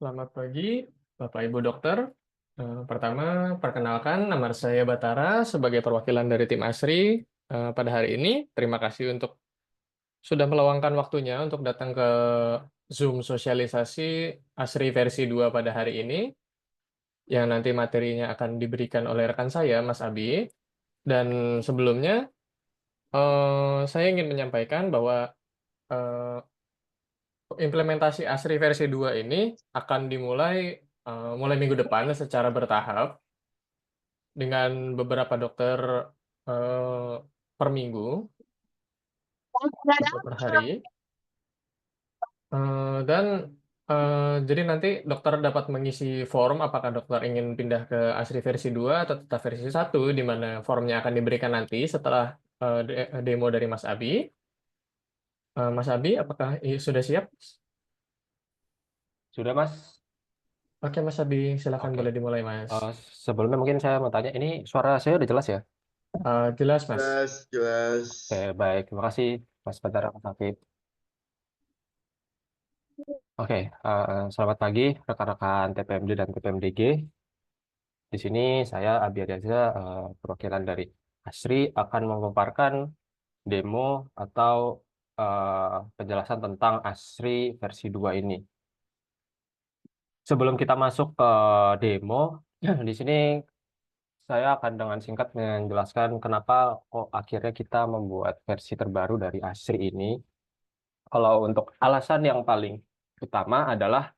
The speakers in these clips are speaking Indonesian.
Selamat pagi, Bapak Ibu Dokter. Pertama, perkenalkan nama saya Batara sebagai perwakilan dari tim ASRI pada hari ini. Terima kasih untuk sudah meluangkan waktunya untuk datang ke Zoom sosialisasi ASRI versi 2 pada hari ini, yang nanti materinya akan diberikan oleh rekan saya, Mas Abi. Dan sebelumnya, saya ingin menyampaikan bahwa eh, implementasi ASRI versi 2 ini akan dimulai mulai minggu depan secara bertahap dengan beberapa dokter eh, per minggu atau per hari. Dan jadi nanti dokter dapat mengisi form apakah dokter ingin pindah ke ASRI versi 2 atau tetap versi 1, di mana formnya akan diberikan nanti setelah demo dari Mas Abi. Mas Abi, apakah sudah siap? Sudah, Mas. Oke, Mas Abi, silakan Oke. boleh dimulai, Mas. Eh, Sebelumnya mungkin saya mau tanya, ini suara saya udah jelas ya? Jelas, Mas. Jelas, Oke, jelas. baik. Terima kasih, Mas Batara, Mas Akib. Oke, selamat pagi rekan-rekan TPMD dan TPMDG. Di sini saya Abi Ariaza, perwakilan dari ASRI, akan memaparkan demo atau penjelasan tentang ASRI versi 2 ini. Sebelum kita masuk ke demo, di sini saya akan dengan singkat menjelaskan kenapa kok akhirnya kita membuat versi terbaru dari ASRI ini. Kalau untuk alasan yang paling utama adalah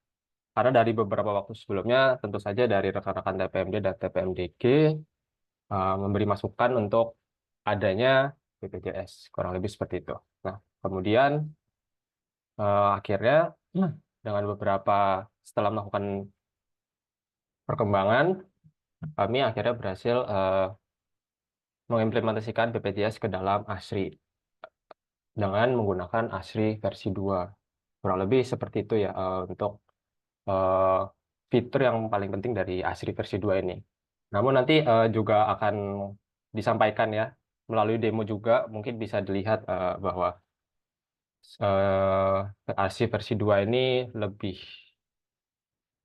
karena dari beberapa waktu sebelumnya, tentu saja dari rekan-rekan TPMD dan TPMDG memberi masukan untuk adanya BPJS, kurang lebih seperti itu. Nah, kemudian akhirnya dengan beberapa setelah melakukan perkembangan, kami akhirnya berhasil mengimplementasikan BPJS ke dalam ASRI dengan menggunakan ASRI versi 2. Kurang lebih seperti itu ya untuk eh, fitur yang paling penting dari ASRI versi 2 ini. Namun nanti juga akan disampaikan ya melalui demo juga mungkin bisa dilihat bahwa ASRI versi 2 ini lebih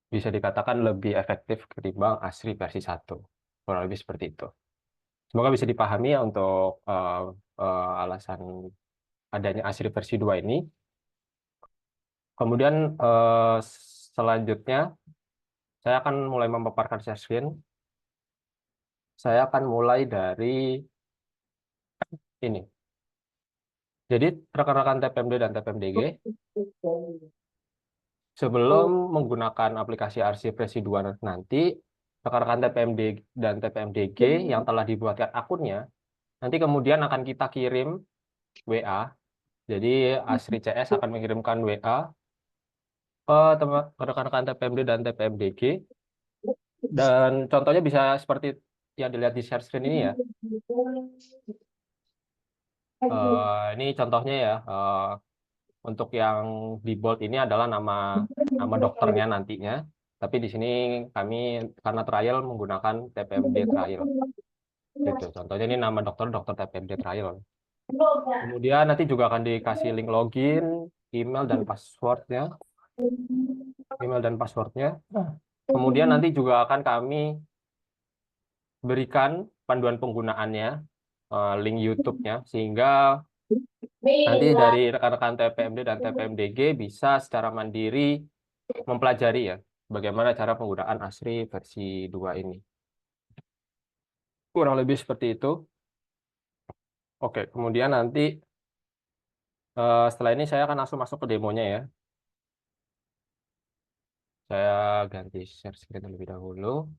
bisa dikatakan lebih efektif ketimbang ASRI versi 1. Kurang lebih seperti itu. Semoga bisa dipahami ya untuk alasan adanya ASRI versi 2 ini. Kemudian selanjutnya saya akan mulai memaparkan share screen. Saya akan mulai dari ini. Jadi rekan-rekan TPMD dan TPMDG sebelum menggunakan aplikasi Arsip Versi 2 nanti, rekan-rekan TPMD dan TPMDG yang telah dibuatkan akunnya, nanti kemudian akan kita kirim WA. Jadi Asri CS akan mengirimkan WA ke rekan-rekan TPMD dan TPMDG. Dan contohnya bisa seperti yang dilihat di share screen ini ya. Ini contohnya ya. Untuk yang di bold ini adalah nama nama dokternya nantinya. Tapi di sini kami karena trial menggunakan TPMD trial. Gitu. Contohnya ini nama dokter dokter TPMD trial. Kemudian nanti juga akan dikasih link login, email dan passwordnya, email dan passwordnya. Kemudian nanti juga akan kami berikan panduan penggunaannya, link YouTube-nya, sehingga nanti dari rekan-rekan TPMD dan TPMDG bisa secara mandiri mempelajari ya bagaimana cara penggunaan ASRI versi 2 ini. Kurang lebih seperti itu. Oke, kemudian nanti setelah ini saya akan langsung masuk ke demonya ya. Saya ganti share screen terlebih dahulu.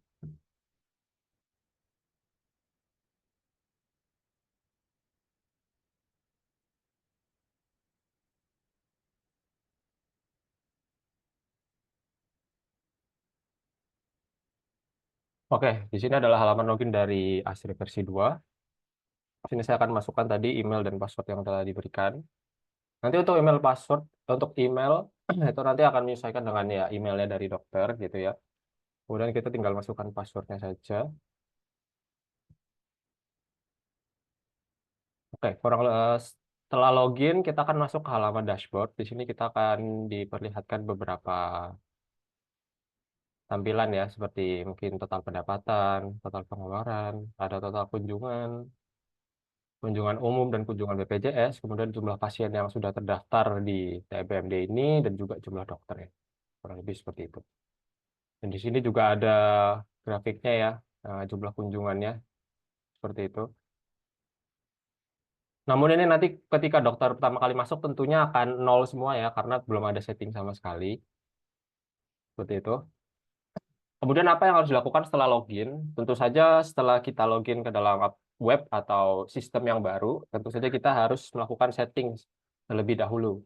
Oke, di sini adalah halaman login dari ASRI versi 2. Di sini saya akan masukkan tadi email dan password yang telah diberikan. Nanti untuk email password, untuk email itu nanti akan menyesuaikan dengan ya emailnya dari dokter gitu ya. Kemudian kita tinggal masukkan passwordnya saja. Oke, setelah login kita akan masuk ke halaman dashboard. Di sini kita akan diperlihatkan beberapa tampilan ya, seperti mungkin total pendapatan, total pengeluaran, ada total kunjungan, kunjungan umum dan kunjungan BPJS, kemudian jumlah pasien yang sudah terdaftar di TPMD ini, dan juga jumlah dokter ya, kurang lebih seperti itu. Dan di sini juga ada grafiknya ya, jumlah kunjungannya seperti itu. Namun ini nanti ketika dokter pertama kali masuk tentunya akan nol semua ya, karena belum ada setting sama sekali, seperti itu. Kemudian apa yang harus dilakukan setelah login? Tentu saja setelah kita login ke dalam web atau sistem yang baru, tentu saja kita harus melakukan setting terlebih dahulu.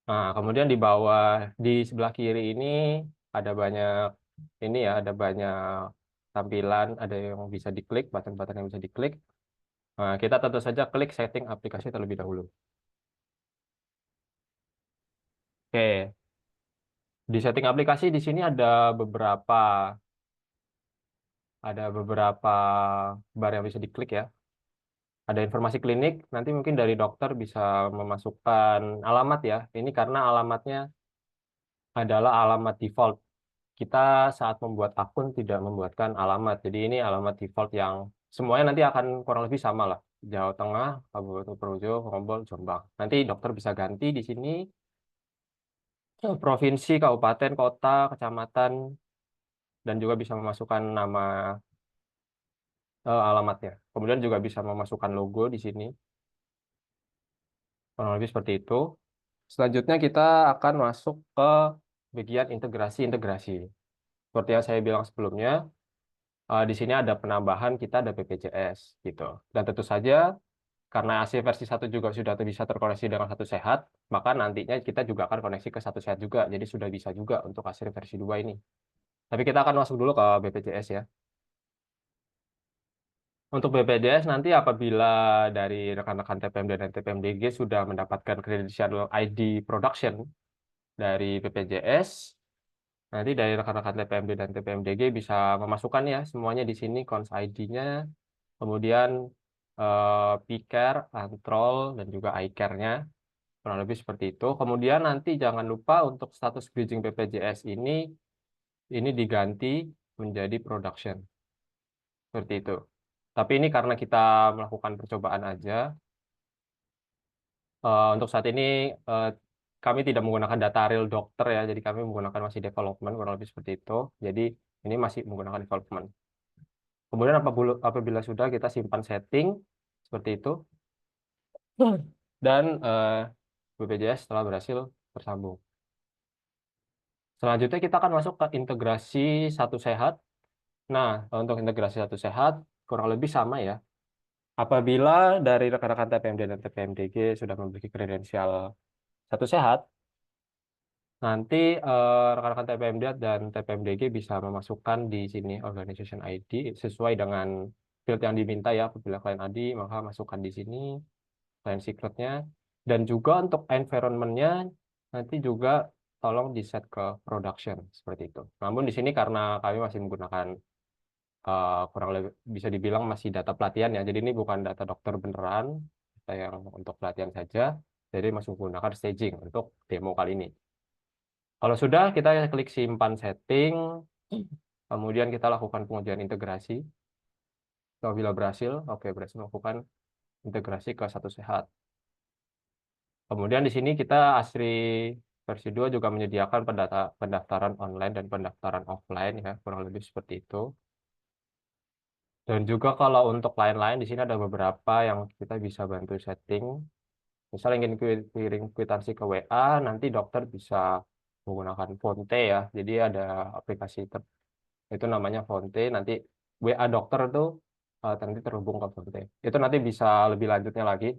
Nah, kemudian di bawah di sebelah kiri ini ada banyak ini ya, ada banyak tampilan, ada yang bisa diklik, button-button yang bisa diklik. Nah, kita tentu saja klik setting aplikasi terlebih dahulu. Oke, di setting aplikasi di sini ada beberapa bar yang bisa diklik ya. Ada informasi klinik, nanti mungkin dari dokter bisa memasukkan alamat ya. Ini karena alamatnya adalah alamat default. Kita saat membuat akun tidak membuatkan alamat. Jadi ini alamat default yang semuanya nanti akan kurang lebih sama lah. Jawa Tengah, Kabupaten Projo, Rombol, Jombang. Nanti dokter bisa ganti di sini provinsi, kabupaten, kota, kecamatan, dan juga bisa memasukkan nama alamatnya. Kemudian juga bisa memasukkan logo di sini. Kurang lebih seperti itu. Selanjutnya kita akan masuk ke bagian integrasi-integrasi. Seperti yang saya bilang sebelumnya, di sini ada penambahan kita ada BPJS gitu. Dan tentu saja karena AC versi 1 juga sudah bisa terkoneksi dengan Satu Sehat, maka nantinya kita juga akan koneksi ke Satu Sehat juga. Jadi sudah bisa juga untuk AC versi 2 ini. Tapi kita akan masuk dulu ke BPJS ya. Untuk BPJS nanti apabila dari rekan-rekan TPMD dan TPMDG sudah mendapatkan credential ID production dari BPJS, nanti dari rekan-rekan TPMD dan TPMDG bisa memasukkan ya semuanya di sini, cons ID-nya, kemudian P-Care, Antrol, dan juga iCare-nya, kurang lebih seperti itu. Kemudian nanti jangan lupa untuk status bridging BPJS ini diganti menjadi production, seperti itu. Tapi ini karena kita melakukan percobaan aja, untuk saat ini eh, kami tidak menggunakan data real dokter ya, jadi kami menggunakan masih development, kurang lebih seperti itu. Jadi ini masih menggunakan development. Kemudian apabila sudah kita simpan setting seperti itu, dan BPJS setelah berhasil tersambung. Selanjutnya kita akan masuk ke integrasi Satu Sehat. Nah, untuk integrasi Satu Sehat kurang lebih sama ya. Apabila dari rekan-rekan TPMD dan TPMDG sudah memiliki kredensial Satu Sehat, nanti rekan-rekan TPMD dan TPMDG bisa memasukkan di sini organization ID sesuai dengan field yang diminta ya. Apabila klien ID, maka masukkan di sini klien secretnya. Dan juga untuk environment-nya nanti juga tolong di-set ke production seperti itu. Namun di sini karena kami masih menggunakan kurang lebih bisa dibilang masih data pelatihan ya. Jadi ini bukan data dokter beneran, data yang untuk pelatihan saja. Jadi masih menggunakan staging untuk demo kali ini. Kalau sudah, kita klik simpan setting, kemudian kita lakukan pengujian integrasi. Apabila berhasil, oke berhasil melakukan integrasi ke Satu Sehat. Kemudian di sini kita ASRI versi 2 juga menyediakan pendaftaran online dan pendaftaran offline ya, kurang lebih seperti itu. Dan juga kalau untuk lain-lain di sini ada beberapa yang kita bisa bantu setting. Misalnya ingin kirim kwitansi ke WA, nanti dokter bisa menggunakan Fonte ya. Jadi ada aplikasi itu namanya Fonte. Nanti WA dokter itu nanti terhubung ke Fonte. Itu nanti bisa lebih lanjutnya lagi.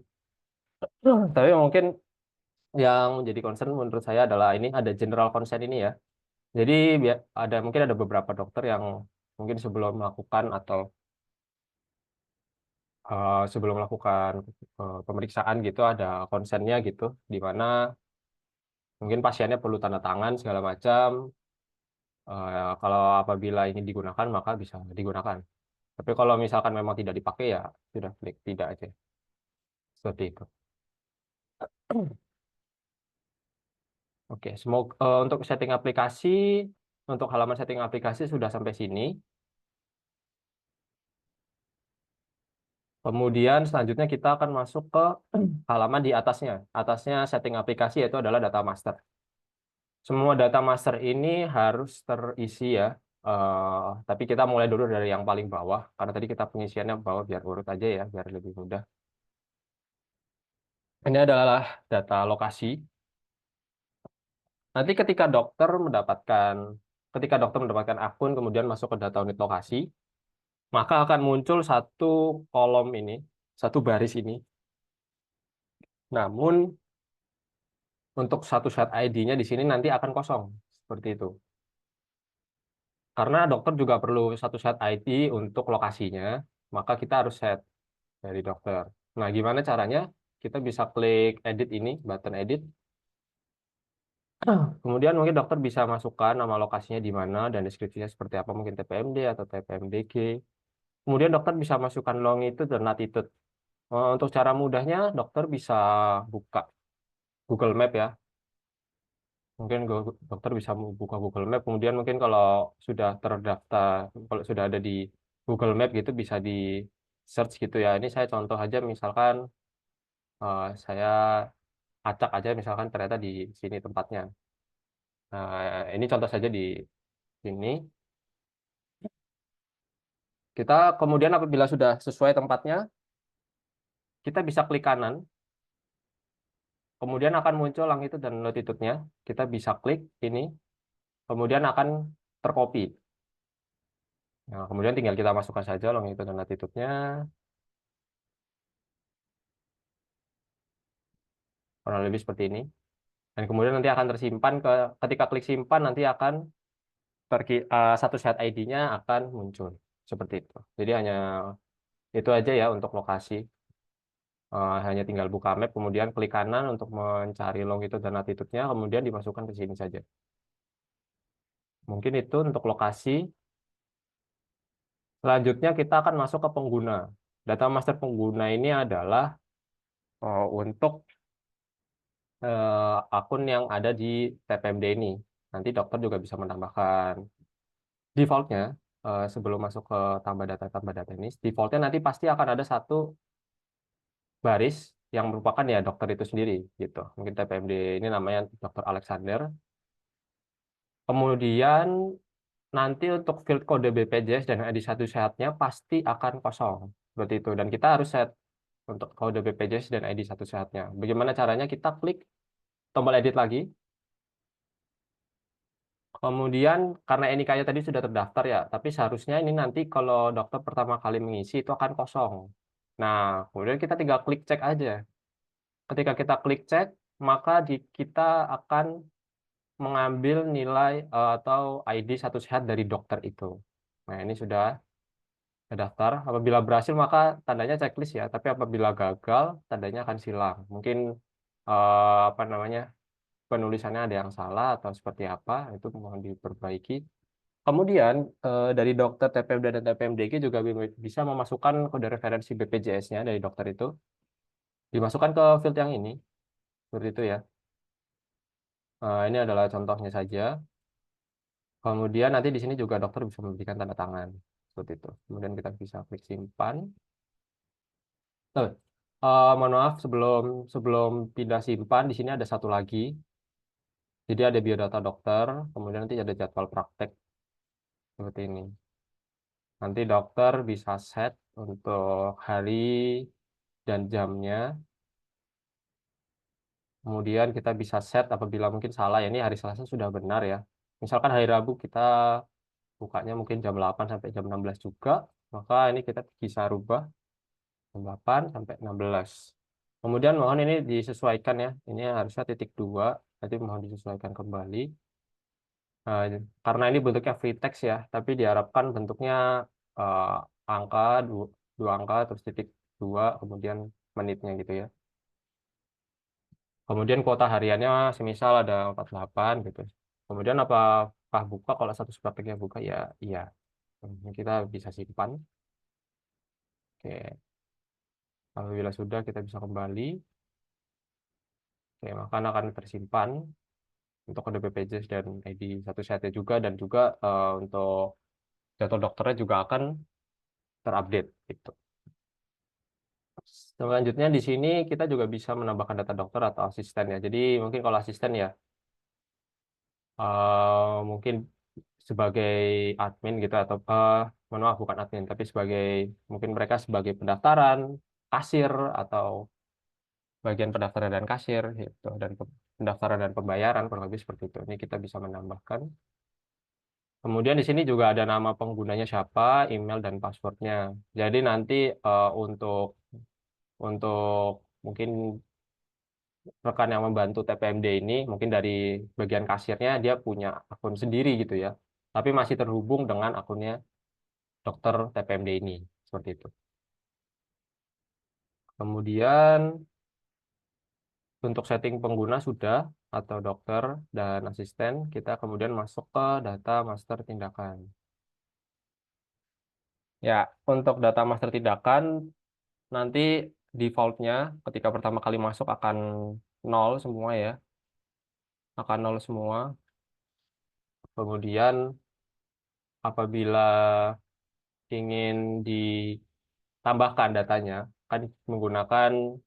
Tapi mungkin yang menjadi concern menurut saya adalah ini ada general consent ini ya. Jadi mungkin ada beberapa dokter yang mungkin sebelum melakukan pemeriksaan gitu ada konsennya gitu, di mana mungkin pasiennya perlu tanda tangan segala macam. Kalau apabila ini digunakan maka bisa digunakan. Tapi kalau misalkan memang tidak dipakai ya sudah klik tidak aja seperti itu. Oke, semoga untuk setting aplikasi untuk halaman setting aplikasi sudah sampai sini. Kemudian selanjutnya kita akan masuk ke halaman di atasnya. Atasnya setting aplikasi yaitu adalah data master. Semua data master ini harus terisi ya. Tapi kita mulai dulu dari yang paling bawah karena tadi kita pengisiannya bawah biar urut aja ya, biar lebih mudah. Ini adalah data lokasi. Nanti ketika dokter mendapatkan akun kemudian masuk ke data unit lokasi, maka akan muncul satu kolom ini, satu baris ini. Namun untuk satu set ID-nya di sini nanti akan kosong seperti itu. Karena dokter juga perlu satu set ID untuk lokasinya, maka kita harus set dari dokter. Nah, gimana caranya? Kita bisa klik edit ini, button edit. Kemudian mungkin dokter bisa masukkan nama lokasinya di mana dan deskripsinya seperti apa, mungkin TPMD atau TPMDG. Kemudian dokter bisa masukkan longitude dan latitude. Untuk cara mudahnya, dokter bisa buka Google Map ya. Mungkin dokter bisa buka Google Map. Kemudian mungkin kalau sudah terdaftar, kalau sudah ada di Google Map gitu bisa di search gitu ya. Ini saya contoh aja, misalkan saya acak aja, misalkan ternyata di sini tempatnya. Nah, ini contoh saja di sini. Kita kemudian apabila sudah sesuai tempatnya, kita bisa klik kanan. Kemudian akan muncul longitude dan latitude-nya. Kita bisa klik ini, kemudian akan tercopy. Nah, kemudian tinggal kita masukkan saja longitude dan latitude-nya, kurang lebih seperti ini. Dan kemudian nanti akan tersimpan ketika klik simpan nanti akan satu set ID-nya akan muncul seperti itu. Jadi hanya itu aja ya untuk lokasi. Hanya tinggal buka map, kemudian klik kanan untuk mencari longitude dan latitude-nya, kemudian dimasukkan ke sini saja. Mungkin itu untuk lokasi. Selanjutnya kita akan masuk ke pengguna. Data master pengguna ini adalah untuk akun yang ada di TPMD ini. Nanti dokter juga bisa menambahkan defaultnya sebelum masuk ke tambah data ini. Defaultnya nanti pasti akan ada satu baris yang merupakan ya dokter itu sendiri gitu. Mungkin TPMD ini namanya Dokter Alexander. Kemudian nanti untuk field kode BPJS dan ID satu sehatnya pasti akan kosong seperti itu. Dan kita harus set untuk kode BPJS dan ID satu sehatnya. Bagaimana caranya? Kita klik tombol edit lagi. Kemudian karena NIK-nya tadi sudah terdaftar ya, tapi seharusnya ini nanti kalau dokter pertama kali mengisi itu akan kosong. Nah, kemudian kita tinggal klik cek aja. Ketika kita klik cek, maka kita akan mengambil nilai atau ID satu sehat dari dokter itu. Nah, ini sudah terdaftar. Apabila berhasil maka tandanya checklist ya, tapi apabila gagal tandanya akan silang. Mungkin apa namanya, penulisannya ada yang salah atau seperti apa, itu mohon diperbaiki. Kemudian dari dokter TPMD dan TPMDG juga bisa memasukkan kode referensi BPJS-nya dari dokter itu, dimasukkan ke field yang ini, seperti itu ya. Ini adalah contohnya saja. Kemudian nanti di sini juga dokter bisa memberikan tanda tangan, seperti itu. Kemudian kita bisa klik simpan. Mohon maaf sebelum sebelum pindah simpan, di sini ada satu lagi. Jadi ada biodata dokter, kemudian nanti ada jadwal praktek seperti ini. Nanti dokter bisa set untuk hari dan jamnya. Kemudian kita bisa set apabila mungkin salah ya, ini hari Selasa sudah benar ya. Misalkan hari Rabu kita bukanya mungkin jam 8 sampai jam 16 juga, maka ini kita bisa rubah jam 8 sampai 16. Kemudian mohon ini disesuaikan ya. Ini harusnya titik 2, nanti mohon disesuaikan kembali. Nah, karena ini bentuknya free text ya, tapi diharapkan bentuknya eh, angka dua angka terus titik 2 kemudian menitnya gitu ya. Kemudian kuota hariannya semisal ada 48 gitu. Kemudian apakah buka, kalau satu prakteknya buka ya iya. Kita bisa simpan. Oke, apabila sudah kita bisa kembali. Oke, maka akan tersimpan. untuk kode BPJS dan ID satu setnya juga, dan juga untuk jadwal dokternya juga akan terupdate gitu. Selanjutnya di sini kita juga bisa menambahkan data dokter atau asisten ya. Jadi mungkin kalau asisten ya mungkin sebagai admin gitu, atau mohon maaf bukan admin tapi sebagai, mungkin mereka sebagai pendaftaran, kasir, atau bagian pendaftaran dan kasir gitu, dan pendaftaran dan pembayaran kurang lebih seperti itu. Ini kita bisa menambahkan. Kemudian di sini juga ada nama penggunanya siapa, email dan passwordnya. Jadi nanti untuk mungkin rekan yang membantu TPMD ini, mungkin dari bagian kasirnya dia punya akun sendiri gitu ya, tapi masih terhubung dengan akunnya dokter TPMD ini, seperti itu. Kemudian untuk setting pengguna sudah, atau dokter dan asisten, kita kemudian masuk ke data master tindakan. Ya, untuk data master tindakan nanti defaultnya ketika pertama kali masuk akan nol semua ya, akan nol semua. Kemudian apabila ingin ditambahkan datanya, kan menggunakan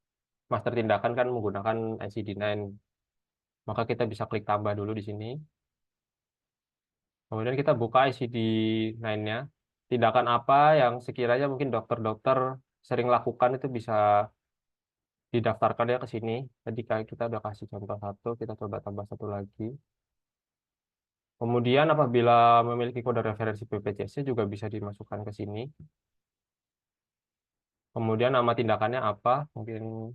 master tindakan, kan menggunakan ICD-9, maka kita bisa klik tambah dulu di sini. Kemudian kita buka ICD-9-nya. Tindakan apa yang sekiranya mungkin dokter-dokter sering lakukan itu bisa didaftarkan ya ke sini. Tadi kita udah kasih contoh satu, kita coba tambah satu lagi. Kemudian apabila memiliki kode referensi BPJS-nya juga bisa dimasukkan ke sini. Kemudian nama tindakannya apa? Mungkin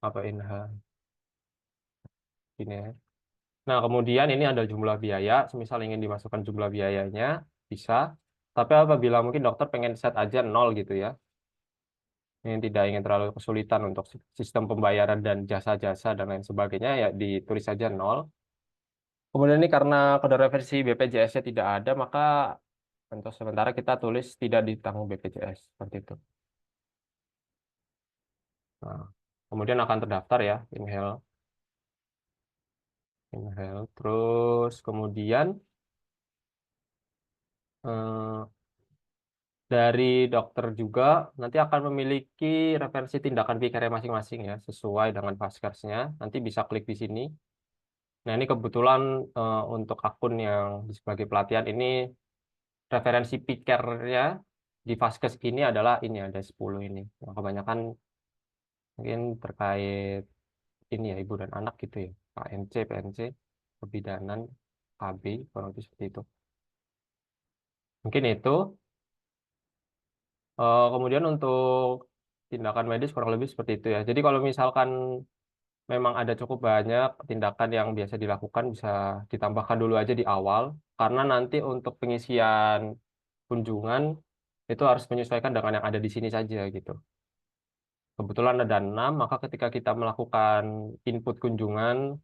apa INH ini ya. Nah, kemudian ini ada jumlah biaya. Semisal ingin dimasukkan jumlah biayanya, bisa. Tapi apabila mungkin dokter pengen set aja nol gitu ya, yang tidak ingin terlalu kesulitan untuk sistem pembayaran dan jasa-jasa dan lain sebagainya, ya ditulis saja nol. Kemudian ini karena kode referensi BPJS-nya tidak ada, maka untuk sementara kita tulis tidak ditanggung BPJS, seperti itu. Nah, kemudian akan terdaftar ya, inhale. Terus kemudian eh, dari dokter juga nanti akan memiliki referensi tindakan PCare masing-masing ya, sesuai dengan Vaskesnya. Nanti bisa klik di sini. Nah, ini kebetulan untuk akun yang sebagai pelatihan ini, referensi PCare-nya di Vaskes ini adalah ini, ada 10 ini. Yang kebanyakan mungkin terkait ini ya, ibu dan anak gitu ya. KNC, PNC, kebidanan, KB, kurang lebih seperti itu. Mungkin itu. Kemudian untuk tindakan medis kurang lebih seperti itu ya. Jadi kalau misalkan memang ada cukup banyak tindakan yang biasa dilakukan, bisa ditambahkan dulu aja di awal, karena nanti untuk pengisian kunjungan itu harus menyesuaikan dengan yang ada di sini saja gitu. Kebetulan ada 6, maka ketika kita melakukan input kunjungan,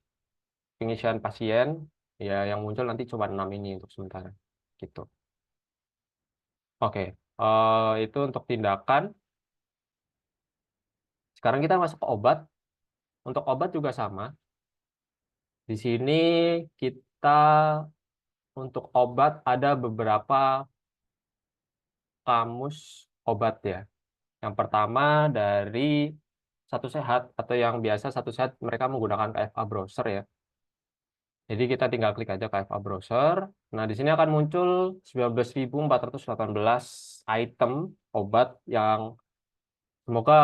pengisian pasien, ya yang muncul nanti cuma 6 ini untuk sementara. Gitu. Oke, itu untuk tindakan. Sekarang kita masuk ke obat. Untuk obat juga sama. Di sini kita untuk obat ada beberapa kamus obat ya. Yang pertama dari Satu Sehat, atau yang biasa Satu Sehat mereka menggunakan KFA browser ya. Jadi kita tinggal klik aja KFA browser. Nah, di sini akan muncul 19.418 item obat yang semoga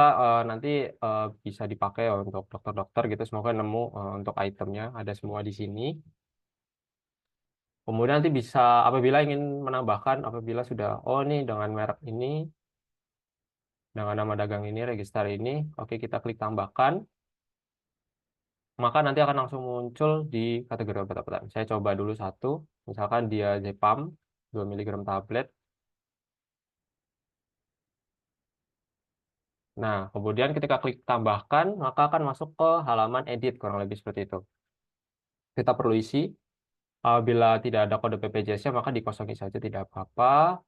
nanti bisa dipakai untuk dokter-dokter gitu. Semoga nemu untuk itemnya ada semua di sini. Kemudian nanti bisa apabila ingin menambahkan, apabila sudah, oh ini dengan merek ini, dengan nama dagang ini, register ini, oke kita klik tambahkan, maka nanti akan langsung muncul di kategori obat-obatan. Saya coba dulu satu, misalkan dia Zepam 2 mg tablet. Nah, kemudian ketika klik tambahkan, maka akan masuk ke halaman edit, kurang lebih seperti itu. Kita perlu isi, apabila tidak ada kode BPJS-nya, maka dikosongi saja, tidak apa-apa.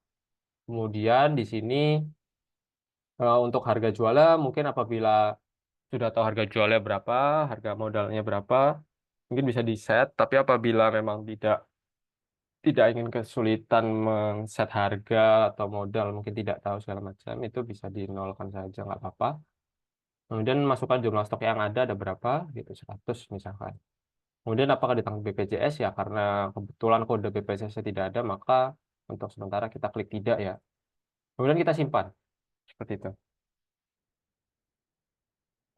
Kemudian di sini untuk harga jualnya mungkin apabila sudah tahu harga jualnya berapa, harga modalnya berapa, mungkin bisa di set. Tapi apabila memang tidak ingin kesulitan men-set harga atau modal, mungkin tidak tahu segala macam, itu bisa dinolkan saja, nggak apa-apa. Kemudian masukkan jumlah stok yang ada berapa, gitu, 100 misalkan. Kemudian apakah ditanggung BPJS ya, karena kebetulan kode BPJS tidak ada, maka untuk sementara kita klik tidak ya. Kemudian kita simpan, seperti itu.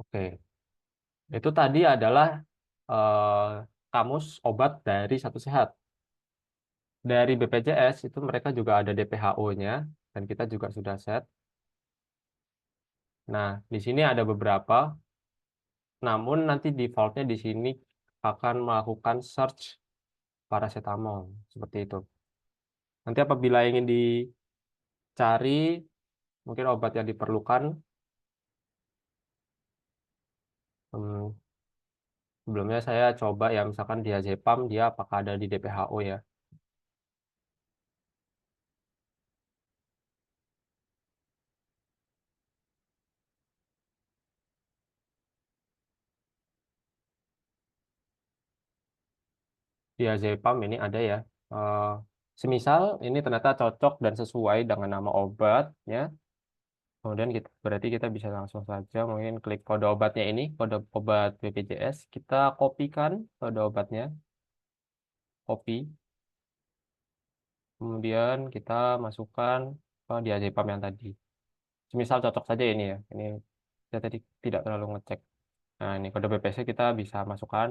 Oke, itu tadi adalah eh, kamus obat dari Satu Sehat. Dari BPJS itu mereka juga ada DPHO-nya, dan kita juga sudah set. Nah, di sini ada beberapa, namun nanti defaultnya di sini akan melakukan search paracetamol, seperti itu. Nanti apabila ingin dicari mungkin obat yang diperlukan, hmm, sebelumnya saya coba ya, misalkan diazepam, dia apakah ada di DPHO ya. Diazepam ini ada ya. Eh, semisal ini ternyata cocok dan sesuai dengan nama obatnya, kemudian berarti kita bisa langsung saja mungkin klik kode obatnya ini, kode obat BPJS, kita kopikan kode obatnya, copy, kemudian kita masukkan ke diazepam yang tadi. Semisal cocok saja ini ya, ini saya tadi tidak terlalu ngecek. Nah, ini kode BPJS kita bisa masukkan.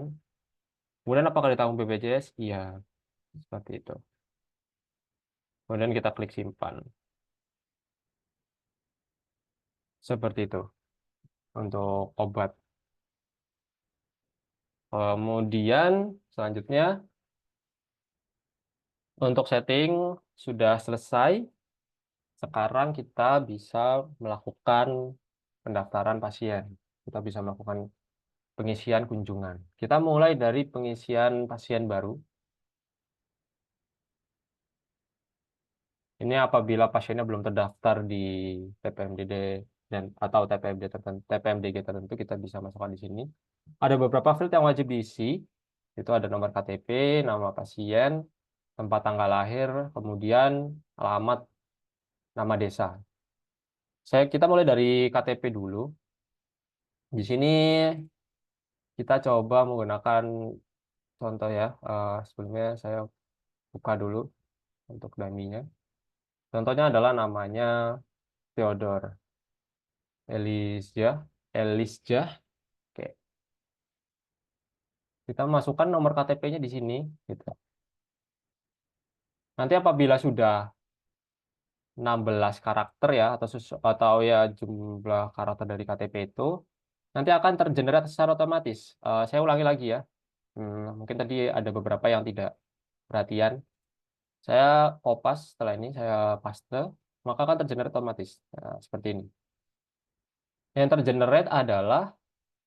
Kemudian apakah ditanggung BPJS? Iya, seperti itu. Kemudian kita klik simpan. Seperti itu untuk obat. Kemudian selanjutnya untuk setting sudah selesai. Sekarang kita bisa melakukan pendaftaran pasien. Kita bisa melakukan pengisian kunjungan. Kita mulai dari pengisian pasien baru. Ini apabila pasiennya belum terdaftar di TPMDD dan atau TPMDG tertentu, kita bisa masukkan di sini. Ada beberapa field yang wajib diisi. Itu ada nomor KTP, nama pasien, tempat tanggal lahir, kemudian alamat, nama desa. Kita mulai dari KTP dulu. Di sini kita coba menggunakan contoh ya. Sebelumnya saya buka dulu untuk dummy-nya. Contohnya adalah namanya Theodore Elisja. Elisja. Oke. Kita masukkan nomor KTP-nya di sini. Gitu. Nanti apabila sudah 16 karakter ya, atau ya jumlah karakter dari KTP itu, nanti akan tergenerate secara otomatis. Saya ulangi lagi ya. Mungkin tadi ada beberapa yang tidak perhatian. Saya kopas, setelah ini saya paste, maka akan tergenerate otomatis. Nah, seperti ini. Yang tergenerate adalah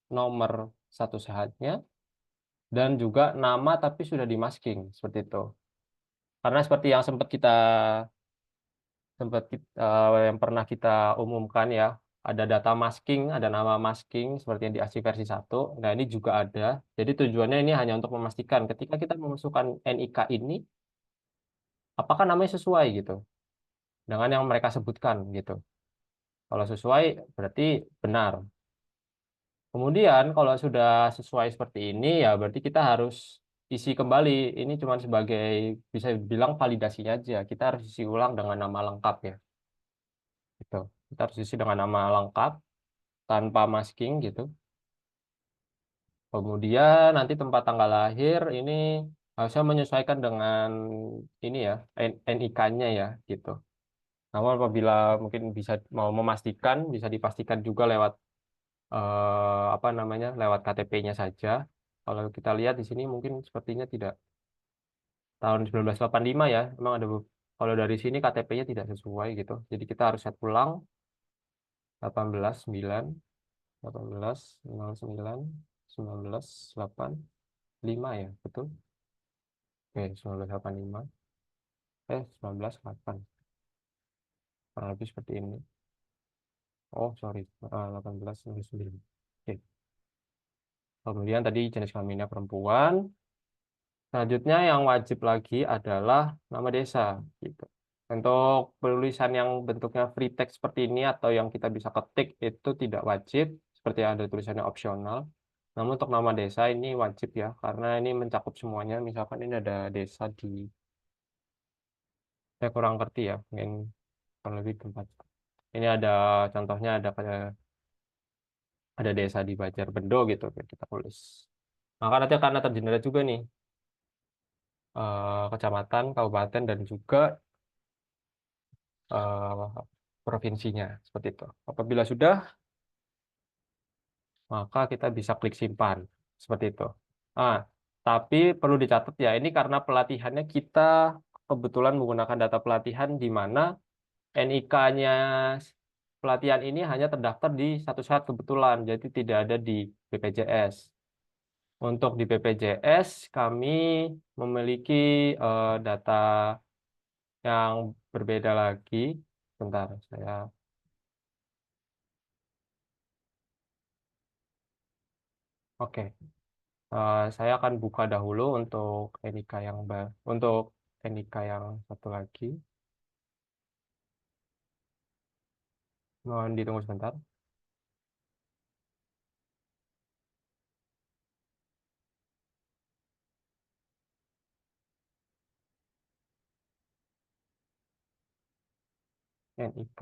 nomor Satu Sehatnya dan juga nama tapi sudah di masking seperti itu. Karena seperti yang yang pernah kita umumkan ya, ada data masking, ada nama masking seperti yang di ASCII versi 1. Nah, ini juga ada. Jadi tujuannya ini hanya untuk memastikan ketika kita memasukkan NIK ini, apakah namanya sesuai gitu dengan yang mereka sebutkan gitu. Kalau sesuai berarti benar. Kemudian kalau sudah sesuai seperti ini ya berarti kita harus isi kembali. Ini cuma sebagai bisa bilang validasinya aja. Kita harus isi ulang dengan nama lengkap ya. Gitu. Kita harus isi dengan nama lengkap tanpa masking gitu. Kemudian nanti tempat tanggal lahir ini harusnya menyesuaikan dengan ini ya NIK-nya ya gitu. Namun apabila mungkin bisa mau memastikan bisa dipastikan juga lewat apa namanya lewat KTP-nya saja. Kalau kita lihat di sini mungkin sepertinya tidak tahun 1985 ya. Memang ada kalau dari sini KTP-nya tidak sesuai gitu. Jadi kita harus set ulang 18 9 18 09 19 8 5 ya, betul? Oke, 1985. 19 8. Kurang lebih seperti ini. Oh, sorry. 18 9. Oke. Kemudian tadi jenis kelaminnya perempuan. Selanjutnya yang wajib lagi adalah nama desa, gitu. Untuk penulisan yang bentuknya free text seperti ini atau yang kita bisa ketik itu tidak wajib, seperti ada tulisannya opsional. Namun untuk nama desa ini wajib ya, karena ini mencakup semuanya. Misalkan ini ada desa di, saya kurang ngerti ya, mungkin kurang lebih tempat. Ini ada contohnya ada desa di Banjarbendo gitu, kita tulis. Maka nanti akan tergenerate juga nih kecamatan, kabupaten, dan juga eh, provinsinya seperti itu. Apabila sudah, maka kita bisa klik simpan seperti itu. Ah, tapi perlu dicatat ya, ini karena pelatihannya kita kebetulan menggunakan data pelatihan di mana NIK-nya pelatihan ini hanya terdaftar di satu saat kebetulan, jadi tidak ada di BPJS. Untuk di BPJS, kami memiliki data yang berbeda lagi. Bentar, saya. Oke. Saya akan buka dahulu untuk untuk NIK yang satu lagi. Mohon ditunggu sebentar. NIK.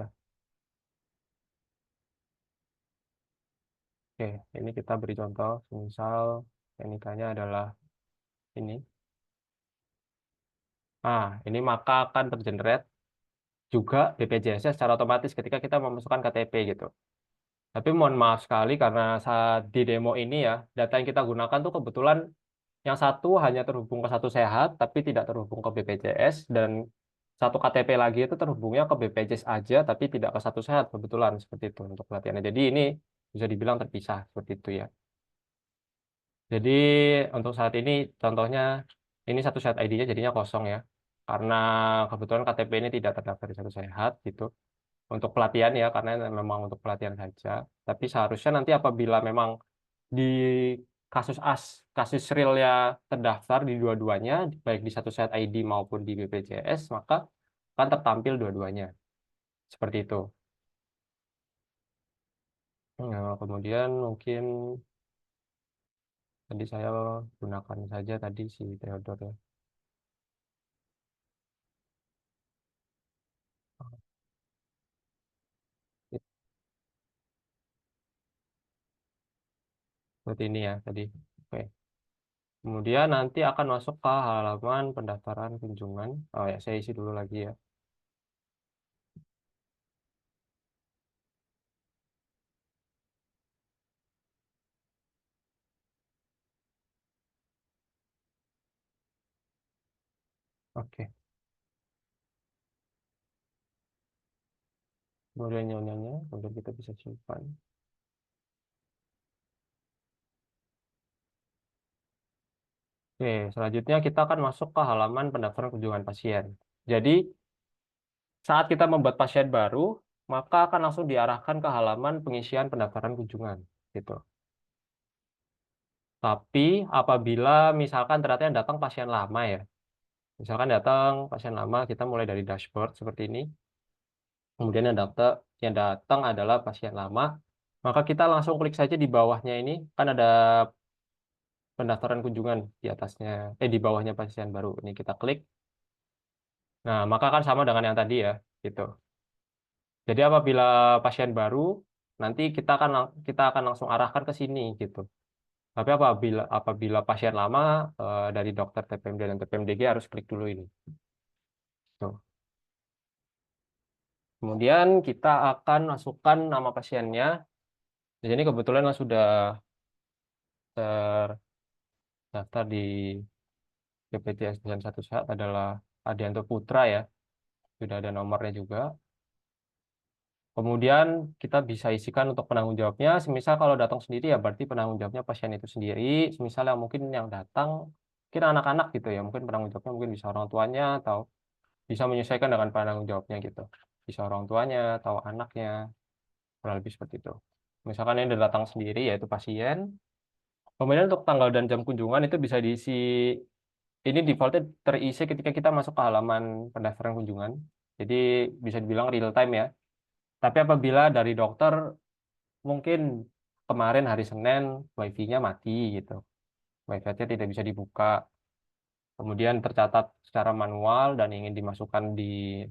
Oke, ini kita beri contoh. Misal NIK-nya adalah ini. Ini maka akan tergenerate juga BPJS secara otomatis ketika kita memasukkan KTP gitu. Tapi mohon maaf sekali karena saat di demo ini ya, data yang kita gunakan tuh kebetulan yang satu hanya terhubung ke Satu Sehat, tapi tidak terhubung ke BPJS, dan satu KTP lagi itu terhubungnya ke BPJS aja, tapi tidak ke Satu Sehat, kebetulan seperti itu untuk pelatihannya. Jadi ini bisa dibilang terpisah seperti itu ya. Jadi untuk saat ini contohnya ini Satu Sehat ID-nya jadinya kosong ya, karena kebetulan KTP ini tidak terdaftar di Satu Sehat gitu. Untuk pelatihan ya, karena memang untuk pelatihan saja. Tapi seharusnya nanti apabila memang di kasus realnya terdaftar di dua-duanya, baik di Satu Sehat ID maupun di BPJS, maka akan tertampil dua-duanya. Seperti itu. Nah, kemudian mungkin tadi saya gunakan saja tadi si Theodore ya. Seperti ini ya tadi. Oke. Kemudian nanti akan masuk ke halaman pendaftaran kunjungan. Oh ya, saya isi dulu lagi ya. Oke. Kemudian nyonyanya, kemudian kita bisa simpan. Oke, selanjutnya kita akan masuk ke halaman pendaftaran kunjungan pasien. Jadi, saat kita membuat pasien baru, maka akan langsung diarahkan ke halaman pengisian pendaftaran kunjungan. Gitu. Tapi, apabila misalkan ternyata yang datang pasien lama ya, misalkan datang pasien lama, kita mulai dari dashboard seperti ini, kemudian yang datang adalah pasien lama, maka kita langsung klik saja di bawahnya ini, kan ada pendaftaran kunjungan di atasnya, di bawahnya pasien baru. Ini kita klik. Nah, maka kan sama dengan yang tadi ya, gitu. Jadi apabila pasien baru, nanti kita akan langsung arahkan ke sini gitu. Tapi apabila pasien lama dari dokter TPMD dan TPMDG harus klik dulu ini. Tuh. Kemudian kita akan masukkan nama pasiennya. Di sini kebetulan sudah terdaftar di BPJS dan Satu Sehat adalah Adianto Putra ya. Sudah ada nomornya juga. Kemudian kita bisa isikan untuk penanggung jawabnya. Semisal kalau datang sendiri ya berarti penanggung jawabnya pasien itu sendiri. Semisal yang mungkin yang datang mungkin anak-anak gitu ya. Mungkin penanggung jawabnya mungkin bisa orang tuanya atau bisa menyesuaikan dengan penanggung jawabnya gitu. Bisa orang tuanya atau anaknya. Kurang lebih seperti itu. Misalkan yang datang sendiri yaitu pasien. Kemudian untuk tanggal dan jam kunjungan itu bisa diisi, ini defaultnya terisi ketika kita masuk ke halaman pendaftaran kunjungan. Jadi bisa dibilang real time ya. Tapi apabila dari dokter mungkin kemarin hari Senin wifi-nya mati gitu, wifi-nya tidak bisa dibuka, kemudian tercatat secara manual dan ingin dimasukkan di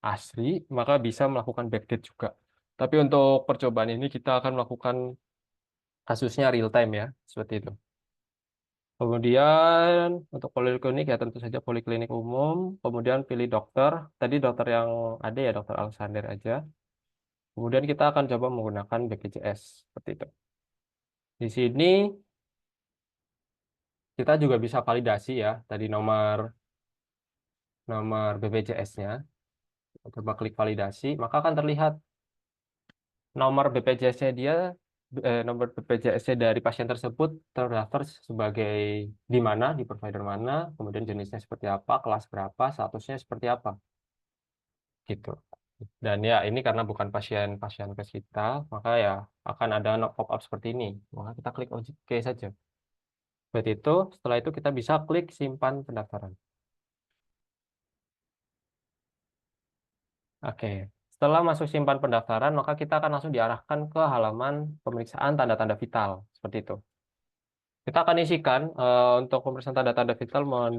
ASRI, maka bisa melakukan backdate juga. Tapi untuk percobaan ini kita akan melakukan kasusnya real time ya, seperti itu. Kemudian untuk poliklinik ya tentu saja poliklinik umum. Kemudian pilih dokter. Tadi dokter yang ada ya dokter Alexander aja. Kemudian kita akan coba menggunakan BPJS seperti itu. Di sini kita juga bisa validasi ya. Tadi nomor nomor BPJS-nya. Coba klik validasi, maka akan terlihat nomor BPJS-nya dia, nomor BPJS-nya dari pasien tersebut terdaftar sebagai di mana, di provider mana, kemudian jenisnya seperti apa, kelas berapa, statusnya seperti apa, gitu. Dan ya ini karena bukan pasien ke kita, maka ya akan ada pop-up seperti ini. Maka kita klik OK saja. Seperti itu, setelah itu kita bisa klik simpan pendaftaran. Oke, setelah masuk simpan pendaftaran, maka kita akan langsung diarahkan ke halaman pemeriksaan tanda-tanda vital. Seperti itu. Kita akan isikan untuk pemeriksaan tanda-tanda vital mohon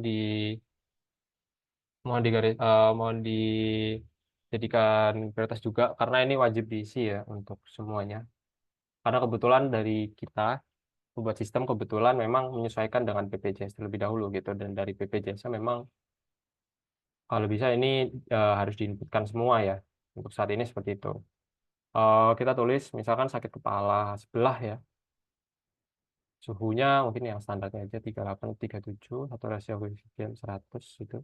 dijadikan prioritas juga karena ini wajib diisi ya untuk semuanya. Karena kebetulan dari kita membuat sistem kebetulan memang menyesuaikan dengan BPJS terlebih dahulu gitu dan dari BPJS memang kalau bisa ini harus diinputkan semua ya. Untuk saat ini seperti itu. Kita tulis misalkan sakit kepala sebelah ya. Suhunya mungkin yang standarnya aja 38, 37 atau rasio koefisien 100 itu.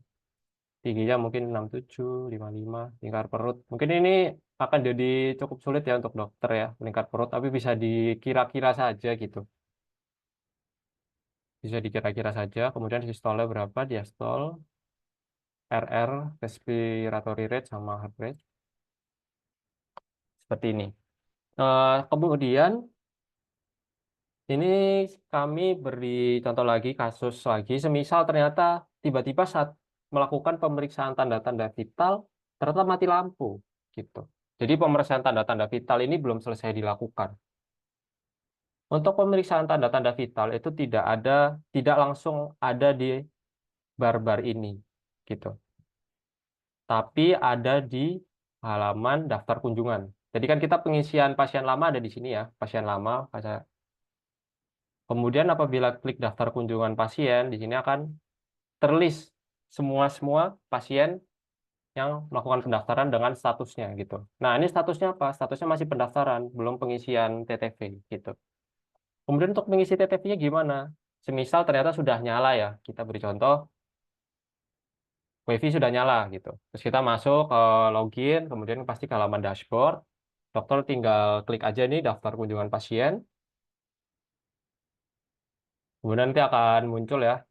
Tingginya mungkin 67, 55, lingkar perut. Mungkin ini akan jadi cukup sulit ya untuk dokter ya, lingkar perut, tapi bisa dikira-kira saja gitu. Bisa dikira-kira saja, kemudian sistolnya berapa, diastol, RR, respiratory rate, sama heart rate, seperti ini. Kemudian, ini kami beri contoh lagi, kasus lagi, semisal ternyata tiba-tiba saat melakukan pemeriksaan tanda-tanda vital, ternyata mati lampu, gitu. Jadi pemeriksaan tanda-tanda vital ini belum selesai dilakukan. Untuk pemeriksaan tanda-tanda vital itu tidak langsung ada di barbar ini, gitu. Tapi ada di halaman daftar kunjungan. Jadi kan kita pengisian pasien lama ada di sini ya, pasien lama. Kemudian apabila klik daftar kunjungan pasien, di sini akan terlist semua pasien yang melakukan pendaftaran dengan statusnya gitu. Nah, ini statusnya apa? Statusnya masih pendaftaran, belum pengisian TTV gitu. Kemudian untuk mengisi TTV-nya gimana? Semisal ternyata sudah nyala ya, kita beri contoh, WiFi sudah nyala gitu. Terus kita masuk ke login, kemudian pasti ke halaman dashboard. Dokter tinggal klik aja nih daftar kunjungan pasien. Kemudian nanti akan muncul ya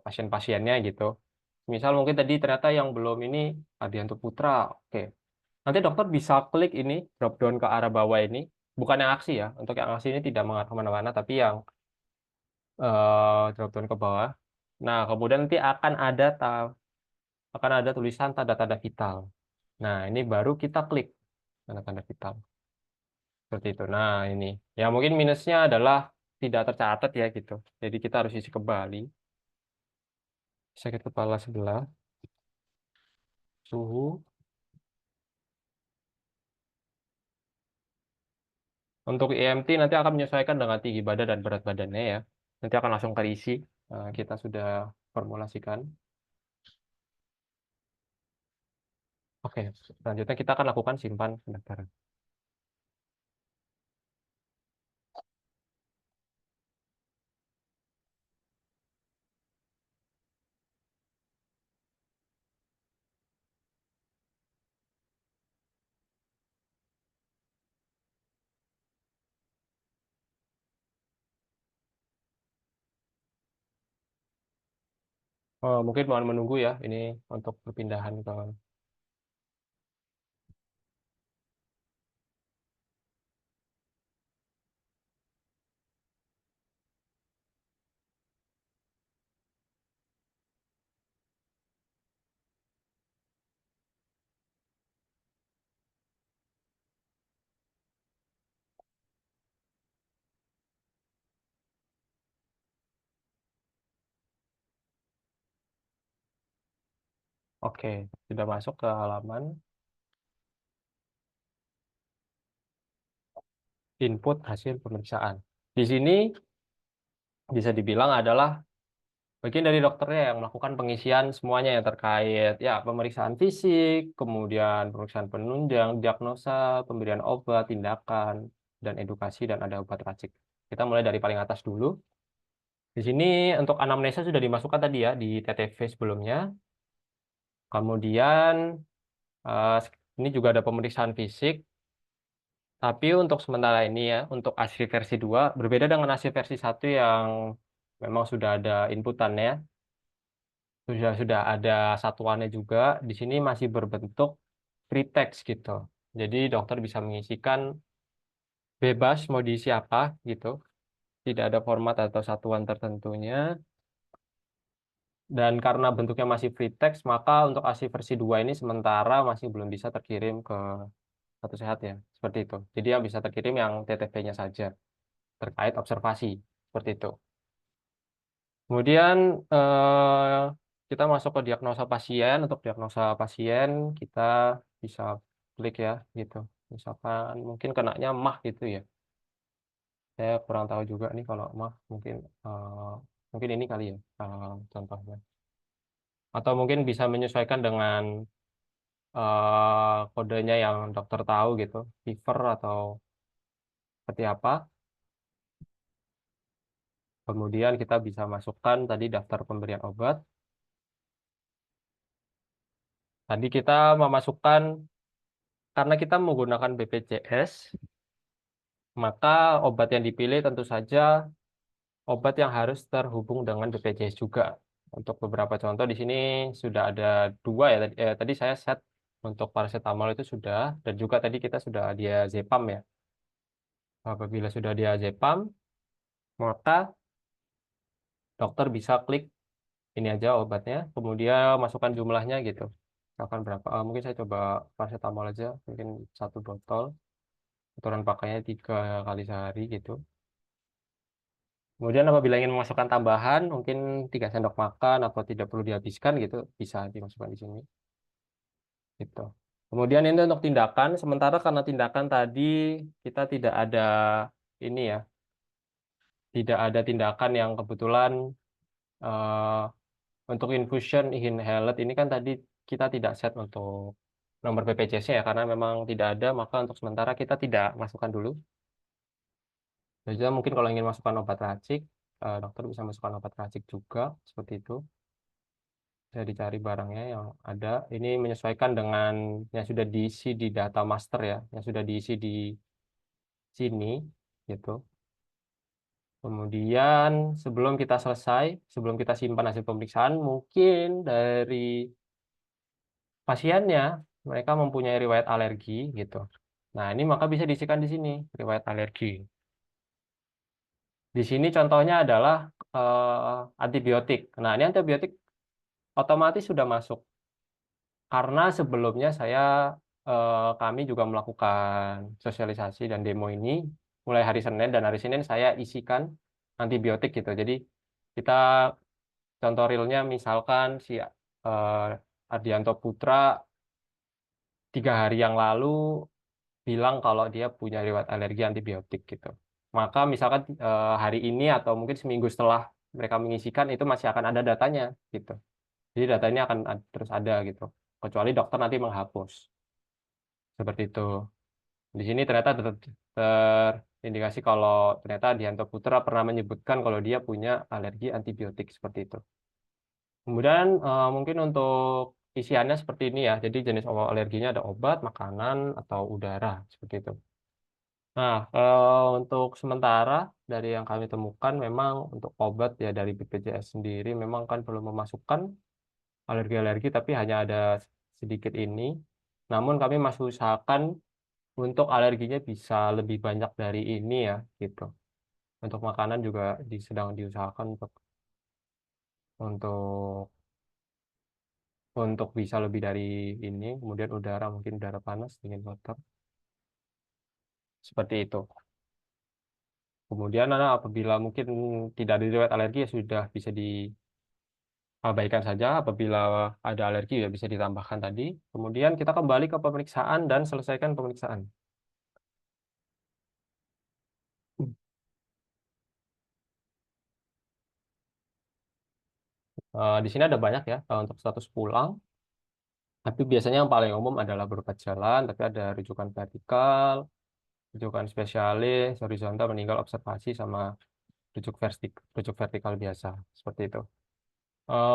pasien-pasiennya gitu. Misal mungkin tadi ternyata yang belum ini Adianto Putra. Oke. Nanti dokter bisa klik ini drop down ke arah bawah ini. Bukan yang aksi ya. Untuk yang aksi ini tidak mengarah kemana-mana, tapi yang drop down ke bawah. Nah, kemudian nanti akan ada tulisan tanda-tanda vital. Nah, ini baru kita klik tanda-tanda vital. Seperti itu. Nah, ini. Ya, mungkin minusnya adalah tidak tercatat ya gitu. Jadi kita harus isi kembali. Sakit kepala sebelah, suhu. Untuk EMT nanti akan menyesuaikan dengan tinggi badan dan berat badannya ya. Nanti akan langsung terisi. Kita sudah formulasikan. Oke, selanjutnya kita akan lakukan simpan pendaftaran. Mungkin mohon menunggu ya, ini untuk perpindahan ke Oke, sudah masuk ke halaman input hasil pemeriksaan. Di sini bisa dibilang adalah bagian dari dokternya yang melakukan pengisian semuanya yang terkait ya pemeriksaan fisik, kemudian pemeriksaan penunjang, diagnosa, pemberian obat, tindakan, dan edukasi dan ada obat racik. Kita mulai dari paling atas dulu. Di sini untuk anamnesa sudah dimasukkan tadi ya di TTV sebelumnya. Kemudian eh, ini juga ada pemeriksaan fisik. Tapi untuk sementara ini ya, untuk ASRI versi 2 berbeda dengan ASRI versi 1 yang memang sudah ada inputannya, sudah ada satuannya juga. Di sini masih berbentuk free text gitu. Jadi dokter bisa mengisikan bebas mau diisi apa gitu. Tidak ada format atau satuan tertentunya. Dan karena bentuknya masih free text, maka untuk ASRI versi 2 ini sementara masih belum bisa terkirim ke Satu Sehat ya. Seperti itu. Jadi yang bisa terkirim yang TTP-nya saja terkait observasi. Seperti itu. Kemudian kita masuk ke diagnosa pasien. Untuk diagnosa pasien kita bisa klik ya gitu. Misalkan mungkin kenanya MAH gitu ya. Saya kurang tahu juga nih kalau MAH mungkin ini kali ya contohnya. Atau mungkin bisa menyesuaikan dengan kodenya yang dokter tahu gitu, fever atau seperti apa. Kemudian kita bisa masukkan tadi daftar pemberian obat. Tadi kita memasukkan karena kita menggunakan BPJS, maka obat yang dipilih tentu saja obat yang harus terhubung dengan BPJS juga. Untuk beberapa contoh di sini sudah ada dua ya. Tadi saya set untuk paracetamol itu sudah, dan juga tadi kita sudah diazepam ya. Apabila sudah diazepam, maka dokter bisa klik ini aja obatnya, kemudian masukkan jumlahnya gitu. Misalkan berapa? Mungkin saya coba paracetamol aja, mungkin 1 botol. Aturan pakainya 3 kali sehari gitu. Kemudian apabila ingin memasukkan tambahan, mungkin 3 sendok makan atau tidak perlu dihabiskan gitu, bisa dimasukkan di sini. Gitu. Kemudian ini untuk tindakan, sementara karena tindakan tadi kita tidak ada ini ya, tidak ada tindakan yang kebetulan eh, untuk infusion inhaled ini kan tadi kita tidak set untuk nomor BPJS-nya ya, karena memang tidak ada, maka untuk sementara kita tidak masukkan dulu. Jadi mungkin kalau ingin masukkan obat racik, dokter bisa masukkan obat racik juga, seperti itu. Saya dicari barangnya yang ada. Ini menyesuaikan dengan yang sudah diisi di data master ya, yang sudah diisi di sini, gitu. Kemudian sebelum kita selesai, sebelum kita simpan hasil pemeriksaan, mungkin dari pasiennya mereka mempunyai riwayat alergi, gitu. Nah, ini maka bisa diisikan di sini, riwayat alergi. Di sini contohnya adalah antibiotik. Nah, ini antibiotik otomatis sudah masuk. Karena sebelumnya kami juga melakukan sosialisasi dan demo ini mulai hari Senin, dan hari Senin saya isikan antibiotik gitu. Jadi kita contoh realnya misalkan si Ardianto Putra 3 hari yang lalu bilang kalau dia punya riwayat alergi antibiotik gitu. Maka misalkan hari ini atau mungkin seminggu setelah mereka mengisikan itu masih akan ada datanya gitu. Jadi data ini akan terus ada gitu. Kecuali dokter nanti menghapus. Seperti itu. Di sini ternyata terindikasi kalau ternyata Dianto Putra pernah menyebutkan kalau dia punya alergi antibiotik seperti itu. Kemudian mungkin untuk isiannya seperti ini ya. Jadi jenis awal alerginya ada obat, makanan, atau udara seperti itu. Nah, untuk sementara dari yang kami temukan memang untuk obat ya dari BPJS sendiri memang kan belum memasukkan alergi-alergi, tapi hanya ada sedikit ini. Namun kami masih usahakan untuk alerginya bisa lebih banyak dari ini ya gitu. Untuk makanan juga sedang diusahakan untuk bisa lebih dari ini. Kemudian udara mungkin udara panas, dingin kotor seperti itu. Kemudian apabila mungkin tidak ada riwayat alergi ya sudah bisa abaikan saja. Apabila ada alergi ya bisa ditambahkan tadi. Kemudian kita kembali ke pemeriksaan dan selesaikan pemeriksaan. Di sini ada banyak ya untuk status pulang. Tapi biasanya yang paling umum adalah berobat jalan, tapi ada rujukan vertikal, rujukan spesialis, horizontal, meninggal, observasi, sama rujuk vertikal biasa, seperti itu.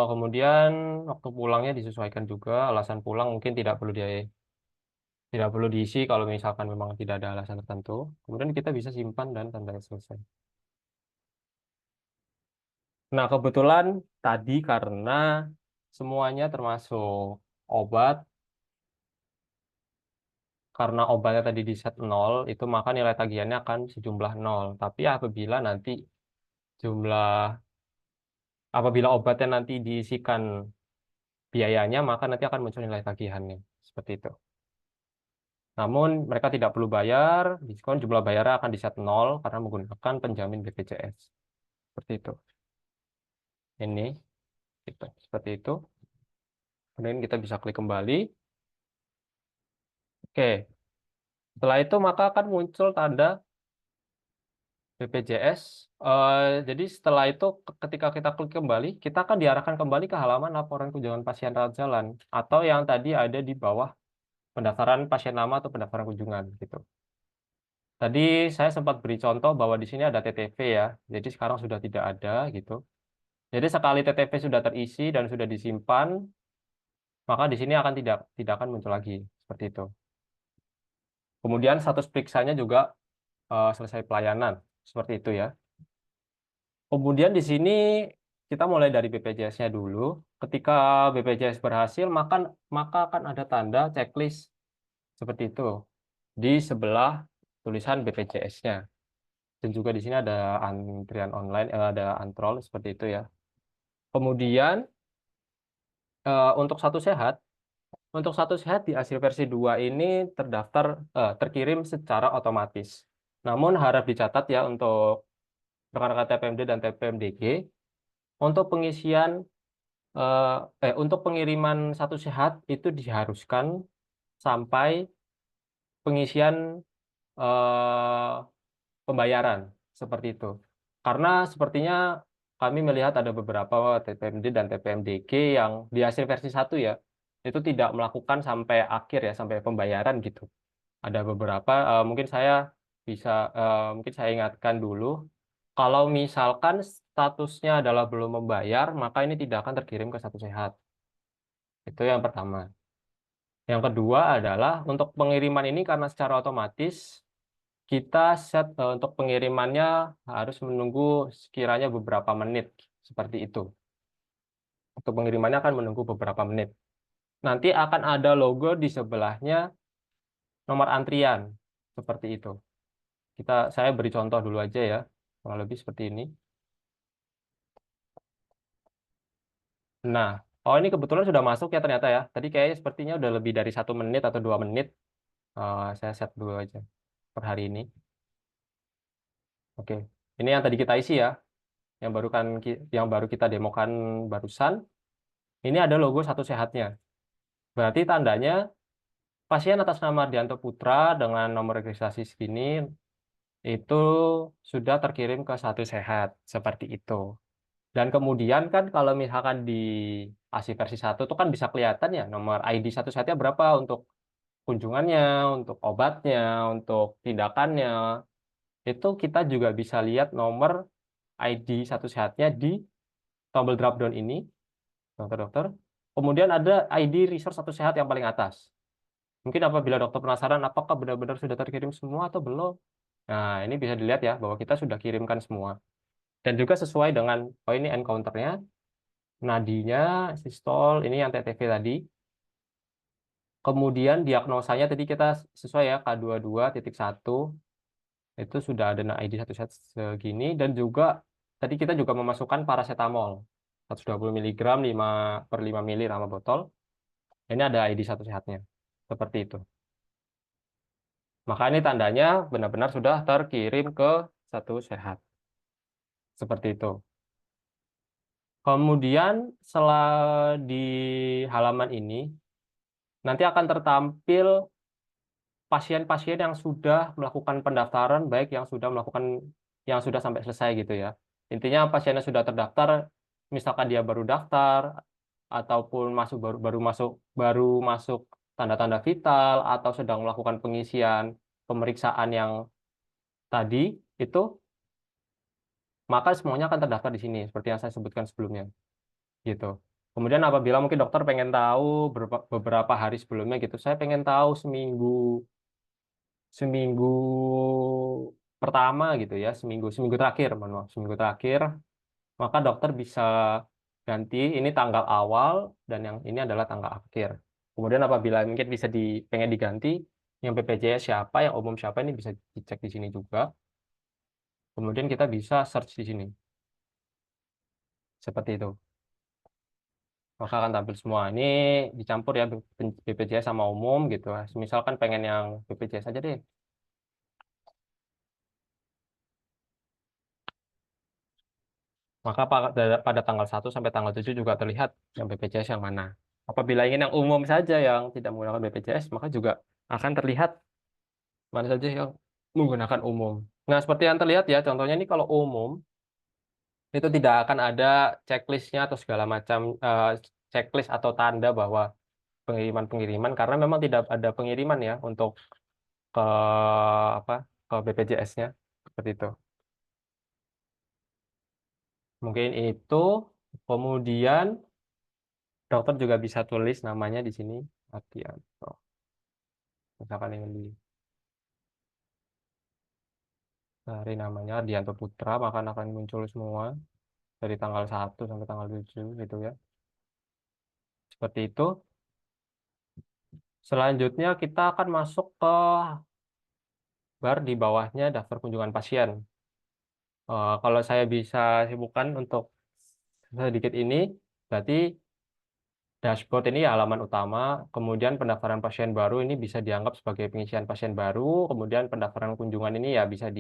Kemudian waktu pulangnya disesuaikan juga, alasan pulang mungkin tidak perlu diisi kalau misalkan memang tidak ada alasan tertentu. Kemudian kita bisa simpan dan tandanya selesai. Nah, kebetulan tadi karena semuanya termasuk obat, karena obatnya tadi di set 0, itu maka nilai tagihannya akan sejumlah 0. Tapi jumlah apabila obatnya nanti diisikan biayanya, maka nanti akan muncul nilai tagihannya. Seperti itu. Namun mereka tidak perlu bayar, diskon jumlah bayarnya akan di set 0 karena menggunakan penjamin BPJS. Seperti itu. Ini, gitu. Seperti itu. Kemudian kita bisa klik kembali. Oke, setelah itu maka akan muncul tanda BPJS. Jadi setelah itu ketika kita klik kembali, kita akan diarahkan kembali ke halaman laporan kunjungan pasien rawat jalan atau yang tadi ada di bawah pendaftaran pasien lama atau pendaftaran kunjungan gitu. Tadi saya sempat beri contoh bahwa di sini ada TTV ya. Jadi sekarang sudah tidak ada gitu. Jadi sekali TTV sudah terisi dan sudah disimpan, maka di sini akan tidak akan muncul lagi seperti itu. Kemudian status periksanya juga selesai pelayanan seperti itu ya. Kemudian di sini kita mulai dari BPJS-nya dulu. Ketika BPJS berhasil, maka akan ada tanda checklist seperti itu di sebelah tulisan BPJS-nya. Dan juga di sini ada antrian online, ada antrol seperti itu ya. Kemudian untuk satu sehat, di hasil versi 2 ini terkirim secara otomatis. Namun harap dicatat ya untuk rekan-rekan TPMD dan TPMDG, untuk untuk pengiriman satu sehat itu diharuskan sampai pengisian eh, pembayaran seperti itu. Karena sepertinya kami melihat ada beberapa TPMD dan TPMDG yang di hasil versi 1 ya, itu tidak melakukan sampai akhir ya, sampai pembayaran gitu. Ada beberapa, mungkin saya ingatkan dulu, kalau misalkan statusnya adalah belum membayar, maka ini tidak akan terkirim ke Satu Sehat. Itu yang pertama. Yang kedua adalah untuk pengiriman ini karena secara otomatis kita untuk pengirimannya harus menunggu sekiranya beberapa menit seperti itu. Untuk pengirimannya akan menunggu beberapa menit. Nanti akan ada logo di sebelahnya nomor antrian seperti itu. Saya beri contoh dulu aja ya, kurang lebih seperti ini. Nah, oh ini kebetulan sudah masuk ya ternyata ya. Tadi kayaknya sepertinya udah lebih dari 1 menit atau 2 menit. Saya set dulu aja per hari ini. Oke, ini yang tadi kita isi ya, yang baru kita demokan barusan. Ini ada logo Satu Sehatnya. Berarti tandanya pasien atas nama Ardianto Putra dengan nomor registrasi segini itu sudah terkirim ke Satu Sehat seperti itu. Dan kemudian kan kalau misalkan di ASI versi 1 itu kan bisa kelihatan ya nomor ID Satu Sehatnya berapa untuk kunjungannya, untuk obatnya, untuk tindakannya. Itu kita juga bisa lihat nomor ID Satu Sehatnya di tombol drop down ini, dokter-dokter. Kemudian ada ID resource Satu Sehat yang paling atas. Mungkin apabila dokter penasaran apakah benar-benar sudah terkirim semua atau belum. Nah, ini bisa dilihat ya bahwa kita sudah kirimkan semua. Dan juga sesuai dengan, oh ini encounter-nya, nadinya, sistol, ini yang TTV tadi. Kemudian diagnosanya tadi kita sesuai ya K22.1 itu sudah ada ID Satu Sehat segini dan juga tadi kita juga memasukkan paracetamol 120 mg 5/5 mili sama botol. Ini ada ID Satu Sehatnya. Seperti itu. Maka ini tandanya benar-benar sudah terkirim ke Satu Sehat. Seperti itu. Kemudian setelah di halaman ini nanti akan tertampil pasien-pasien yang sudah melakukan pendaftaran, baik yang sudah sampai selesai gitu ya. Intinya pasiennya sudah terdaftar, misalkan dia baru daftar ataupun baru masuk tanda-tanda vital atau sedang melakukan pengisian pemeriksaan yang tadi itu, maka semuanya akan terdaftar di sini seperti yang saya sebutkan sebelumnya gitu. Kemudian apabila mungkin dokter pengen tahu beberapa hari sebelumnya gitu, saya pengen tahu seminggu pertama gitu ya, seminggu terakhir, mohon maaf, seminggu terakhir, maka dokter bisa ganti ini tanggal awal dan yang ini adalah tanggal akhir. Kemudian apabila mungkin pengen diganti, yang BPJS siapa, yang umum siapa, ini bisa dicek di sini juga. Kemudian kita bisa search di sini, seperti itu. Maka akan tampil semua. Ini dicampur ya BPJS sama umum gitu. Misalkan pengen yang BPJS aja deh. Maka pada tanggal 1 sampai tanggal 7 juga terlihat yang BPJS yang mana. Apabila ingin yang umum saja yang tidak menggunakan BPJS, maka juga akan terlihat mana saja yang menggunakan umum. Nah, seperti yang terlihat ya, contohnya ini kalau umum, itu tidak akan ada checklistnya atau segala macam checklist atau tanda bahwa pengiriman-pengiriman, karena memang tidak ada pengiriman ya untuk ke apa ke BPJS-nya, seperti itu. Mungkin itu. Kemudian dokter juga bisa tulis namanya di sini, Ardianto. Misalkan ingin dari namanya Ardianto Putra, maka akan muncul semua dari tanggal 1 sampai tanggal 7 gitu ya. Seperti itu. Selanjutnya kita akan masuk ke bar di bawahnya daftar kunjungan pasien. Kalau saya bisa sibukkan untuk sedikit ini, berarti dashboard ini ya halaman utama, kemudian pendaftaran pasien baru ini bisa dianggap sebagai pengisian pasien baru, kemudian pendaftaran kunjungan ini ya bisa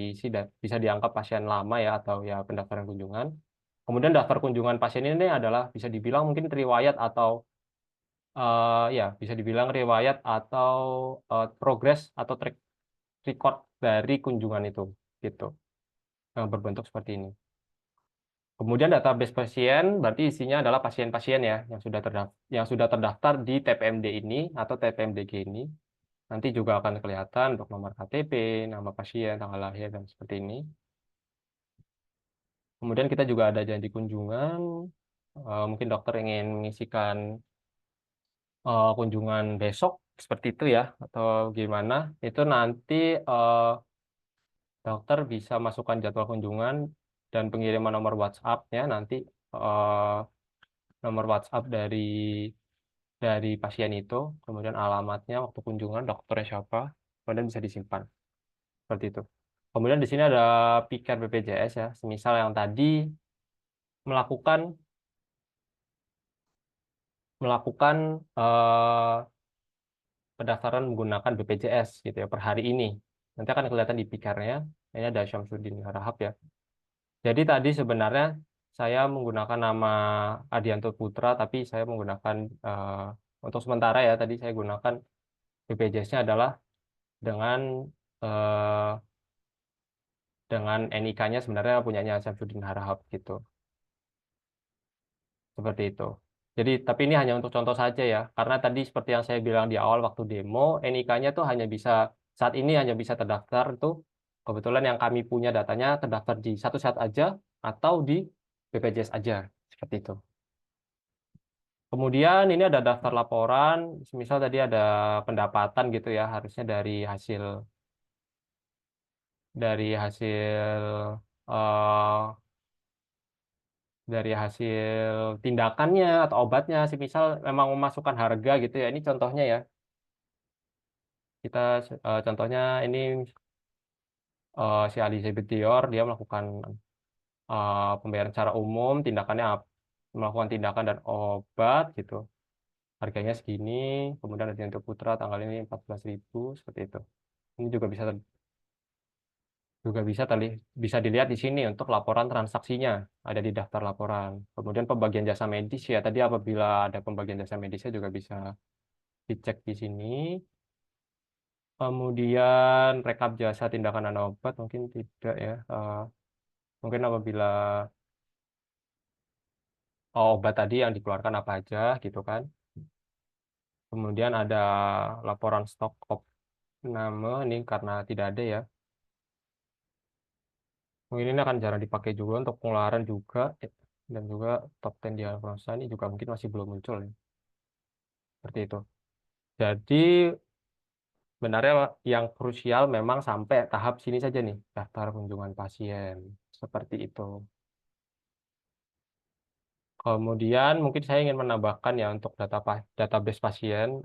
dianggap pasien lama ya atau ya pendaftaran kunjungan. Kemudian daftar kunjungan pasien ini adalah bisa dibilang mungkin riwayat atau ya bisa dibilang riwayat atau progres atau track record dari kunjungan itu gitu yang berbentuk seperti ini. Kemudian database pasien berarti isinya adalah pasien-pasien ya yang sudah terdaftar di TPMD ini atau TPMDG ini. Nanti juga akan kelihatan untuk nomor KTP, nama pasien, tanggal lahir dan seperti ini. Kemudian kita juga ada janji kunjungan. Mungkin dokter ingin mengisikan kunjungan besok seperti itu ya atau gimana? Itu nanti eh, dokter bisa masukkan jadwal kunjungan dan pengiriman nomor WhatsApp-nya nanti eh, nomor WhatsApp dari pasien itu, kemudian alamatnya, waktu kunjungan, dokternya siapa, kemudian bisa disimpan seperti itu. Kemudian di sini ada piker BPJS ya, semisal yang tadi melakukan melakukan eh, pendaftaran menggunakan BPJS gitu ya per hari ini. Nanti akan kelihatan di pikernya, ini ada Syamsuddin Harahap ya. Jadi tadi sebenarnya saya menggunakan nama Adianto Putra, tapi saya menggunakan untuk sementara ya tadi saya gunakan BPJS-nya adalah dengan eh, dengan NIK-nya sebenarnya punyanya Syamsuddin Harahap gitu. Seperti itu. Jadi, tapi ini hanya untuk contoh saja ya, karena tadi seperti yang saya bilang di awal waktu demo, NIK-nya tuh saat ini hanya bisa terdaftar itu, kebetulan yang kami punya datanya terdaftar di satu saat aja, atau di BPJS aja, seperti itu. Kemudian ini ada daftar laporan, misal tadi ada pendapatan gitu ya, harusnya dari hasil eh, dari hasil tindakannya atau obatnya, misal memang memasukkan harga gitu ya. Ini contohnya ya. Kita contohnya ini si Ali Zebedior dia melakukan pembayaran secara umum, melakukan tindakan dan obat gitu. Harganya segini, kemudian ada untuk Putra tanggal ini 14.000 seperti itu. Ini juga bisa juga bisa dilihat di sini untuk laporan transaksinya ada di daftar laporan. Kemudian pembagian jasa medis ya tadi apabila ada pembagian jasa medisnya juga bisa dicek di sini. Kemudian rekap jasa tindakan dan obat mungkin tidak ya. Mungkin apabila obat tadi yang dikeluarkan apa aja gitu kan. Kemudian ada laporan stok nama ini karena tidak ada ya. Mungkin ini akan jarang dipakai juga untuk pengeluaran juga dan juga top 10 diagnosa ini juga mungkin masih belum muncul ya. Seperti itu. Jadi sebenarnya yang krusial memang sampai tahap sini saja nih, daftar kunjungan pasien. Seperti itu. Kemudian mungkin saya ingin menambahkan ya untuk database pasien,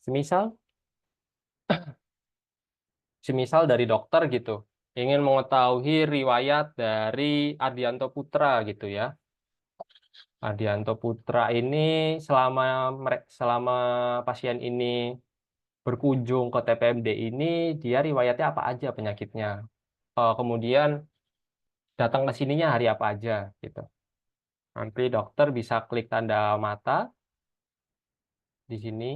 semisal semisal dari dokter gitu, ingin mengetahui riwayat dari Ardianto Putra gitu ya. Ardianto Putra ini selama pasien ini berkunjung ke TPMD ini, dia riwayatnya apa aja penyakitnya. Kemudian datang ke sininya hari apa aja gitu. Nanti dokter bisa klik tanda mata di sini.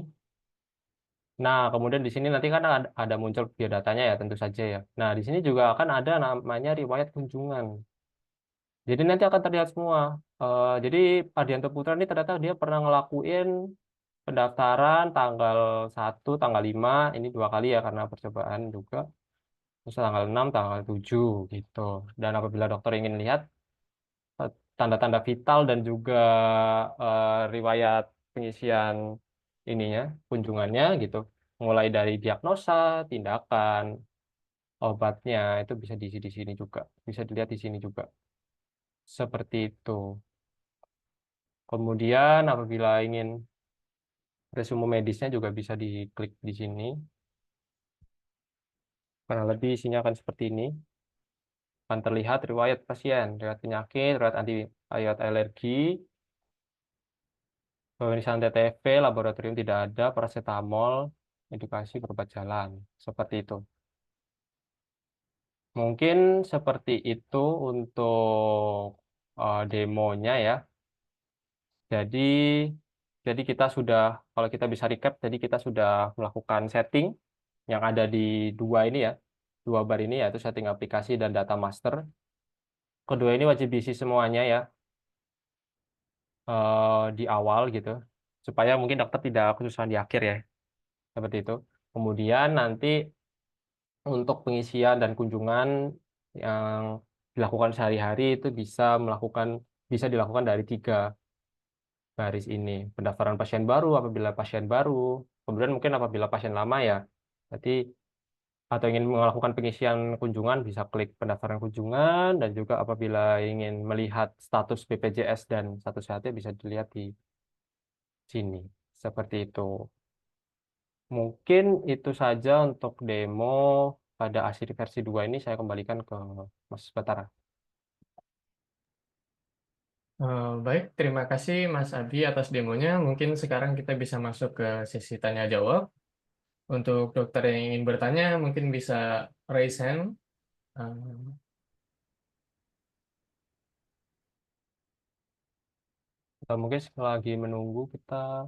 Nah, kemudian di sini nanti kan ada muncul biodatanya ya tentu saja ya. Nah, di sini juga akan ada namanya riwayat kunjungan. Jadi nanti akan terlihat semua. Jadi Adianto Putra ini ternyata dia pernah ngelakuin pendaftaran tanggal 1, tanggal 5, ini 2 kali ya karena percobaan juga. Terus tanggal 6, tanggal 7 gitu. Dan apabila dokter ingin lihat eh, tanda-tanda vital dan juga riwayat pengisian ininya, kunjungannya gitu. Mulai dari diagnosa, tindakan, obatnya itu bisa diisi di sini juga. Bisa dilihat di sini juga. Seperti itu. Kemudian apabila ingin resume medisnya juga bisa diklik di sini. Kurang lebih isinya akan seperti ini. Akan terlihat riwayat pasien, riwayat penyakit, riwayat alergi, pemeriksaan TTV, laboratorium tidak ada, paracetamol, edukasi berobat jalan. Seperti itu. Mungkin seperti itu untuk demonya ya. Jadi, jadi kalau kita bisa recap, jadi kita sudah melakukan setting yang ada di dua ini ya, dua bar ini yaitu setting aplikasi dan data master. Kedua ini wajib diisi semuanya ya di awal gitu, supaya mungkin dokter tidak kesusahan di akhir ya, seperti itu. Kemudian nanti untuk pengisian dan kunjungan yang dilakukan sehari-hari itu bisa dilakukan dari 3 baris ini. Pendaftaran pasien baru apabila pasien baru, kemudian mungkin apabila pasien lama ya, berarti atau ingin melakukan pengisian kunjungan bisa klik pendaftaran kunjungan dan juga apabila ingin melihat status BPJS dan status sehatnya bisa dilihat di sini. Seperti itu. Mungkin itu saja untuk demo pada ASIRI versi 2 ini saya kembalikan ke Mas Batara. Baik, terima kasih Mas Abi atas demonya. Mungkin sekarang kita bisa masuk ke sesi tanya jawab. Untuk dokter yang ingin bertanya, mungkin bisa raise hand. Eh, Atau mungkin selagi menunggu kita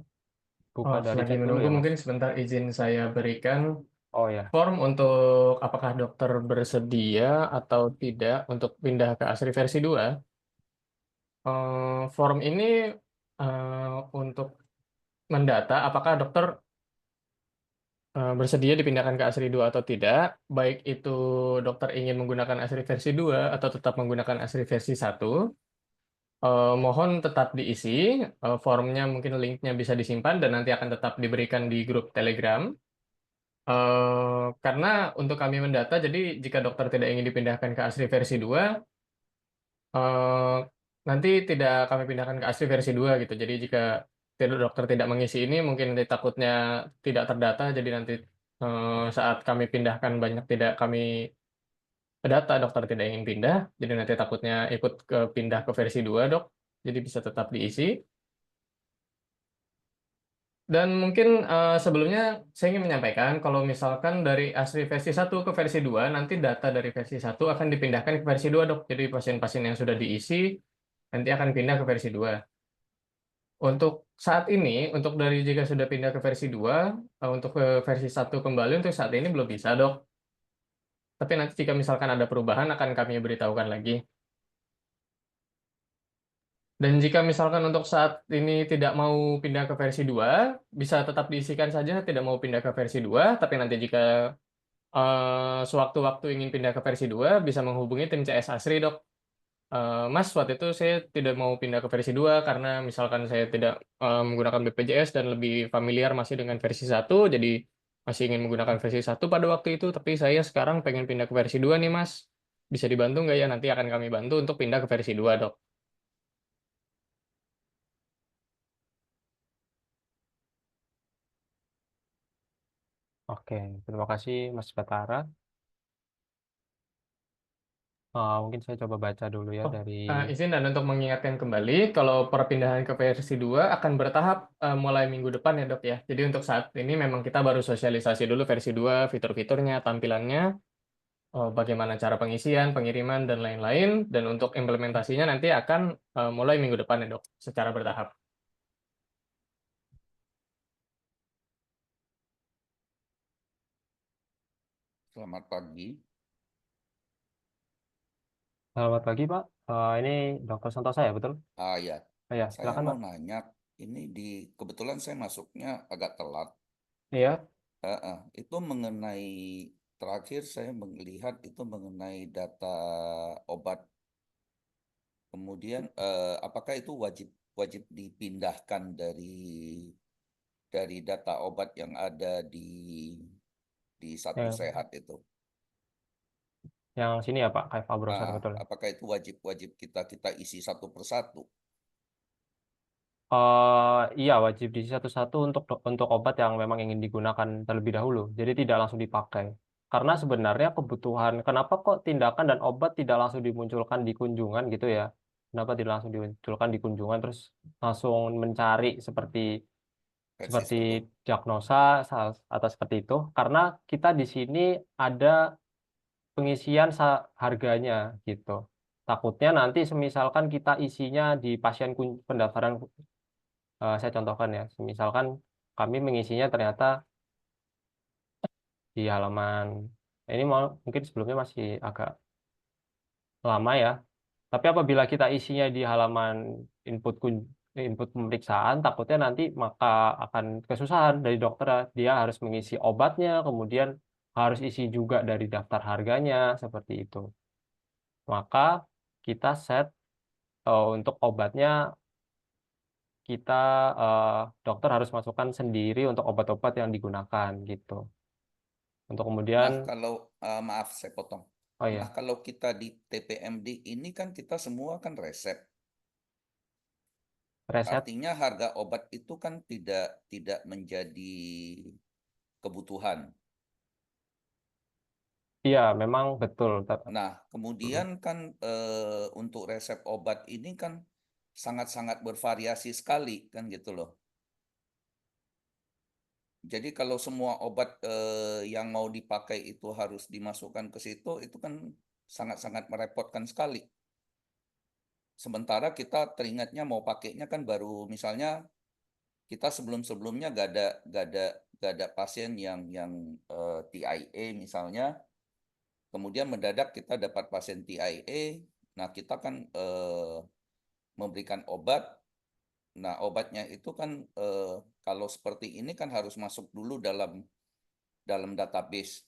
buka Oh, dari selagi chat dulu menunggu ya Mas. mungkin sebentar izin saya berikan Oh ya, form untuk apakah dokter bersedia atau tidak untuk pindah ke ASRI versi 2. Form ini untuk mendata apakah dokter bersedia dipindahkan ke ASRI 2 atau tidak, baik itu dokter ingin menggunakan ASRI versi 2 atau tetap menggunakan ASRI versi 1. Mohon tetap diisi, formnya mungkin linknya bisa disimpan dan nanti akan tetap diberikan di grup Telegram. Karena untuk kami mendata, jadi jika dokter tidak ingin dipindahkan ke ASRI versi 2, eh, nanti tidak kami pindahkan ke ASRI versi 2 gitu. Jadi jika dokter tidak mengisi ini, mungkin nanti takutnya tidak terdata, jadi nanti saat kami pindahkan banyak tidak kami data, dokter tidak ingin pindah, jadi nanti takutnya ikut pindah ke versi 2 dok. Jadi bisa tetap diisi. Dan mungkin sebelumnya saya ingin menyampaikan kalau misalkan dari Asri versi 1 ke versi 2 nanti data dari versi 1 akan dipindahkan ke versi 2 dok. Jadi pasien-pasien yang sudah diisi nanti akan pindah ke versi 2. Untuk saat ini, untuk dari jika sudah pindah ke versi 2, untuk ke versi 1 kembali untuk saat ini belum bisa dok. Tapi nanti jika misalkan ada perubahan akan kami beritahukan lagi. Dan jika misalkan untuk saat ini tidak mau pindah ke versi 2, bisa tetap diisikan saja tidak mau pindah ke versi 2. Tapi nanti jika sewaktu-waktu ingin pindah ke versi 2 bisa menghubungi tim CS Asri, Dok. Mas, waktu itu saya tidak mau pindah ke versi 2 karena misalkan saya tidak menggunakan BPJS dan lebih familiar masih dengan versi 1, jadi masih ingin menggunakan versi 1 pada waktu itu, tapi saya sekarang pengen pindah ke versi 2 nih, Mas. Bisa dibantu nggak ya? Nanti akan kami bantu untuk pindah ke versi 2, Dok. Oke, terima kasih Mas Batara. Mungkin saya coba baca dulu ya Oh, dari. izin dan untuk mengingatkan kembali, kalau perpindahan ke versi 2 akan bertahap mulai minggu depan ya dok ya. Jadi untuk saat ini memang kita baru sosialisasi dulu versi 2, fitur-fiturnya, tampilannya, bagaimana cara pengisian, pengiriman, dan lain-lain. Dan untuk implementasinya nanti akan mulai minggu depan ya dok, secara bertahap. Selamat pagi. Selamat pagi Pak. Ini Dokter Santosa ya betul? Ya, Oh ya, saya silakan mau Pak. nanya, ini kebetulan saya masuknya agak telat. Iya. Itu mengenai terakhir saya melihat itu mengenai data obat. Kemudian apakah itu wajib wajib dipindahkan dari data obat yang ada di Satu Yang, Sehat itu? yang sini ya Pak, Kaifa Browser betul. Apakah itu wajib wajib kita kita isi satu persatu? Iya wajib di satu-satu untuk obat yang memang ingin digunakan terlebih dahulu. Jadi tidak langsung dipakai. Karena sebenarnya kebutuhan, kenapa kok tindakan dan obat tidak langsung dimunculkan di kunjungan gitu ya? Kenapa tidak langsung dimunculkan di kunjungan terus langsung mencari seperti Versi seperti 1. diagnosa atau seperti itu? Karena kita di sini ada pengisian harganya gitu. Takutnya nanti semisalkan kita isinya di pendaftaran, saya contohkan ya, misalkan kami mengisinya ternyata di halaman ini mungkin sebelumnya masih agak lama ya. Tapi apabila kita isinya di halaman input pemeriksaan, takutnya nanti maka akan kesusahan dari dokter. Dia harus mengisi obatnya, kemudian harus isi juga dari daftar harganya seperti itu. Maka kita set untuk obatnya kita dokter harus masukkan sendiri untuk obat-obat yang digunakan gitu. Untuk Nah, kemudian, kalau maaf saya potong. oh Nah, ya, kalau kita di TPMD ini kan kita semua kan resep. resep, Artinya harga obat itu kan tidak tidak menjadi kebutuhan. iya memang betul. Nah, Mm. kemudian kan untuk resep obat ini kan sangat-sangat bervariasi sekali kan gitu loh. Jadi kalau semua obat yang mau dipakai itu harus dimasukkan ke situ, itu kan sangat-sangat merepotkan sekali. Sementara kita teringatnya mau pakainya kan baru misalnya kita sebelum-sebelumnya gak ada pasien yang TIA misalnya, kemudian mendadak kita dapat pasien TIA, nah kita kan memberikan obat, nah obatnya itu kan kalau seperti ini kan harus masuk dulu dalam dalam database.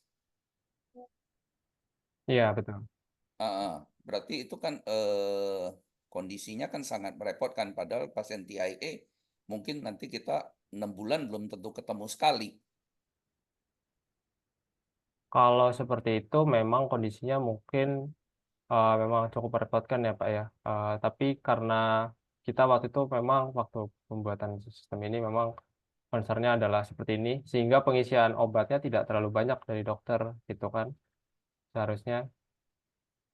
Iya betul. Berarti itu kan kondisinya kan sangat merepotkan, padahal pasien TIA mungkin nanti kita 6 bulan belum tentu ketemu sekali. Kalau seperti itu memang kondisinya mungkin memang cukup merepotkan ya Pak ya. Tapi karena kita waktu itu memang waktu pembuatan sistem ini memang concernnya adalah seperti ini, sehingga pengisian obatnya tidak terlalu banyak dari dokter gitu kan seharusnya.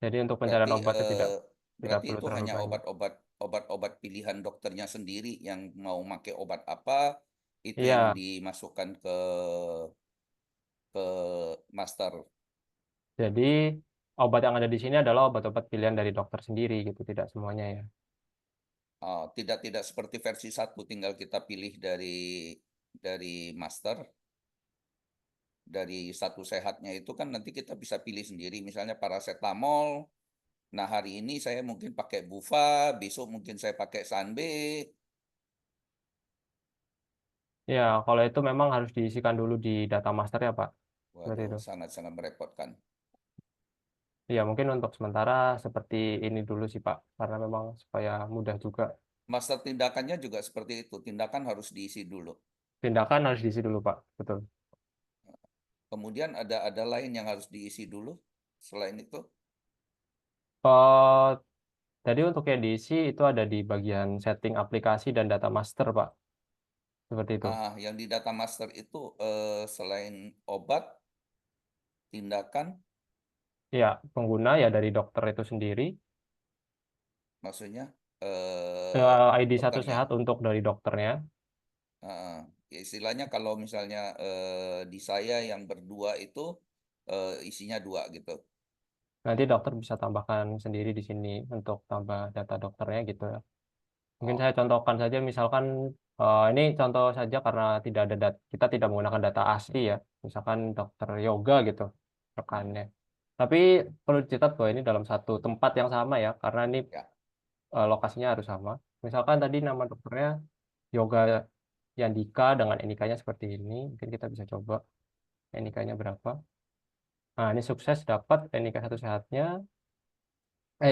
Jadi untuk Berarti pencarian obatnya tidak eh, tidak berarti perlu itu terlalu hanya banyak. obat-obat pilihan dokternya sendiri yang mau pakai obat apa, Itu yang Iya, dimasukkan ke master. jadi obat yang ada di sini adalah obat-obat pilihan dari dokter sendiri gitu, tidak semuanya ya. Tidak seperti versi 1, tinggal kita pilih dari master, dari satu sehatnya itu kan nanti kita bisa pilih sendiri. Misalnya paracetamol. Nah, hari ini saya mungkin pakai Bufa, besok mungkin saya pakai Sanbe. Ya, kalau itu memang harus diisikan dulu di data master ya, Pak. Seperti Waduh, itu. sangat-sangat merepotkan. Ya, mungkin untuk sementara seperti ini dulu sih, Pak. Karena memang supaya mudah juga. Master tindakannya juga seperti itu. Tindakan harus diisi dulu. Tindakan harus diisi dulu, Pak. Betul. Kemudian ada lain yang harus diisi dulu selain itu. Eh, Tadi untuk yang diisi itu ada di bagian setting aplikasi dan data master, Pak. Seperti itu. Yang di data master itu selain obat, tindakan, Ya, pengguna ya dari dokter itu sendiri. maksudnya ID satu dokternya. sehat untuk dari dokternya. Ya istilahnya kalau misalnya di saya yang berdua itu isinya 2 gitu. Nanti dokter bisa tambahkan sendiri di sini untuk tambah data dokternya gitu ya. Mungkin Oh, saya contohkan saja, misalkan ini contoh saja karena tidak ada kita tidak menggunakan data asli ya. Misalkan dokter yoga gitu rekannya. Tapi perlu dicatat bahwa ini dalam satu tempat yang sama ya, karena ini ya. lokasinya harus sama. Misalkan tadi nama dokternya Yoga Yandika dengan NIK-nya seperti ini. Mungkin kita bisa coba NIK-nya berapa. Nah, ini sukses dapat NIK satu sehatnya.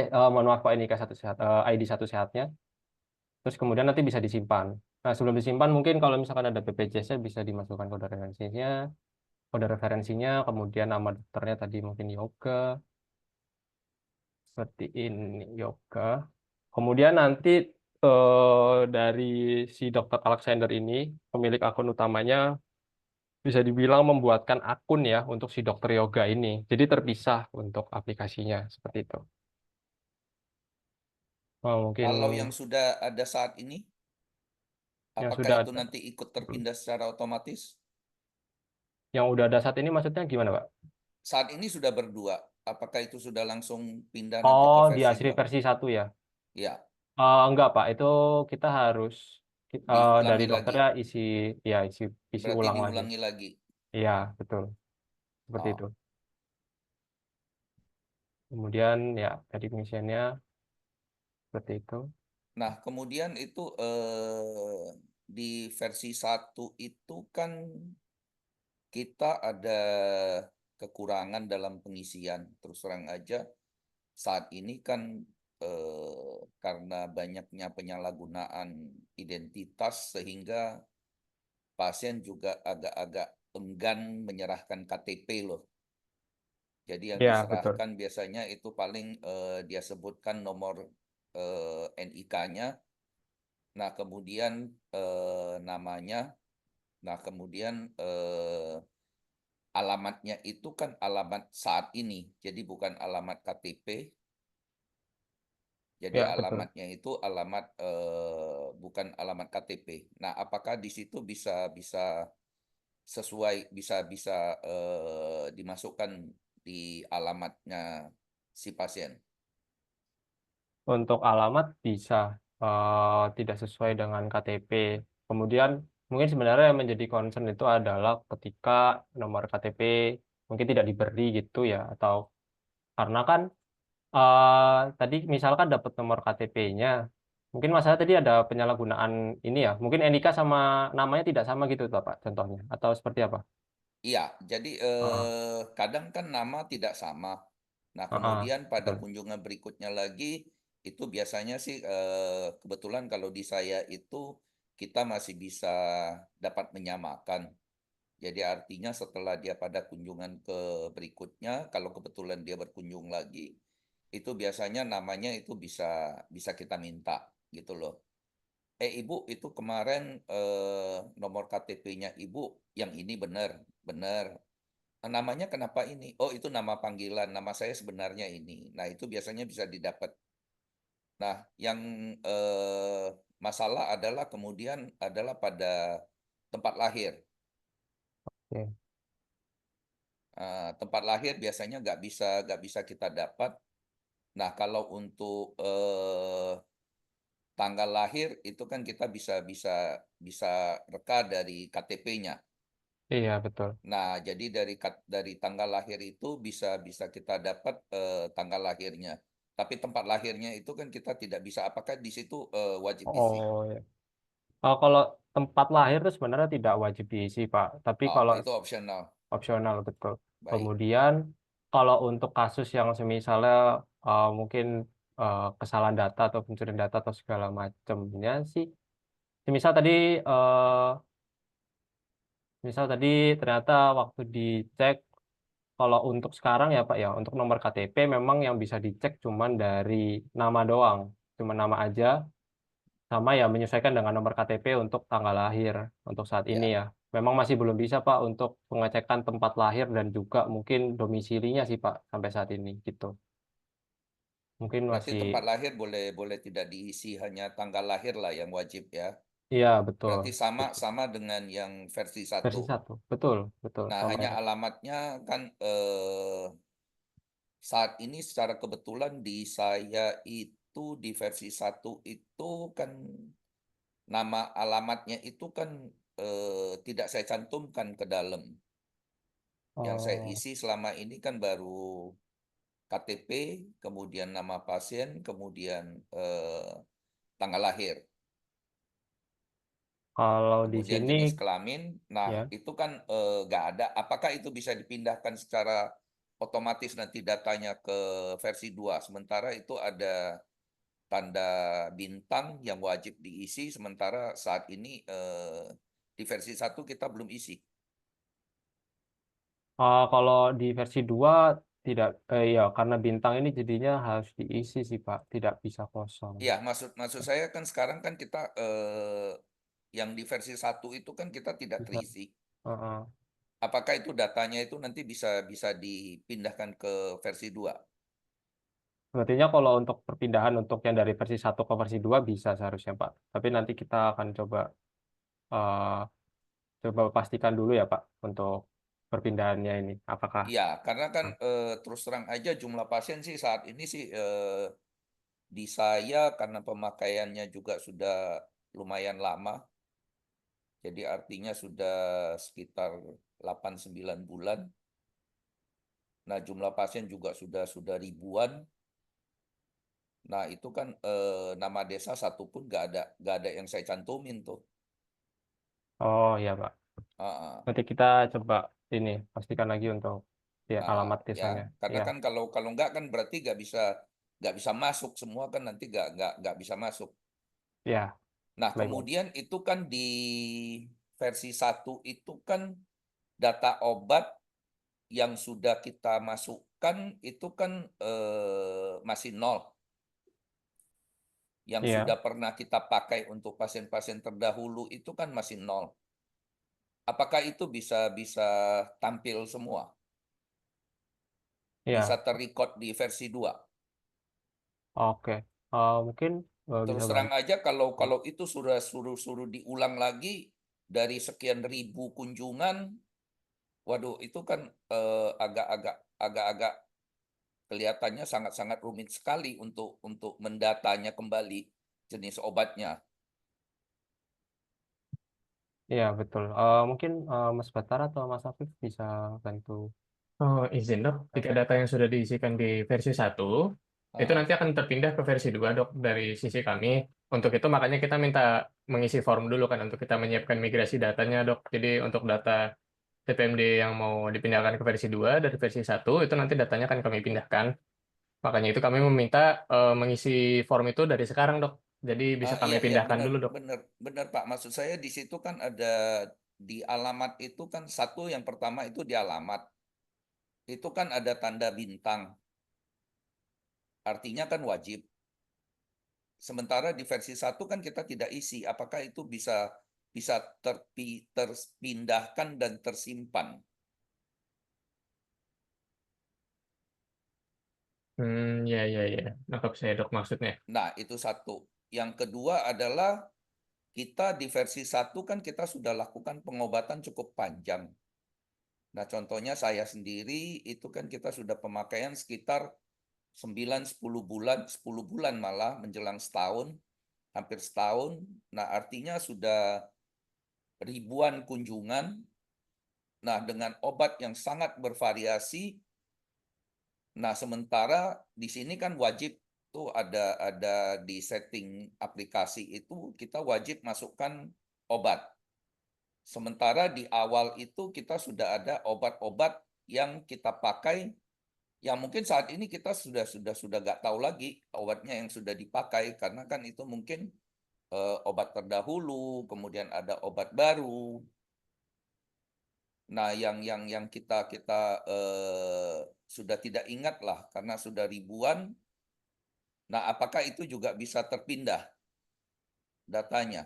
Mohon maaf Pak, NIK satu sehat, ID satu sehatnya. Terus kemudian nanti bisa disimpan. Nah, sebelum disimpan mungkin kalau misalkan ada BPJS-nya bisa dimasukkan kode referensinya, kemudian nama dokternya tadi mungkin yoga, seperti ini yoga. Kemudian nanti dari si dokter Alexander ini, pemilik akun utamanya bisa dibilang membuatkan akun ya untuk si dokter yoga ini. Jadi terpisah untuk aplikasinya seperti itu. Oh, mungkin Kalau yang sudah ada saat ini, yang apakah sudah itu ada, nanti ikut terpindah secara otomatis? yang udah ada saat ini maksudnya gimana, Pak? Saat ini sudah berdua, apakah itu sudah langsung pindah nanti ke Oh, di versi Asri 2? versi satu ya? Ya, Enggak, Pak. Itu kita harus dari diulangi lagi. dokternya ya isi Berarti ulang lagi. diulangi lagi. Iya, betul. Seperti Oh. itu. Kemudian ya tadi pengisiannya seperti itu. Nah, kemudian itu di versi 1 itu kan kita ada kekurangan dalam pengisian. Terus terang aja, saat ini kan karena banyaknya penyalahgunaan identitas sehingga pasien juga agak-agak enggan menyerahkan KTP loh. Jadi yang Ya, betul. diserahkan biasanya itu paling dia sebutkan nomor NIK-nya. Nah, kemudian namanya, nah kemudian alamatnya itu kan alamat saat ini, jadi bukan alamat KTP, jadi Ya, betul. alamatnya itu alamat bukan alamat KTP. Nah, apakah di situ bisa bisa sesuai bisa bisa dimasukkan di alamatnya si pasien? Untuk alamat bisa tidak sesuai dengan KTP. Kemudian mungkin sebenarnya yang menjadi concern itu adalah ketika nomor KTP mungkin tidak diberi gitu ya, atau karena kan tadi misalkan dapat nomor KTP-nya, mungkin masalah tadi ada penyalahgunaan ini ya, mungkin NIK sama namanya tidak sama gitu Toh, Pak, contohnya, atau seperti apa? Iya, jadi Heeh, kadang kan nama tidak sama. Nah, heeh, kemudian pada betul. kunjungan berikutnya lagi, itu biasanya sih kebetulan kalau di saya itu kita masih bisa dapat menyamakan. Jadi artinya setelah dia pada kunjungan ke berikutnya, kalau kebetulan dia berkunjung lagi, itu biasanya namanya itu bisa bisa kita minta gitu loh. Ibu itu kemarin nomor KTP-nya Ibu yang ini benar, benar. Namanya kenapa ini? Oh, itu nama panggilan. Nama saya sebenarnya ini. Nah, itu biasanya bisa didapat. Nah, yang masalah adalah kemudian adalah pada tempat lahir. Oke. Tempat lahir biasanya nggak bisa kita dapat. Nah, kalau untuk tanggal lahir itu kan kita bisa reka dari KTP-nya. Iya, betul. Nah, jadi dari tanggal lahir itu bisa bisa kita dapat tanggal lahirnya. Tapi tempat lahirnya itu kan kita tidak bisa. Apakah di situ wajib isi? Oh, ya. Kalau tempat lahir itu sebenarnya tidak wajib diisi, Pak. Tapi Oke, kalau itu opsional. opsional, betul. Baik. Kemudian kalau untuk kasus yang semisalnya mungkin kesalahan data atau pencurian data atau segala macamnya sih, misal tadi misal tadi ternyata waktu dicek, kalau untuk sekarang ya Pak ya, untuk nomor KTP memang yang bisa dicek cuman dari nama doang, cuma nama aja, sama ya menyesuaikan dengan nomor KTP untuk tanggal lahir untuk saat ini Ya. ya. Memang masih belum bisa Pak untuk pengecekan tempat lahir dan juga mungkin domisilinya sih Pak sampai saat ini gitu. Mungkin Berarti masih, tempat lahir boleh boleh tidak diisi, hanya tanggal lahir lah yang wajib ya. iya betul, Berarti sama betul. sama dengan yang versi Versi 1. satu, betul, betul. Nah, Sama hanya yang, alamatnya kan saat ini secara kebetulan di saya itu di versi 1 itu kan nama alamatnya itu kan tidak saya cantumkan ke dalam. Yang saya oh, isi selama ini kan baru KTP, kemudian nama pasien, kemudian tanggal lahir. kalau di Kemudian sini jenis kelamin. Nah, ya. itu kan nggak ada. Apakah itu bisa dipindahkan secara otomatis nanti datanya ke versi 2? Sementara itu ada tanda bintang yang wajib diisi, sementara saat ini di versi 1 kita belum isi. Kalau di versi 2 tidak, ya karena bintang ini jadinya harus diisi sih Pak, tidak bisa kosong. Iya, maksud maksud saya kan sekarang kan kita yang di versi 1 itu kan kita tidak Bisa. terisi. Heeh. Apakah itu datanya itu nanti bisa bisa dipindahkan ke versi 2? Berartinya kalau untuk perpindahan untuk yang dari versi 1 ke versi 2 bisa seharusnya Pak. Tapi nanti kita akan eh, coba pastikan dulu ya Pak untuk perpindahannya ini. Apakah Iya, karena kan terus terang aja jumlah pasien sih saat ini sih di saya karena pemakaiannya juga sudah lumayan lama, jadi artinya sudah sekitar 8-9 bulan. Nah, jumlah pasien juga sudah ribuan. Nah, itu kan nama desa satu pun nggak ada yang saya cantumin tuh. Oh ya Pak. Ah, Nanti kita coba ini pastikan lagi untuk ya alamat ya, desanya. karena Ya, kan kalau kalau nggak kan berarti nggak bisa masuk semua kan nanti nggak bisa masuk. ya, Nah, baik. kemudian itu kan di versi 1 itu kan data obat yang sudah kita masukkan itu kan masih nol. Yang Iya, sudah pernah kita pakai untuk pasien-pasien terdahulu itu kan masih nol. Apakah itu bisa bisa tampil semua? Bisa iya. terrecord di versi 2? Oke. Mungkin bisa Terus terang bantu. aja kalau kalau itu sudah suruh-suruh diulang lagi dari sekian ribu kunjungan, waduh itu kan agak-agak kelihatannya sangat-sangat rumit sekali untuk mendatanya kembali jenis obatnya. Iya, betul. Mungkin Mas Batara atau Mas Afif bisa bantu. Oh, izin dok, jika data yang sudah diisikan di versi 1, itu Ah, nanti akan terpindah ke versi 2 dok, dari sisi kami. Untuk itu makanya kita minta mengisi form dulu kan, untuk kita menyiapkan migrasi datanya dok. Jadi untuk data TPMD yang mau dipindahkan ke versi 2 dari versi 1, itu nanti datanya akan kami pindahkan. Makanya itu kami meminta mengisi form itu dari sekarang dok. Jadi bisa kami iya iya pindahkan benar dulu dok. benar benar Pak. Maksud saya di situ kan ada di alamat itu kan satu yang pertama itu di alamat itu kan ada tanda bintang. Artinya kan wajib. Sementara di versi 1 kan kita tidak isi. Apakah itu bisa bisa terpindahkan dan tersimpan? Ya, ya, ya. Nangkap saya dok maksudnya. Nah, itu satu. Yang kedua adalah kita di versi 1 kan kita sudah lakukan pengobatan cukup panjang. Nah, contohnya saya sendiri itu kan kita sudah pemakaian sekitar 9-10 bulan, 10 bulan malah menjelang setahun, hampir setahun. Nah, artinya sudah ribuan kunjungan. Nah, dengan obat yang sangat bervariasi. Nah, sementara di sini kan wajib tuh ada di setting aplikasi itu kita wajib masukkan obat. Sementara di awal itu kita sudah ada obat-obat yang kita pakai yang mungkin saat ini kita sudah nggak tahu lagi obatnya yang sudah dipakai karena kan itu mungkin obat terdahulu, kemudian ada obat baru. Nah, yang kita sudah tidak ingat lah karena sudah ribuan. Nah, apakah itu juga bisa terpindah datanya?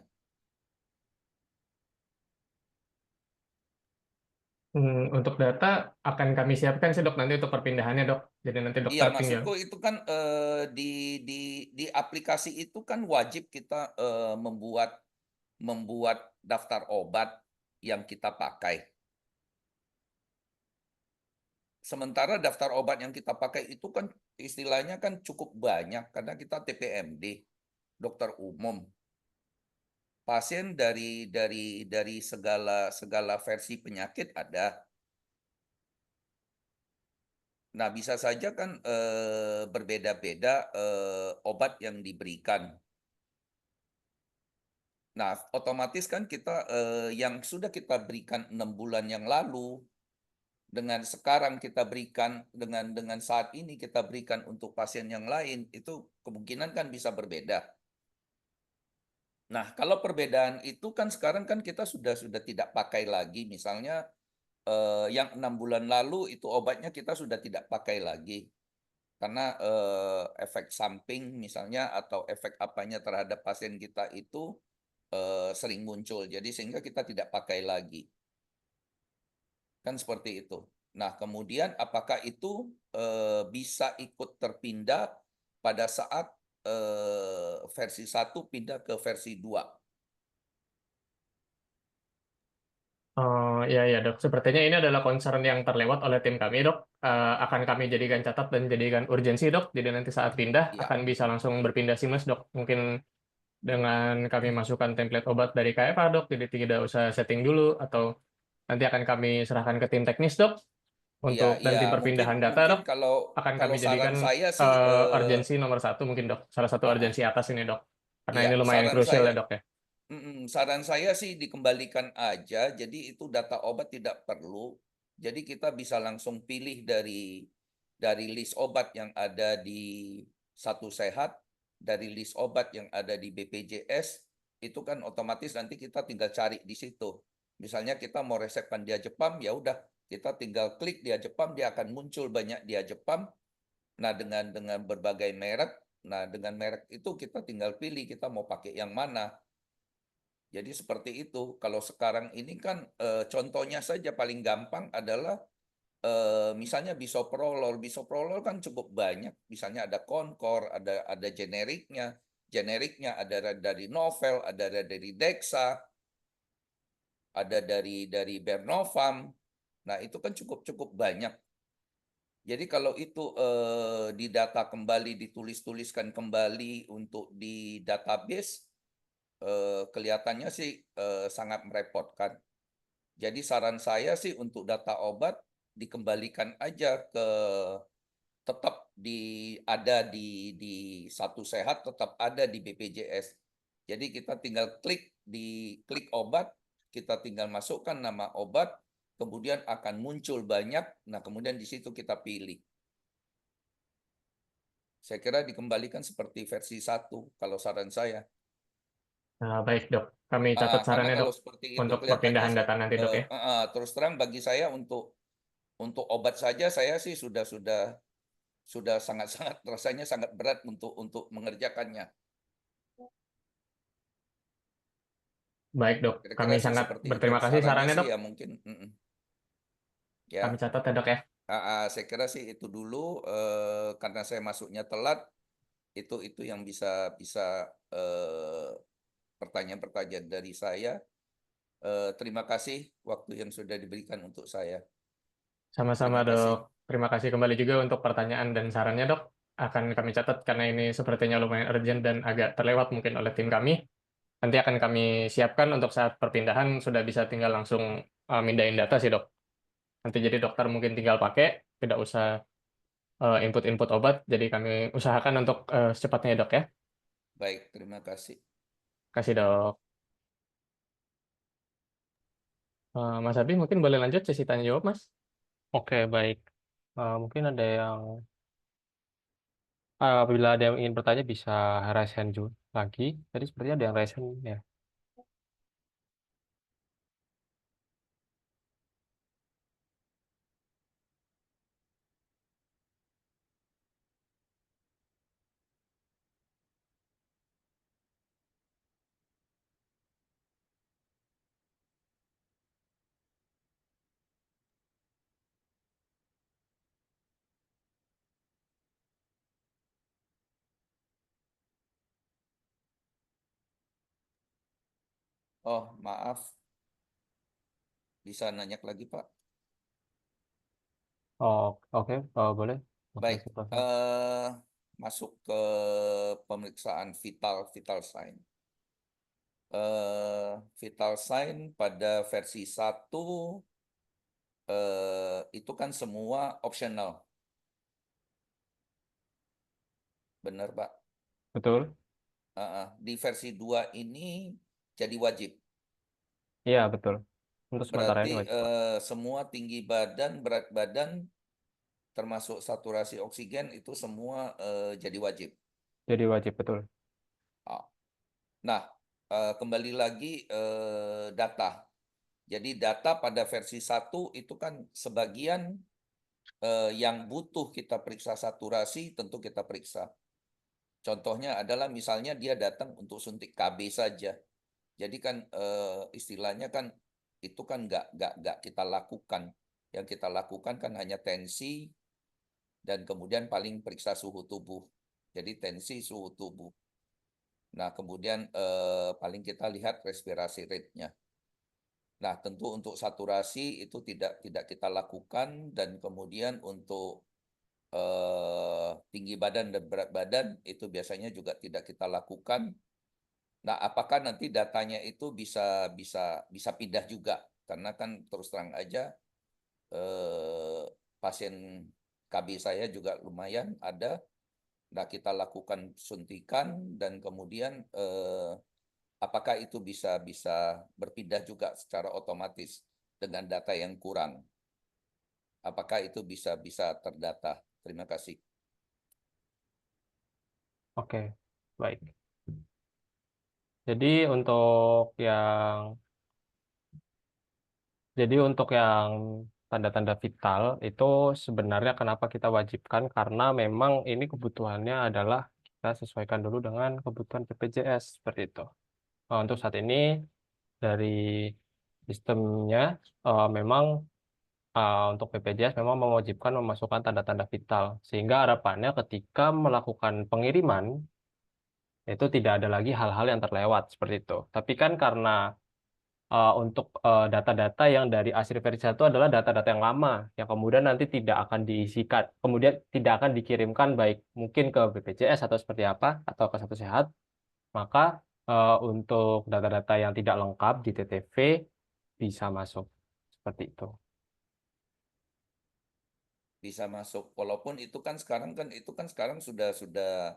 Untuk data akan kami siapkan sih dok nanti untuk perpindahannya dok. Jadi nanti Iya, dokter tinggal. maksudku itu kan di aplikasi itu kan wajib kita membuat daftar obat yang kita pakai. Sementara daftar obat yang kita pakai itu kan istilahnya kan cukup banyak karena kita TPMD, dokter umum. Pasien dari segala versi penyakit ada. Nah, bisa saja kan berbeda-beda obat yang diberikan. Nah, otomatis kan kita yang sudah kita berikan 6 bulan yang lalu dengan sekarang kita berikan dengan saat ini kita berikan untuk pasien yang lain itu kemungkinan kan bisa berbeda. Nah, kalau perbedaan itu kan sekarang kan kita sudah tidak pakai lagi misalnya yang 6 bulan lalu itu obatnya kita sudah tidak pakai lagi karena efek samping misalnya atau efek apanya terhadap pasien kita itu sering muncul. Jadi sehingga kita tidak pakai lagi. Kan seperti itu. Nah, kemudian apakah itu bisa ikut terpindah pada saat versi 1 pindah ke versi 2? Oh iya ya dok, sepertinya ini adalah concern yang terlewat oleh tim kami dok. Akan kami jadikan catat dan jadikan urgensi dok. Jadi nanti saat pindah Ya. akan bisa langsung berpindah seamless dok. Mungkin dengan kami masukkan template obat dari KFA dok, jadi tidak usah setting dulu atau nanti akan kami serahkan ke tim teknis dok Iya, untuk dan iya, tim mungkin perpindahan data mungkin dok kalau akan kami kalau saran jadikan saya sih urgensi nomor satu mungkin dok, salah satu urgensi atas ini dok, karena iya, ini lumayan saran krusial saya ya dok ya. saran saya sih dikembalikan aja. Jadi itu data obat tidak perlu. Jadi kita bisa langsung pilih dari list obat yang ada di Satu Sehat, dari list obat yang ada di BPJS, itu kan otomatis nanti kita tinggal cari di situ. Misalnya kita mau resepkan diazepam, ya udah kita tinggal klik diazepam, dia akan muncul banyak diazepam. Nah, dengan berbagai merek, nah dengan merek itu kita tinggal pilih kita mau pakai yang mana. Jadi seperti itu. Kalau sekarang ini kan contohnya saja paling gampang adalah misalnya bisoprolol. Bisoprolol kan cukup banyak. Misalnya ada Concor, ada generiknya. Generiknya ada dari Novel, ada dari Dexa, ada dari Bernovam. Nah, itu kan cukup banyak. Jadi kalau itu didata kembali, ditulis-tuliskan kembali untuk di database, kelihatannya sih sangat merepotkan. Jadi saran saya sih untuk data obat dikembalikan aja ke tetap ada di Satu Sehat, tetap ada di BPJS. Jadi kita tinggal klik obat, kita tinggal masukkan nama obat, kemudian akan muncul banyak. Nah, kemudian di situ kita pilih. Saya kira dikembalikan seperti versi 1 kalau saran saya. Nah, baik dok, kami catat Karena sarannya dok kalau seperti itu untuk kelihatannya perpindahan data nanti dok ya. terus terang bagi saya untuk obat saja saya sih sudah sangat-sangat rasanya sangat berat untuk mengerjakannya. Baik dok, Kira-kira kami sih sangat seperti itu. berterima kasih Sarannya sarannya sih dok. ya mungkin Kami ya. catat ya dok ya. Saya kira sih itu dulu karena saya masuknya telat itu yang bisa pertanyaan-pertanyaan dari saya. Terima kasih waktu yang sudah diberikan untuk saya. Sama-sama, Terima kasih. Dok. Terima kasih kembali juga untuk pertanyaan dan sarannya, Dok. Akan kami catat karena ini sepertinya lumayan urgent dan agak terlewat mungkin oleh tim kami. Nanti akan kami siapkan untuk saat perpindahan sudah bisa tinggal langsung mindahin data sih, Dok. Nanti jadi dokter mungkin tinggal pakai, tidak usah input-input obat. Jadi kami usahakan untuk secepatnya, Dok ya. Baik, terima kasih. Kasih, Dok. Mas Abi mungkin boleh lanjut sesi tanya jawab, Mas. Oke, baik. Mungkin ada yang apabila ada yang ingin bertanya bisa raise hand lagi. Tadi sepertinya ada yang raise hand ya. Oh, maaf. Bisa nanya lagi, Pak? Oh, oke, boleh. Oke, Baik, silahkan. masuk ke pemeriksaan vital sign. Vital sign pada versi 1 itu kan semua optional. Benar, Pak? Betul? Di versi 2 ini jadi wajib. Iya, betul. Untuk sementara ini Berarti wajib, Pak. semua tinggi badan, berat badan, termasuk saturasi oksigen itu semua jadi wajib. Jadi wajib, betul. Ah. Nah, kembali lagi data. Jadi data pada versi 1 itu kan sebagian yang butuh kita periksa saturasi tentu kita periksa. Contohnya adalah misalnya dia datang untuk suntik KB saja. Jadi kan istilahnya kan itu kan nggak kita lakukan. Yang kita lakukan kan hanya tensi dan kemudian paling periksa suhu tubuh. Jadi tensi, suhu tubuh. Nah, kemudian paling kita lihat respirasi rate-nya. Nah, tentu untuk saturasi itu tidak kita lakukan dan kemudian untuk tinggi badan dan berat badan itu biasanya juga tidak kita lakukan. Nah, apakah nanti datanya itu bisa pindah juga? Karena kan terus terang aja pasien KB saya juga lumayan ada. Nah, kita lakukan suntikan dan kemudian apakah itu bisa berpindah juga secara otomatis dengan data yang kurang? Apakah itu bisa terdata? Terima kasih. Oke, baik. Jadi untuk yang Jadi untuk yang tanda-tanda vital itu sebenarnya kenapa kita wajibkan karena memang ini kebutuhannya adalah kita sesuaikan dulu dengan kebutuhan BPJS seperti itu. Untuk saat ini dari sistemnya memang untuk BPJS memang mewajibkan memasukkan tanda-tanda vital sehingga harapannya ketika melakukan pengiriman itu tidak ada lagi hal-hal yang terlewat seperti itu. Tapi kan karena untuk data-data yang dari Asri versi 1 adalah data-data yang lama yang kemudian nanti tidak akan diisikan, kemudian tidak akan dikirimkan baik mungkin ke BPJS atau seperti apa atau ke Satu Sehat, maka untuk data-data yang tidak lengkap di TTV bisa masuk seperti itu. Bisa masuk. Walaupun itu kan sekarang sudah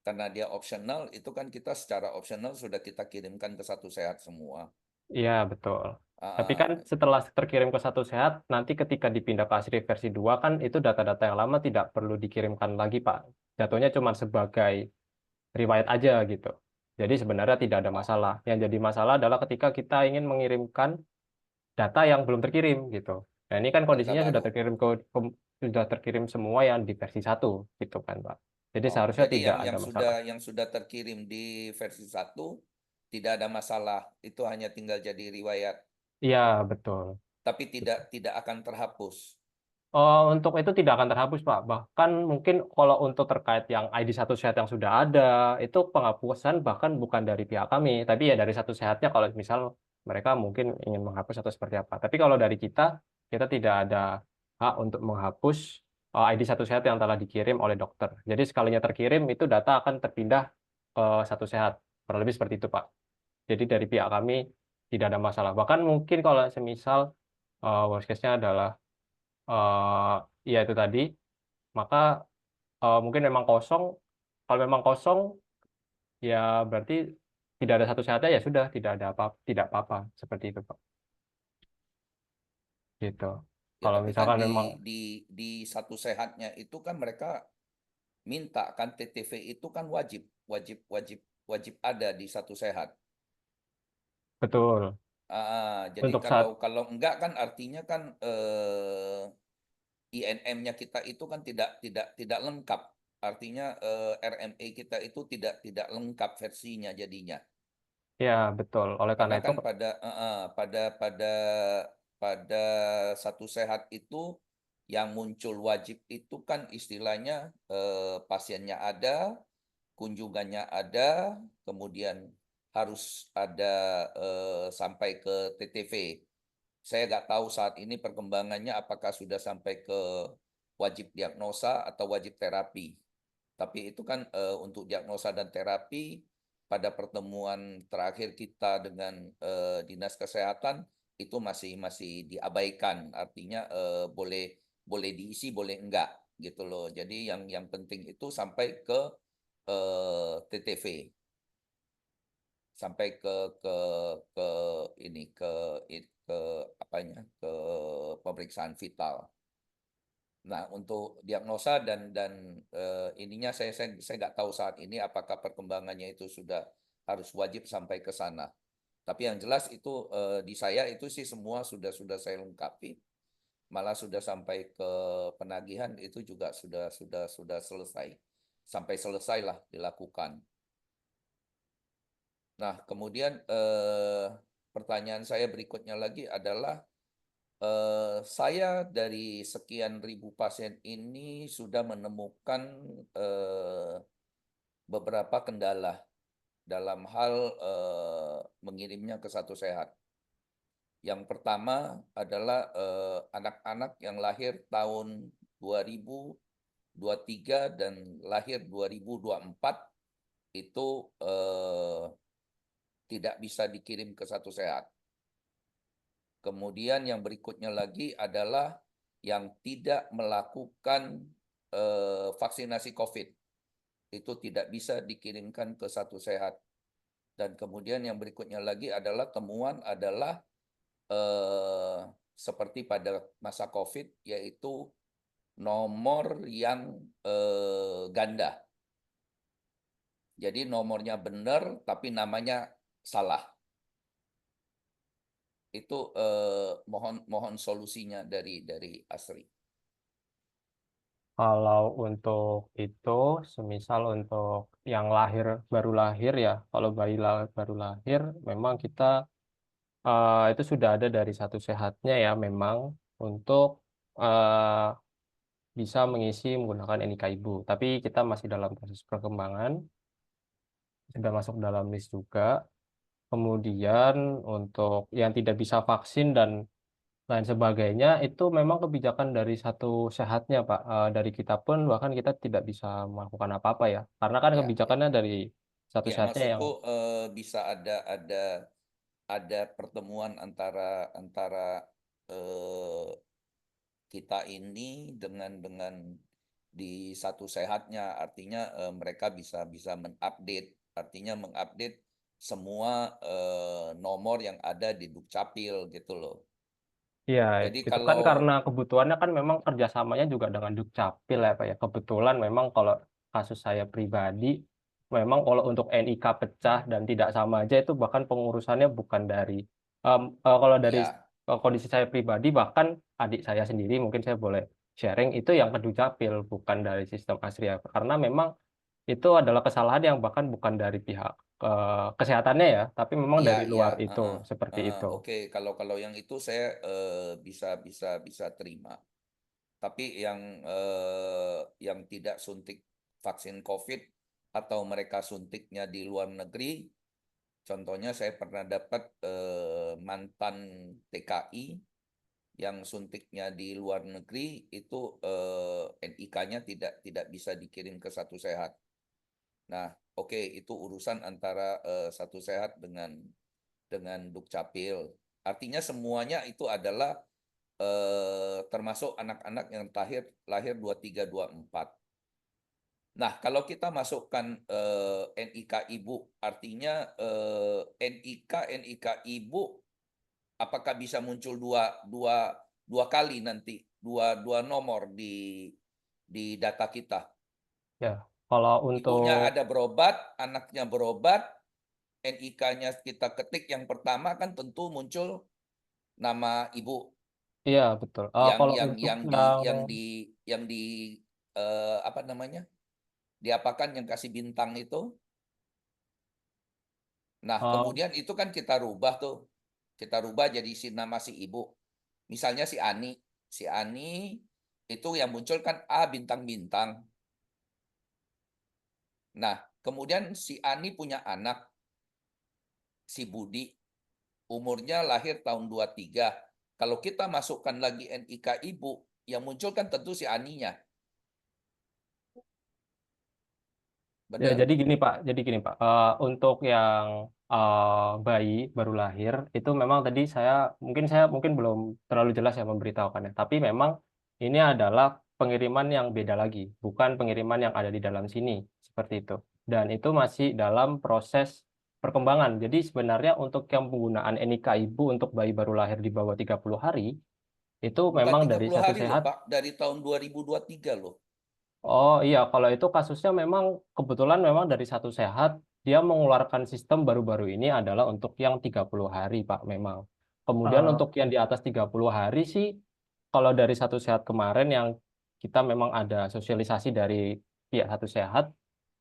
karena dia optional, itu kan kita secara optional sudah kita kirimkan ke Satu Sehat semua. Iya, betul. Tapi kan Ah, setelah terkirim ke Satu Sehat, nanti ketika dipindah ke Asri versi 2 kan itu data-data yang lama tidak perlu dikirimkan lagi, Pak. Jatuhnya cuma sebagai riwayat aja gitu. Jadi sebenarnya tidak ada oh, masalah. Yang jadi masalah adalah ketika kita ingin mengirimkan data yang belum terkirim gitu. Nah, ini kan data kondisinya baru. sudah terkirim semua yang di versi 1 gitu kan, Pak. Jadi Oh, seharusnya jadi tidak ada masalah. yang sudah terkirim di versi 1 tidak ada masalah. Itu hanya tinggal jadi riwayat, Iya, betul. tapi Betul. tidak akan terhapus. Untuk itu tidak akan terhapus, Pak. Bahkan mungkin kalau untuk terkait yang ID satu sehat yang sudah ada, itu penghapusan bahkan bukan dari pihak kami, tapi ya dari satu sehatnya kalau misal mereka mungkin ingin menghapus atau seperti apa. Tapi kalau dari kita tidak ada hak untuk menghapus ID satu sehat yang telah dikirim oleh dokter. Jadi sekalinya terkirim, itu data akan terpindah ke satu sehat. Kurang lebih seperti itu, Pak. Jadi dari pihak kami tidak ada masalah. Bahkan mungkin kalau semisal worst case-nya adalah eh ya itu tadi, maka mungkin memang kosong. Kalau memang kosong, ya berarti tidak ada satu sehatnya, ya sudah tidak ada apa, tidak apa-apa seperti itu, Pak. Gitu. Ya, Kalau tapi kan misalkan memang di satu sehatnya itu kan mereka minta kan TTV itu kan wajib, wajib, wajib, wajib ada di satu sehat. betul Jadi untuk kalau saat kalau enggak kan artinya kan INM-nya kita itu kan tidak lengkap. Artinya RMA kita itu tidak lengkap versinya jadinya. ya betul. Oleh karena Karena itu kan pada satu sehat itu yang muncul wajib itu kan istilahnya pasiennya ada, kunjungannya ada, kemudian harus ada sampai ke TTV. Saya nggak tahu saat ini perkembangannya apakah sudah sampai ke wajib diagnosa atau wajib terapi. Tapi itu kan untuk diagnosa dan terapi pada pertemuan terakhir kita dengan Dinas Kesehatan itu masih masih diabaikan. Artinya boleh boleh diisi, boleh enggak gitu loh. Jadi yang penting itu sampai ke TTV, sampai ke ini ke apanya ke pemeriksaan vital. Nah, untuk diagnosa dan ininya saya nggak tahu saat ini apakah perkembangannya itu sudah harus wajib sampai ke sana. Tapi yang jelas itu di saya itu sih semua sudah saya lengkapi. Malah sudah sampai ke penagihan itu juga sudah selesai. Sampai selesai lah dilakukan. Nah, kemudian pertanyaan saya berikutnya lagi adalah saya dari sekian ribu pasien ini sudah menemukan beberapa kendala dalam hal mengirimnya ke satu sehat. Yang pertama adalah anak-anak yang lahir tahun 2023 dan lahir 2024 itu tidak bisa dikirim ke satu sehat. Kemudian yang berikutnya lagi adalah yang tidak melakukan vaksinasi COVID. Itu tidak bisa dikirimkan ke satu sehat. Dan kemudian yang berikutnya lagi adalah temuan adalah seperti pada masa COVID, yaitu nomor yang ganda. Jadi nomornya benar, tapi namanya salah. Itu mohon solusinya dari Asri. kalau untuk itu, semisal untuk yang baru lahir ya, kalau baru lahir, memang kita itu sudah ada dari satu sehatnya ya, memang untuk eh, bisa mengisi menggunakan NIK ibu. Tapi kita masih dalam proses perkembangan, sudah masuk dalam list juga. Kemudian untuk yang tidak bisa vaksin dan lain sebagainya, itu memang kebijakan dari satu sehatnya, Pak. Dari kita pun bahkan kita tidak bisa melakukan apa-apa ya, karena kan Ya, ya. kebijakannya dari satu Ya, sehatnya yang maksudku bisa ada pertemuan antara antara eh, kita ini dengan di satu sehatnya, artinya mereka bisa bisa mengupdate, artinya mengupdate semua nomor yang ada di Dukcapil gitu loh. Iya, Jadi itu kan kalau karena kebutuhannya kan memang kerjasamanya juga dengan Dukcapil ya Pak ya. Kebetulan memang kalau kasus saya pribadi, memang kalau untuk NIK pecah dan tidak sama aja itu bahkan pengurusannya bukan dari, kalau dari ya kondisi saya pribadi, bahkan adik saya sendiri mungkin saya boleh sharing itu yang ke Dukcapil, bukan dari sistem Asri ya. Karena memang itu adalah kesalahan yang bahkan bukan dari pihak kesehatannya ya, tapi memang ya dari ya luar itu, seperti itu. oke, kalau kalau yang itu saya bisa bisa terima. Tapi yang tidak suntik vaksin COVID atau mereka suntiknya di luar negeri, contohnya saya pernah dapat mantan TKI yang suntiknya di luar negeri itu NIK-nya tidak bisa dikirim ke Satu Sehat. Nah, oke, itu urusan antara Satu Sehat dengan Dukcapil. Artinya semuanya itu adalah termasuk anak-anak yang lahir 23-24. Nah, kalau kita masukkan NIK ibu, artinya NIK ibu apakah bisa muncul dua kali nanti, dua nomor di data kita? Ya, kalau Ibunya untuk ada berobat, anaknya berobat, NIK-nya kita ketik yang pertama kan tentu muncul nama ibu iya betul. yang Kalau yang untuk yang di yang yang di apa namanya? Diapakan yang kasih bintang itu. Nah, eh, kemudian itu kan kita rubah tuh. Kita rubah jadi nama si ibu. Misalnya si Ani. Si Ani itu yang muncul kan A bintang-bintang. Nah, kemudian si Ani punya anak, si Budi. Umurnya lahir tahun 23. Kalau kita masukkan lagi NIK ibu, yang muncul kan tentu si Aninya. Ya, Benar? jadi gini Pak, untuk yang bayi baru lahir itu memang tadi saya mungkin belum terlalu jelas ya memberitahukannya, tapi memang ini adalah pengiriman yang beda lagi, bukan pengiriman yang ada di dalam sini seperti itu. Dan itu masih dalam proses perkembangan. Jadi sebenarnya untuk yang penggunaan NIK ibu untuk bayi baru lahir di bawah 30 hari itu Bukan memang dari 30 Satu hari loh, Sehat. Pak. Dari tahun 2023 loh. Oh iya, kalau itu kasusnya memang kebetulan memang dari Satu Sehat, dia mengeluarkan sistem baru-baru ini adalah untuk yang 30 hari, Pak, memang. Kemudian Eh, untuk yang di atas 30 hari sih, kalau dari Satu Sehat kemarin yang kita memang ada sosialisasi dari pihak Satu Sehat,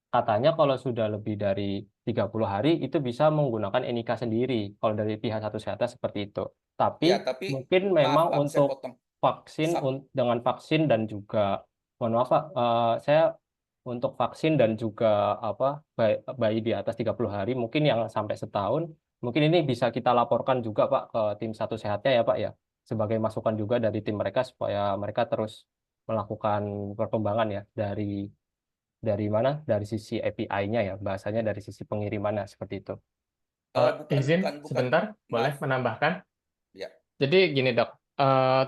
katanya kalau sudah lebih dari 30 hari itu bisa menggunakan NIK sendiri, kalau dari pihak Satu Sehatnya seperti itu. Tapi Ya, tapi mungkin maaf memang Pak, saya untuk potong. vaksin Sab- dengan vaksin dan juga mohon maaf Pak, saya untuk vaksin dan juga apa bayi di atas 30 hari mungkin yang sampai setahun mungkin ini bisa kita laporkan juga Pak ke tim Satu Sehatnya ya Pak ya sebagai masukan juga dari tim mereka supaya mereka terus melakukan perkembangan ya dari mana dari sisi API-nya ya bahasanya dari sisi pengirimannya seperti itu. bukan, izin bukan. sebentar, boleh Maaf. menambahkan? Ya, Jadi gini dok,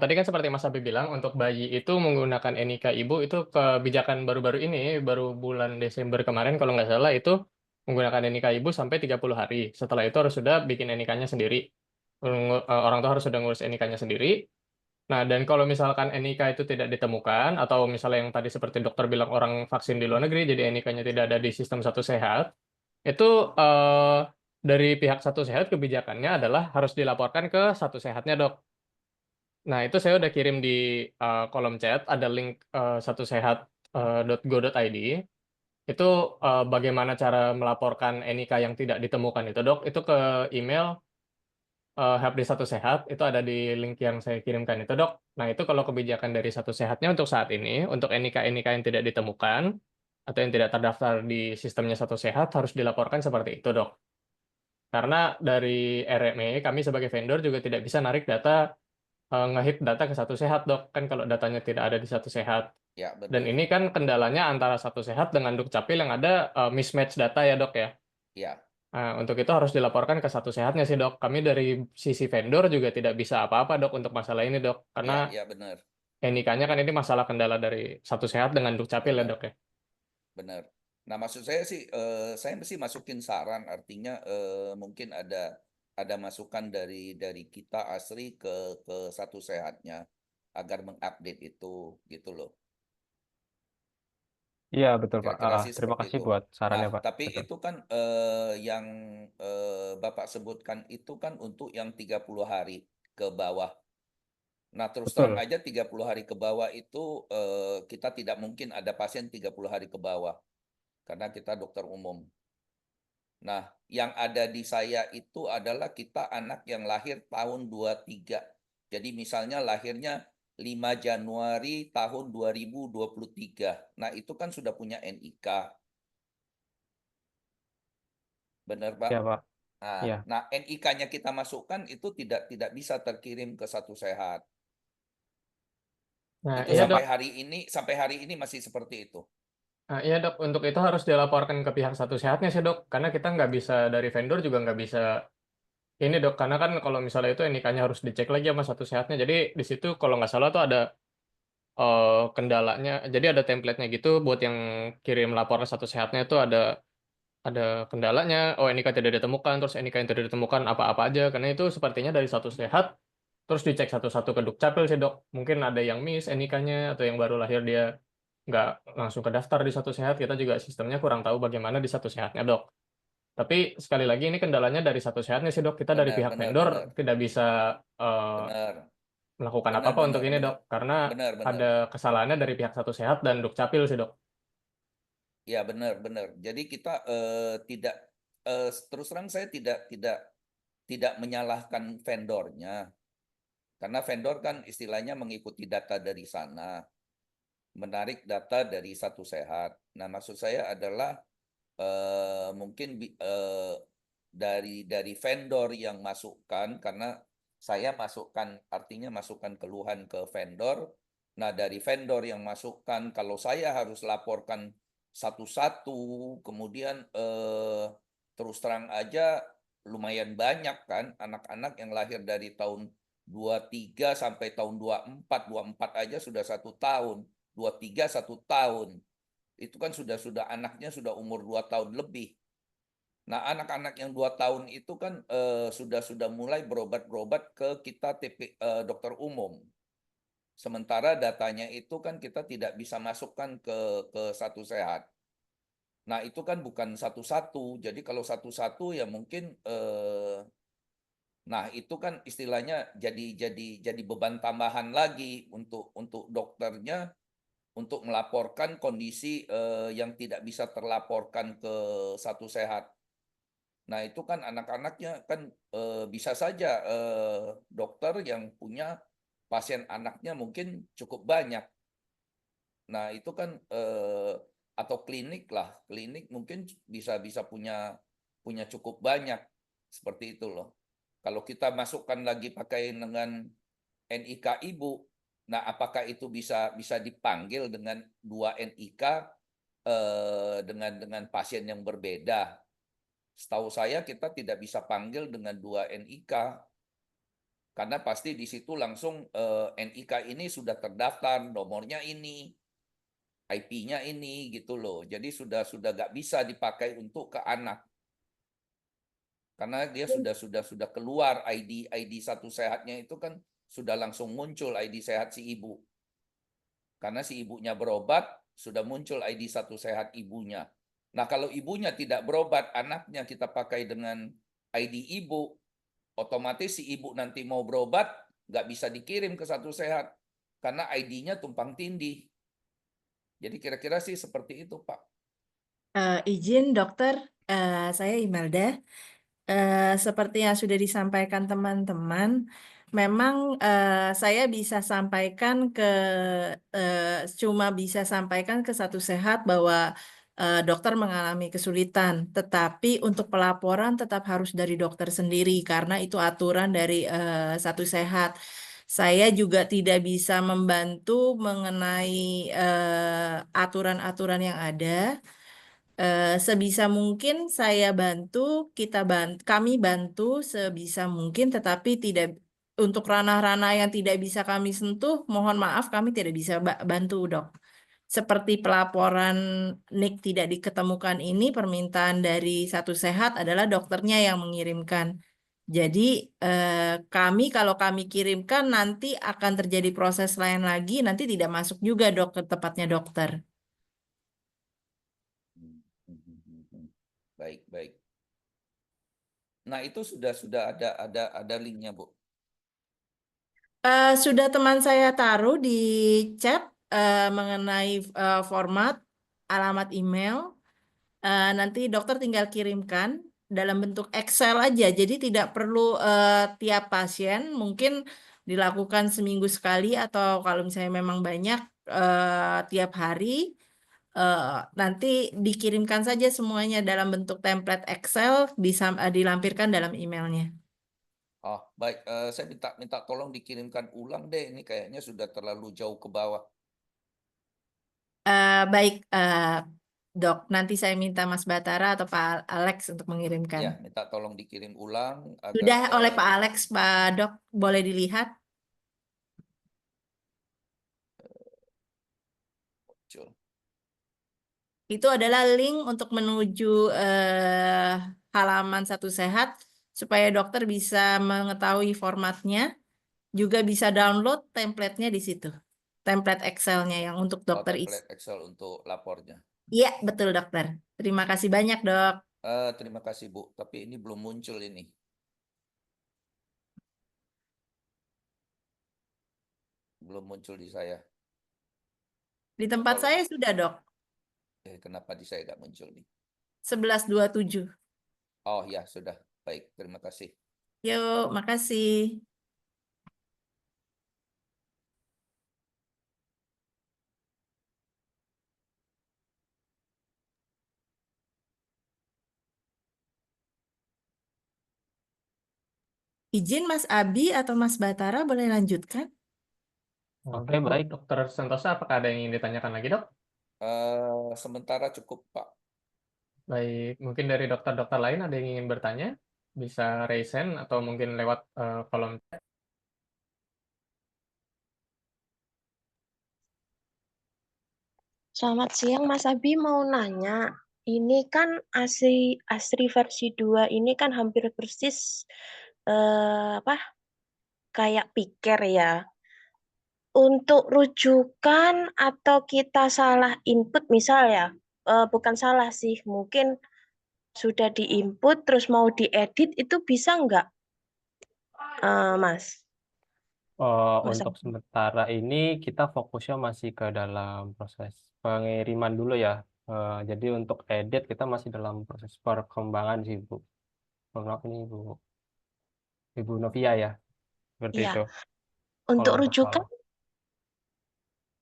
tadi kan seperti Mas Abi bilang untuk bayi itu menggunakan NIK ibu itu kebijakan baru-baru ini, baru bulan Desember kemarin kalau nggak salah itu menggunakan NIK ibu sampai 30 hari. Setelah itu harus sudah bikin NIK-nya sendiri. Orang tua harus sudah ngurus NIK-nya sendiri. Nah, dan kalau misalkan NIK itu tidak ditemukan, atau misalnya yang tadi seperti dokter bilang orang vaksin di luar negeri, jadi NIK-nya tidak ada di sistem Satu Sehat, itu dari pihak Satu Sehat kebijakannya adalah harus dilaporkan ke Satu Sehatnya, dok. Nah, itu saya udah kirim di kolom chat, ada link satusehat.go.id. Itu bagaimana cara melaporkan NIK yang tidak ditemukan itu, dok. Itu ke email Help di Satu Sehat, itu ada di link yang saya kirimkan itu, dok. Nah, itu kalau kebijakan dari Satu Sehatnya untuk saat ini, untuk NIK-NIK yang tidak ditemukan, atau yang tidak terdaftar di sistemnya Satu Sehat, harus dilaporkan seperti itu, dok. Karena dari RME, kami sebagai vendor juga tidak bisa narik data, ngehit data ke Satu Sehat, dok. Kan kalau datanya tidak ada di Satu Sehat. ya Dan benar. ini kan kendalanya antara Satu Sehat dengan Dukcapil yang ada mismatch data ya, dok ya. Ya, Nah, untuk itu harus dilaporkan ke Satu Sehatnya sih, dok. Kami dari sisi vendor juga tidak bisa apa-apa, dok, untuk masalah ini, dok. Karena ya benar, NIK-nya kan ini masalah kendala dari Satu Sehat dengan Dukcapil ya, benar, dok ya. benar. Nah, maksud saya sih, saya mesti masukin saran, artinya mungkin ada masukan dari kita Asri ke Satu Sehatnya agar mengupdate itu, gitu loh. Iya betul Pak. Kira-kira sih Terima seperti kasih itu. buat Nah, sarannya Pak. tapi Betul. itu kan yang Bapak sebutkan itu kan untuk yang 30 hari ke bawah. Nah, terus terang Betul. aja 30 hari ke bawah itu kita tidak mungkin ada pasien 30 hari ke bawah karena kita dokter umum. Nah, yang ada di saya itu adalah kita anak yang lahir tahun 23. Jadi misalnya lahirnya 5 Januari tahun 2023. Nah, itu kan sudah punya NIK. Benar, Pak? Ya, Pak. Nah, Ya. nah NIK-nya kita masukkan itu tidak bisa terkirim ke Satu Sehat. Nah, Itu iya dok. sampai hari ini masih seperti itu. Nah, iya dok, untuk itu harus dilaporkan ke pihak Satu Sehatnya sih dok, karena kita nggak bisa dari vendor juga nggak bisa ini dok, karena kan kalau misalnya itu NIK-nya harus dicek lagi sama Satu Sehatnya. Jadi di situ kalau nggak salah tuh ada kendalanya, jadi ada template-nya gitu buat yang kirim lapor ke Satu Sehatnya itu ada kendalanya. Oh, NIK tidak ditemukan, terus NIK yang tidak ditemukan apa-apa aja, karena itu sepertinya dari Satu Sehat terus dicek satu-satu ke Dukcapil sih dok. Mungkin ada yang miss NIK-nya atau yang baru lahir dia nggak langsung ke daftar di Satu Sehat. Kita juga sistemnya kurang tahu bagaimana di Satu Sehatnya dok. Tapi sekali lagi ini kendalanya dari Satu Sehatnya sih dok. Kita dari Benar, pihak benar, vendor benar. tidak bisa eh, Benar. melakukan Benar, apa-apa untuk benar, ini benar. dok, karena Benar, benar. ada kesalahannya dari pihak Satu Sehat dan Dukcapil sih dok. Ya, benar, benar. Jadi kita tidak terus terang saya tidak menyalahkan vendornya. Karena vendor kan istilahnya mengikuti data dari sana, menarik data dari Satu Sehat. Nah, maksud saya adalah mungkin dari vendor yang masukkan, karena saya masukkan artinya masukkan keluhan ke vendor. Nah, dari vendor yang masukkan, kalau saya harus laporkan satu-satu, kemudian terus terang aja lumayan banyak kan anak-anak yang lahir dari tahun 23 sampai tahun 24. 24 aja sudah 1 tahun, 23 1 tahun. Itu kan sudah anaknya sudah umur 2 tahun lebih. Nah, anak-anak yang 2 tahun itu kan sudah mulai berobat-berobat ke kita dokter umum. Sementara datanya itu kan kita tidak bisa masukkan ke Satu Sehat. Nah, itu kan bukan satu-satu. Jadi kalau satu-satu ya mungkin nah itu kan istilahnya jadi beban tambahan lagi untuk dokternya untuk melaporkan kondisi yang tidak bisa terlaporkan ke Satu Sehat. Nah, itu kan anak-anaknya kan bisa saja dokter yang punya pasien anaknya mungkin cukup banyak. Nah, itu kan atau klinik lah, klinik mungkin bisa bisa punya cukup banyak seperti itu loh. Kalau kita masukkan lagi pakai dengan NIK ibu, nah apakah itu bisa bisa dipanggil dengan 2 NIK dengan pasien yang berbeda? Setahu saya kita tidak bisa panggil dengan 2 NIK karena pasti di situ langsung NIK ini sudah terdaftar, nomornya ini, IP-nya ini gitu loh. Jadi sudah nggak bisa dipakai untuk ke anak karena dia sudah keluar ID Satu Sehatnya itu kan sudah langsung muncul ID sehat si ibu. Karena si ibunya berobat, sudah muncul ID Satu Sehat ibunya. Nah, kalau ibunya tidak berobat, anaknya kita pakai dengan ID ibu, otomatis si ibu nanti mau berobat, nggak bisa dikirim ke Satu Sehat. Karena ID-nya tumpang tindih. Jadi kira-kira sih seperti itu, Pak. Izin dokter, saya Imelda. Seperti yang sudah disampaikan teman-teman, memang saya bisa sampaikan cuma bisa sampaikan ke Satu Sehat bahwa dokter mengalami kesulitan, tetapi untuk pelaporan tetap harus dari dokter sendiri karena itu aturan dari Satu Sehat. Saya juga tidak bisa membantu mengenai aturan-aturan yang ada. Sebisa mungkin saya bantu, kami bantu sebisa mungkin, tetapi tidak untuk ranah-ranah yang tidak bisa kami sentuh, mohon maaf kami tidak bisa bantu dok. Seperti pelaporan NIK tidak diketemukan ini, permintaan dari Satu Sehat adalah dokternya yang mengirimkan. Jadi kami kalau kami kirimkan nanti akan terjadi proses lain lagi, nanti tidak masuk juga dok ke tempatnya dokter. Baik, baik. Nah, itu sudah ada linknya, Bu. Sudah teman saya taruh di chat mengenai format, alamat email. Nanti dokter tinggal kirimkan dalam bentuk Excel aja. Jadi tidak perlu tiap pasien. Mungkin dilakukan seminggu sekali atau kalau misalnya memang banyak tiap hari, nanti dikirimkan saja semuanya dalam bentuk template Excel, dilampirkan dalam emailnya. Oh, baik. Saya minta tolong dikirimkan ulang deh. Ini kayaknya sudah terlalu jauh ke bawah. Baik, Dok, nanti saya minta Mas Batara atau Pak Alex untuk mengirimkan. Ya, minta tolong dikirim ulang agar Sudah oleh Pak Alex, Pak Dok, boleh dilihat. muncul. Itu adalah link untuk menuju halaman Satu Sehat supaya dokter bisa mengetahui formatnya, juga bisa download template-nya di situ. Template Excel-nya yang untuk dokter isi. Template Excel untuk lapornya. Iya, betul dokter. Terima kasih banyak, Dok. Terima kasih Bu, tapi ini belum muncul ini. Belum muncul di saya. Di tempat Tolong. saya sudah, Dok. Kenapa di saya nggak muncul nih? 11.27. Oh ya, sudah. Baik, terima kasih. Yuk, makasih. Izin Mas Abi atau Mas Batara boleh lanjutkan? Oke, baik. Dokter Santosa, apakah ada yang ingin ditanyakan lagi, Dok? Sementara cukup, Pak. Baik, mungkin dari dokter-dokter lain ada yang ingin bertanya? Bisa raise hand atau mungkin lewat kolom chat. Selamat siang Mas Abi, mau nanya. Ini kan Asri versi 2 ini kan hampir persis kayak piker ya. Untuk rujukan atau kita salah input misal ya, bukan salah sih, mungkin sudah diinput terus mau diedit itu bisa nggak, Mas? Mas Untuk Abi? sementara ini kita fokusnya masih ke dalam proses pengiriman dulu ya. Jadi untuk edit kita masih dalam proses perkembangan sih Bu. Maaf ini Ibu Novia ya, seperti Iya. itu. Untuk Kalau rujukan?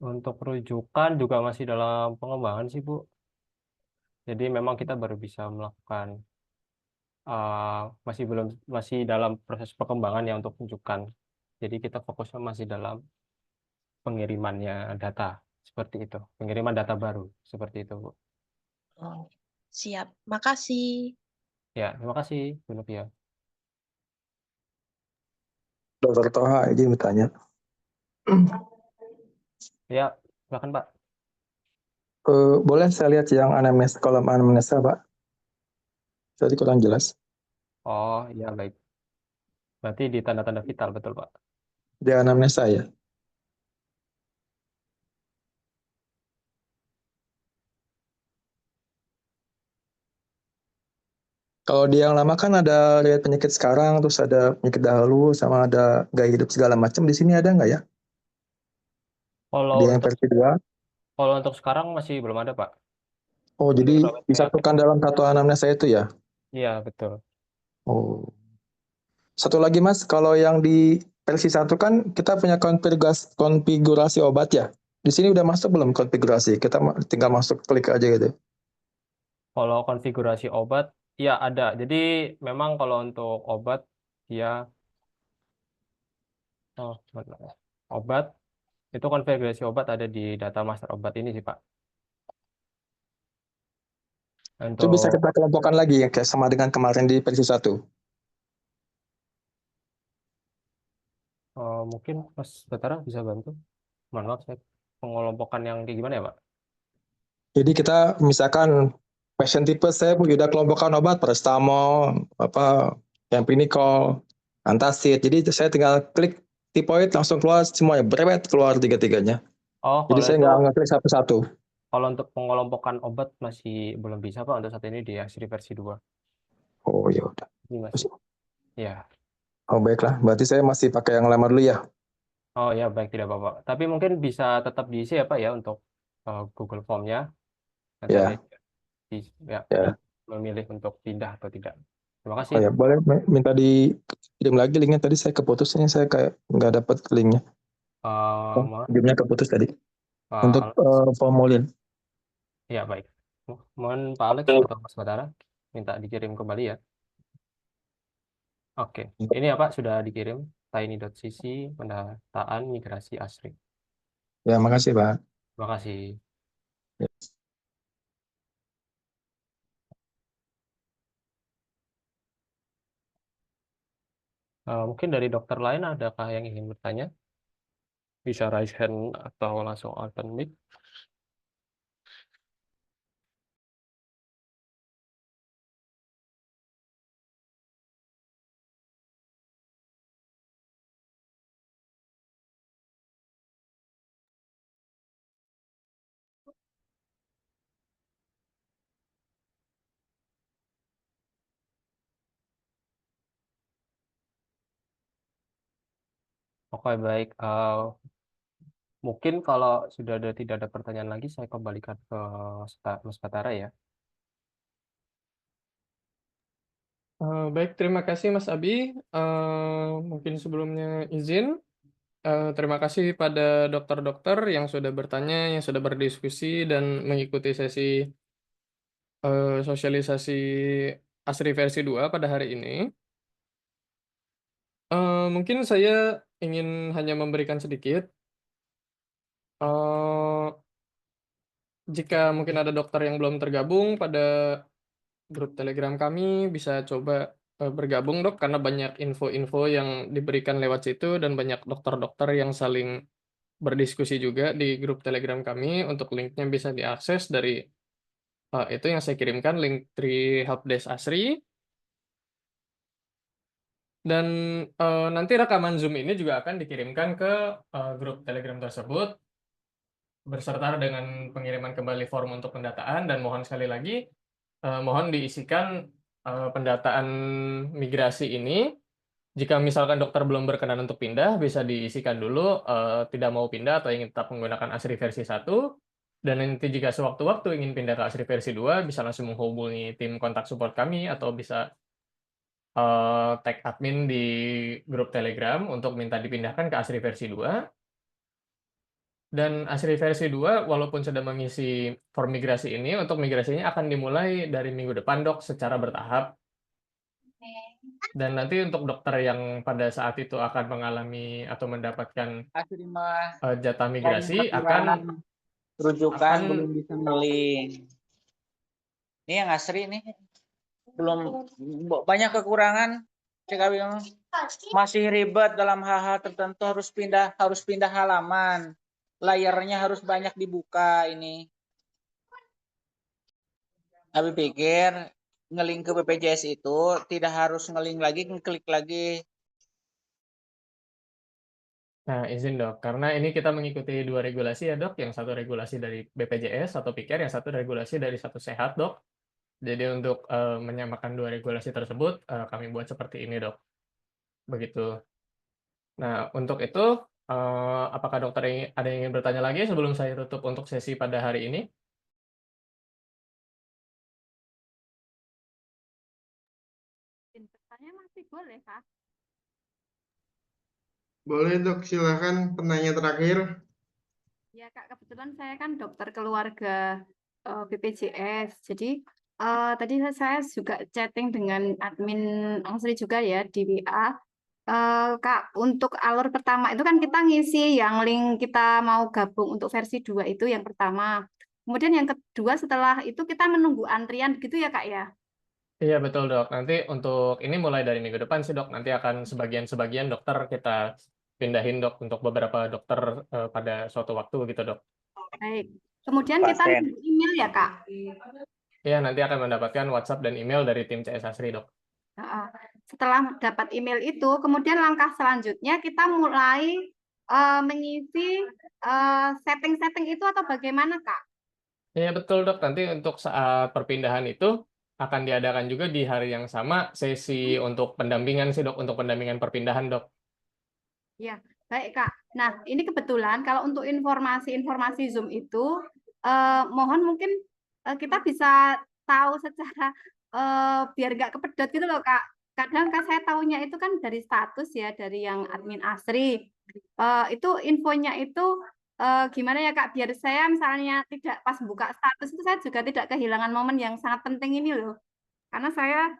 untuk rujukan juga masih dalam pengembangan sih Bu. Jadi memang kita baru bisa melakukan masih dalam proses perkembangan ya untuk rujukan. Jadi kita fokusnya masih dalam pengirimannya data seperti itu, pengiriman data baru seperti itu Bu. Oh, siap. Makasih. Ya, terima kasih Bu Novia. Dokter Toha izin bertanya. Ya, silakan Pak. Boleh saya lihat yang anamnesa, kolom anamnesa, Pak? Tadi kurang jelas. Oh, ya baik. Berarti di tanda-tanda vital betul Pak. Di anamnesa ya. Kalau di yang lama kan ada lihat penyakit sekarang, terus ada penyakit dahulu, sama ada gaya hidup segala macam. Di sini ada nggak ya? Kalau Di yang untuk versi 2? kalau untuk sekarang masih belum ada Pak. Oh, Ini jadi proses PLT. disatukan dalam satu anamnesa itu ya? Iya, betul. Oh. Satu lagi Mas, kalau yang di versi 1 kan kita punya konfigurasi obat ya. Di sini udah masuk belum konfigurasi? Kita tinggal masuk klik aja gitu. Kalau konfigurasi obat, ya ada. Jadi memang kalau untuk obat, ya, mana ya? Obat, itu konfigurasi obat ada di data master obat ini sih Pak. Itu bisa Untuk kita kelompokkan lagi ya, kayak sama dengan kemarin di versi 1. mungkin Mas Batara bisa bantu. Mohon maaf, saya pengelompokan yang kayak gimana ya Pak? Jadi kita misalkan passion tipe saya udah kelompokkan obat paracetamol, pemphinicol, antacid. Jadi saya tinggal klik tipoid langsung keluar semuanya, berbet keluar tiga-tiganya. Oh, Jadi kalau saya itu, nggak ngeklik satu-satu. kalau untuk pengelompokan obat masih belum bisa Pak untuk saat ini di Asri versi 2. Oh ya udah. Ini masih, ya. Oh baiklah, berarti saya masih pakai yang lama dulu ya. Oh ya, baik, tidak apa-apa. Tapi mungkin bisa tetap diisi ya Pak ya untuk Google Form-nya. Nanti Ya, ada ya, ya. memilih untuk pindah atau tidak. Terima kasih. Oh ya, boleh minta dikirim lagi linknya, tadi saya keputusnya, saya kayak nggak dapat linknya. Mohon, Linknya keputus tadi untuk Alex. formulir. Ya, baik. Mohon Pak Alex atau Mas Batara minta dikirim kembali ya. Oke, ini ya Pak sudah dikirim tiny.cc pendataan migrasi ASRI. Ya, makasih Pak. Terima kasih. Ya. Mungkin dari dokter lain adakah yang ingin bertanya? Bisa raise hand atau langsung open mic. Oke, baik. Mungkin kalau sudah tidak ada pertanyaan lagi, saya kembalikan ke Mas Batara ya. Baik, terima kasih Mas Abi. Mungkin sebelumnya izin, terima kasih pada dokter-dokter yang sudah bertanya, yang sudah berdiskusi dan mengikuti sesi sosialisasi ASRI versi 2 pada hari ini. Mungkin saya ingin hanya memberikan sedikit. Jika mungkin ada dokter yang belum tergabung pada grup Telegram kami, bisa coba bergabung dok, karena banyak info-info yang diberikan lewat situ dan banyak dokter-dokter yang saling berdiskusi juga di grup Telegram kami. Untuk linknya bisa diakses dari itu yang saya kirimkan, link Helpdesk ASRI. Dan nanti rekaman Zoom ini juga akan dikirimkan ke grup Telegram tersebut beserta dengan pengiriman kembali form untuk pendataan, dan mohon sekali lagi mohon diisikan pendataan migrasi ini. Jika misalkan dokter belum berkenan untuk pindah, bisa diisikan dulu tidak mau pindah atau ingin tetap menggunakan ASRI versi 1. Dan nanti jika sewaktu-waktu ingin pindah ke ASRI versi 2, bisa langsung menghubungi tim kontak support kami atau bisa tag admin di grup Telegram untuk minta dipindahkan ke ASRI versi 2. Dan ASRI versi 2, walaupun sudah mengisi form migrasi ini, untuk migrasinya akan dimulai dari minggu depan, dok, secara bertahap. Dan nanti untuk dokter yang pada saat itu akan mengalami atau mendapatkan jatah migrasi akan rujukan belum bisa ngeling. Ini yang ASRI nih belum, banyak kekurangan. CKW masih ribet dalam hal-hal tertentu, harus pindah halaman. Layarnya harus banyak dibuka ini. Tapi pikir ngeling ke BPJS itu tidak harus ngeling lagi, ngeklik lagi. Nah, izin dok, karena ini kita mengikuti 2 regulasi ya dok, yang satu regulasi dari BPJS atau PIKR, yang satu regulasi dari Satu Sehat dok. Jadi untuk menyamakan 2 regulasi tersebut, kami buat seperti ini dok. Begitu. Nah, untuk itu, apakah dokter ada yang ingin bertanya lagi sebelum saya tutup untuk sesi pada hari ini? Bertanya masih boleh kah? Boleh dok, silakan penanya terakhir. Ya Kak, kebetulan saya kan dokter keluarga BPJS. Jadi tadi saya juga chatting dengan admin ASRI juga ya di WA. Kak, untuk alur pertama itu kan kita ngisi yang link kita mau gabung untuk versi 2 itu yang pertama. Kemudian yang kedua setelah itu kita menunggu antrian gitu ya Kak ya? Iya betul dok. Nanti untuk ini mulai dari minggu depan sih dok. Nanti akan sebagian dokter kita pindahin dok untuk beberapa dokter pada suatu waktu gitu dok. Baik. Kemudian kita nunggu email ya Kak? Iya, nanti akan mendapatkan WhatsApp dan email dari tim CS ASRI dok. Setelah dapat email itu, kemudian langkah selanjutnya kita mulai mengisi setting-setting itu atau bagaimana Kak? Iya betul dok. Nanti untuk saat perpindahan itu akan diadakan juga di hari yang sama sesi untuk pendampingan sih dok, untuk pendampingan perpindahan dok. Ya, baik Kak. Nah, ini kebetulan kalau untuk informasi-informasi Zoom itu, mohon mungkin kita bisa tahu secara biar nggak kepedot gitu loh Kak. Kadang kan saya tahunya itu kan dari status ya, dari yang admin Asri. Itu infonya itu gimana ya Kak, biar saya misalnya tidak pas buka status itu saya juga tidak kehilangan momen yang sangat penting ini loh. Karena saya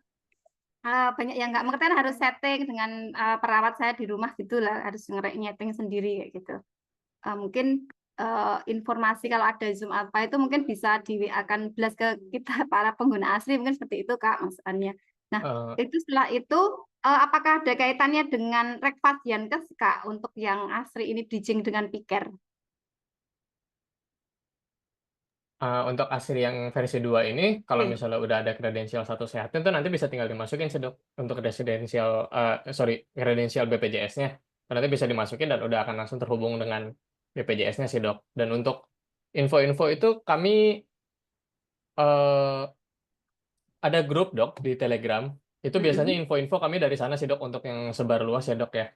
banyak yang nggak mengerti, harus setting dengan perawat saya di rumah gitu lah, harus nyeting sendiri kayak gitu. Mungkin informasi kalau ada Zoom apa itu mungkin bisa di WA-kan belas ke kita para pengguna Asri, mungkin seperti itu Kak maksudnya. Nah, Eh, itu setelah itu apakah ada kaitannya dengan Rekvas Yankes Kak untuk yang Asri ini bridging dengan Piker? Untuk Asri yang versi 2 ini, kalau Oke. misalnya udah ada kredensial satu sehatnya, itu nanti bisa tinggal dimasukin sih dok, untuk kredensial BPJS-nya. Nanti bisa dimasukin dan udah akan langsung terhubung dengan BPJS-nya sih dok. Dan untuk info-info itu kami eh, ada grup dok di Telegram. Itu biasanya info-info kami dari sana sih dok, untuk yang sebar luas ya dok ya.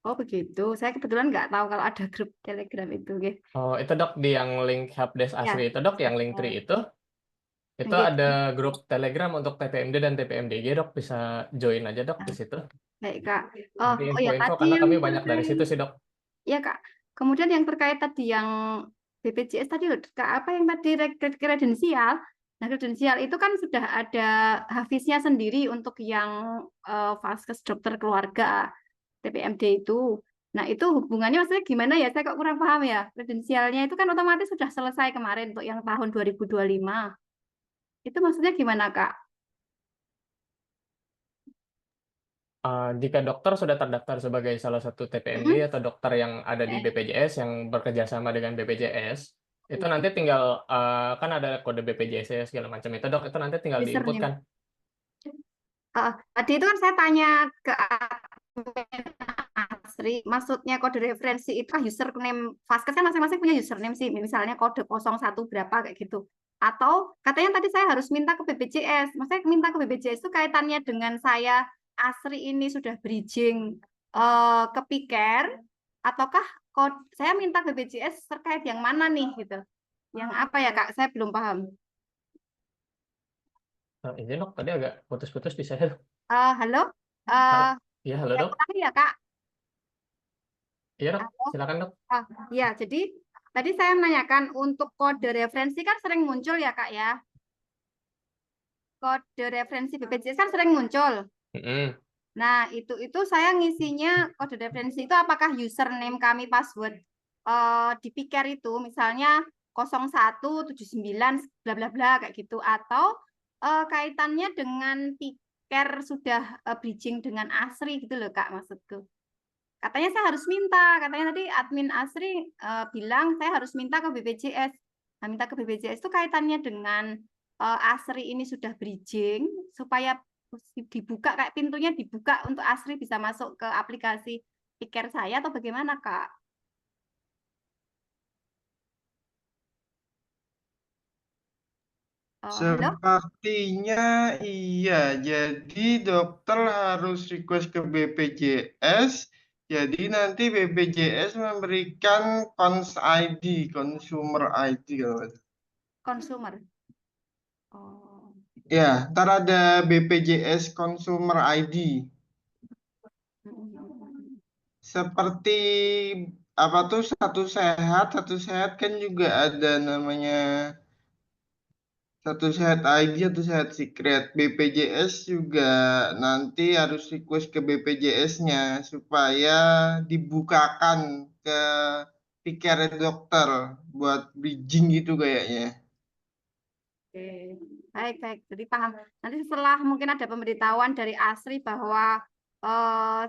Oh begitu, saya kebetulan nggak tahu kalau ada grup Telegram itu, gitu. Oh, itu dok di yang link helpdesk Ya. Asri itu dok, yang link tree itu Oke. ada grup Telegram untuk TPMD dan TPMDG dok, bisa join aja dok di situ. Baik Kak. Nanti Oh ya info-info tadi karena yang kami banyak dari situ terkait, sih dok. ya Kak. Kemudian yang terkait tadi yang BPJS tadi loh, Kak, apa yang tadi kredensial? Nah, kredensial itu kan sudah ada hafiznya sendiri untuk yang vaskes dokter keluarga TPMD itu. Nah, itu hubungannya maksudnya gimana ya? Saya kok kurang paham ya. Kredensialnya itu kan otomatis sudah selesai kemarin untuk yang tahun 2025. Itu maksudnya gimana, Kak? Jika dokter sudah terdaftar sebagai salah satu TPMD atau dokter yang ada di BPJS yang bekerja sama dengan BPJS, itu nanti tinggal kan ada kode BPJS segala macam itu dok, itu nanti tinggal Username. diinputkan. Tadi itu kan saya tanya ke admin Asri, maksudnya kode referensi itu kan username Vaskes kan masing-masing punya username sih, misalnya kode 01 berapa kayak gitu. Atau katanya tadi saya harus minta ke BPJS, maksudnya minta ke BPJS itu kaitannya dengan saya Asri ini sudah bridging ke Piker, ataukah saya minta ke BPJS terkait yang mana nih gitu? Yang apa ya Kak? Saya belum paham. Ini dok, tadi agak putus-putus di saya. Halo? Iya, halo Yang dok. terakhir ya Kak? Iya dok, Halo? silakan dok. Ya, jadi tadi saya menanyakan untuk kode referensi kan sering muncul ya Kak ya. Kode referensi BPJS kan sering muncul. Nah, itu saya ngisinya kode referensi itu apakah username kami password di Piker itu misalnya 0179 bla bla bla kayak gitu, atau kaitannya dengan Piker sudah bridging dengan Asri gitu loh Kak maksudku. Katanya saya harus minta, katanya tadi admin Asri bilang saya harus minta ke BPJS. Nah, minta ke BPJS itu kaitannya dengan Asri ini sudah bridging supaya dibuka, kayak pintunya dibuka untuk Asri bisa masuk ke aplikasi Piker saya, atau bagaimana Kak? Halo? Sepertinya iya. Jadi dokter harus request ke BPJS. Jadi nanti BPJS memberikan cons ID, consumer ID kalau nggak salah. Consumer. Oh. Ya, ntar ada BPJS Consumer ID. Seperti apa tuh satu sehat kan juga ada namanya satu sehat ID, satu sehat secret. BPJS juga nanti harus request ke BPJS-nya supaya dibukakan ke piker dokter buat bridging gitu kayaknya. Oke, baik, baik. Jadi paham. Nanti setelah mungkin ada pemberitahuan dari Asri bahwa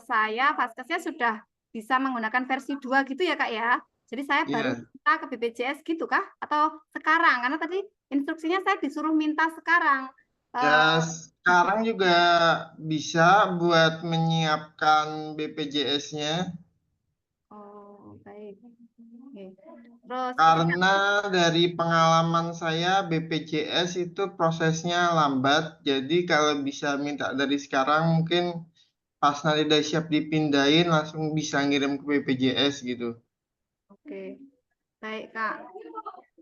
saya vaskesnya sudah bisa menggunakan versi 2 gitu ya Kak ya. Jadi saya baru Iya. minta ke BPJS gitu kah? Atau sekarang? Karena tadi instruksinya saya disuruh minta sekarang. Ya, sekarang juga bisa buat menyiapkan BPJS-nya. Oh, baik. Oke. Terus Karena dari pengalaman saya BPJS itu prosesnya lambat. Jadi kalau bisa minta dari sekarang mungkin pas nanti udah siap dipindahin langsung bisa ngirim ke BPJS gitu. oke. Baik, Kak.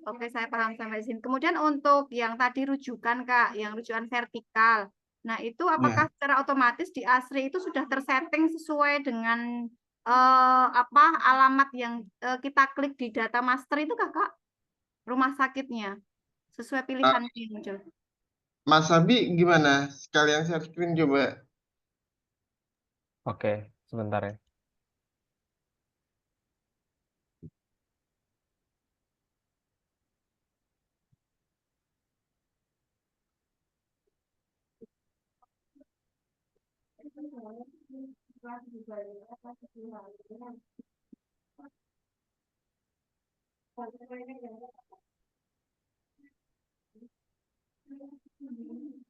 Oke, saya paham sampai sini. Kemudian untuk yang tadi rujukan, Kak, yang rujukan vertikal. Nah, itu apakah Ya. secara otomatis di ASRI itu sudah tersetting sesuai dengan alamat yang kita klik di data master itu, Kak? Rumah sakitnya sesuai pilihan yang muncul. Mas Abi gimana? Sekalian share screen coba. Oke, sebentar ya.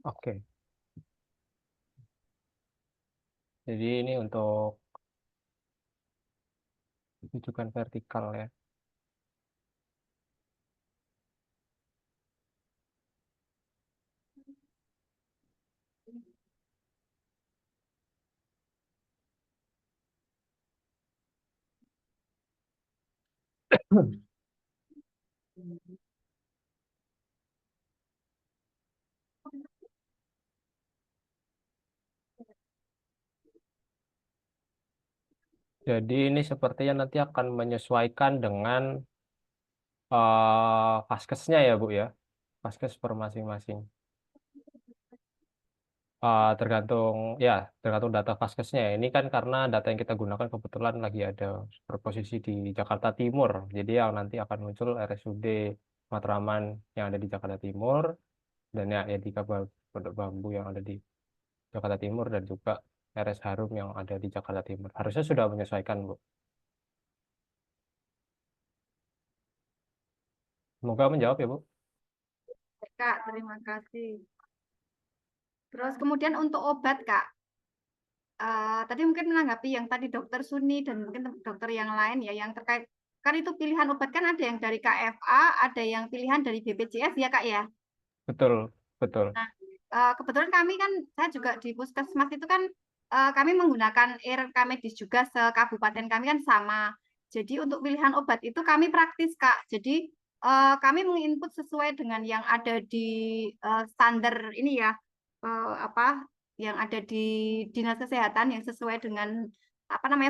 Oke, jadi ini untuk rujukan vertikal ya. Jadi ini sepertinya nanti akan menyesuaikan dengan vaskesnya ya Bu ya, vaskes per masing-masing. Tergantung data vaskesnya ya. Ini kan karena data yang kita gunakan kebetulan lagi ada berposisi di Jakarta Timur. Jadi yang nanti akan muncul RSUD Matraman yang ada di Jakarta Timur dan ya Etika Pondok Bambu yang ada di Jakarta Timur dan juga RS Harum yang ada di Jakarta Timur. Harusnya sudah menyesuaikan, Bu. Semoga menjawab ya, Bu. Kak, terima kasih. Terus kemudian untuk obat, Kak. Tadi mungkin menanggapi yang tadi Dokter Suni dan mungkin dokter yang lain ya, yang terkait kan itu pilihan obat kan ada yang dari KFA, ada yang pilihan dari BPJS ya, Kak ya. Betul, betul. Nah, kebetulan kami kan, saya juga di puskesmas itu kan kami menggunakan RK Medis juga, sekabupaten kami kan sama. Jadi untuk pilihan obat itu kami praktis, Kak. Jadi kami menginput sesuai dengan yang ada di standar ini ya, yang ada di Dinas Kesehatan yang sesuai dengan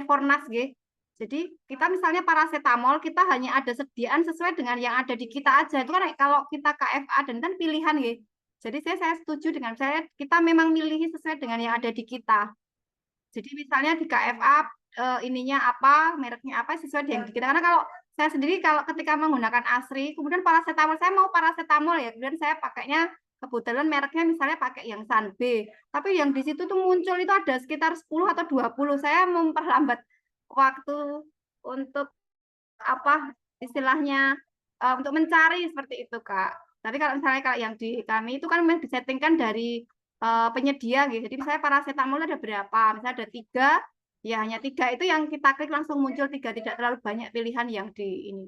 Fornas gitu. Jadi kita misalnya paracetamol kita hanya ada sediaan sesuai dengan yang ada di kita aja. Itu kan kalau kita KFA dan kan pilihan gitu. Jadi saya setuju dengan kita memang milih sesuai dengan yang ada di kita. Jadi misalnya di KFA ininya apa, mereknya apa sesuai dengan di kita. Karena kalau saya sendiri kalau ketika menggunakan ASRI, kemudian paracetamol saya mau paracetamol ya, kemudian saya pakainya kebetulan mereknya misalnya pakai yang Sanbe. Tapi yang di situ tuh muncul itu ada sekitar 10 atau 20. Saya memperlambat waktu untuk istilahnya untuk mencari seperti itu, Kak. Tapi kalau misalnya yang di kami itu kan memang disettingkan dari penyedia gitu. Jadi misalnya paracetamol ada berapa? Misalnya ada 3, ya hanya 3 itu yang kita klik langsung muncul 3, tidak terlalu banyak pilihan yang di ini.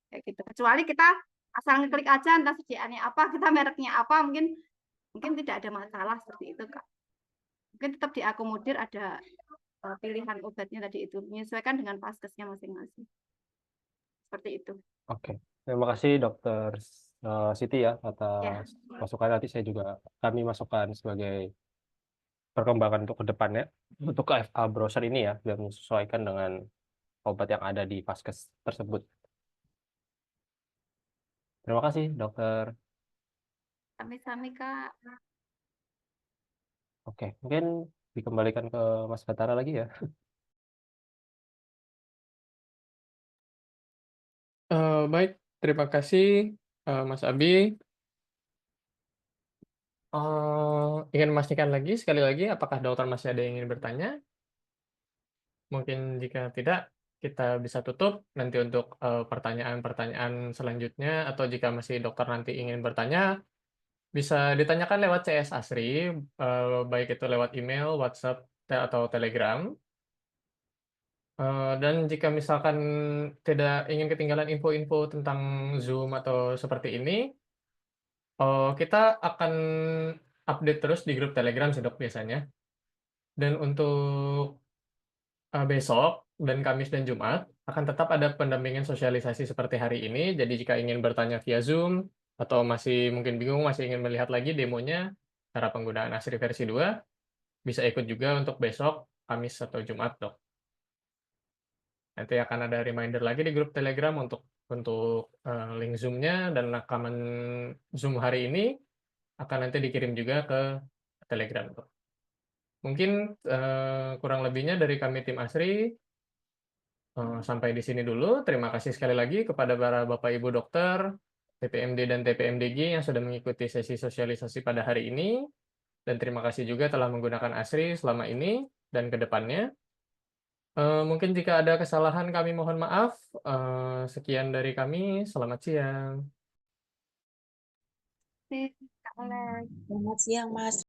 Kayak gitu. Kecuali kita asal ngeklik aja entah sediaannya apa, kita mereknya apa, mungkin tidak ada masalah seperti itu, Kak. Mungkin tetap diakomodir ada pilihan obatnya tadi itu, menyesuaikan dengan vaskesnya masing-masing. Seperti itu. Oke, terima kasih Dokter Siti ya atas masukan. Nanti kami masukkan sebagai perkembangan untuk ke depannya untuk KFA browser ini ya, biar menyesuaikan dengan obat yang ada di vaskes tersebut. Terima kasih, Dokter. Sami-sami, Kak. Oke, mungkin dikembalikan ke Mas Batara lagi ya. Baik, terima kasih Mas Abi. Ingin memastikan lagi, sekali lagi, apakah dokter masih ada yang ingin bertanya? Mungkin jika tidak, kita bisa tutup nanti untuk pertanyaan-pertanyaan selanjutnya, atau jika masih dokter nanti ingin bertanya, bisa ditanyakan lewat CS Asri, baik itu lewat email, WhatsApp, atau Telegram. Dan jika misalkan tidak ingin ketinggalan info-info tentang Zoom atau seperti ini, kita akan update terus di grup Telegram sih, Dok, biasanya. Dan untuk besok, dan Kamis dan Jumat akan tetap ada pendampingan sosialisasi seperti hari ini. Jadi jika ingin bertanya via Zoom atau masih mungkin bingung, masih ingin melihat lagi demonya, cara penggunaan ASRI versi 2, bisa ikut juga untuk besok, Kamis atau Jumat, Dok. Nanti akan ada reminder lagi di grup Telegram untuk link Zoom-nya, dan rekaman Zoom hari ini akan nanti dikirim juga ke Telegram, Dok. Mungkin kurang lebihnya dari kami tim ASRI. Sampai di sini dulu. Terima kasih sekali lagi kepada para Bapak Ibu dokter, TPMD dan TPMDG yang sudah mengikuti sesi sosialisasi pada hari ini. Dan terima kasih juga telah menggunakan ASRI selama ini dan ke depannya. Mungkin jika ada kesalahan kami mohon maaf. Sekian dari kami. Selamat siang. Kak Alex. Selamat siang, Mas.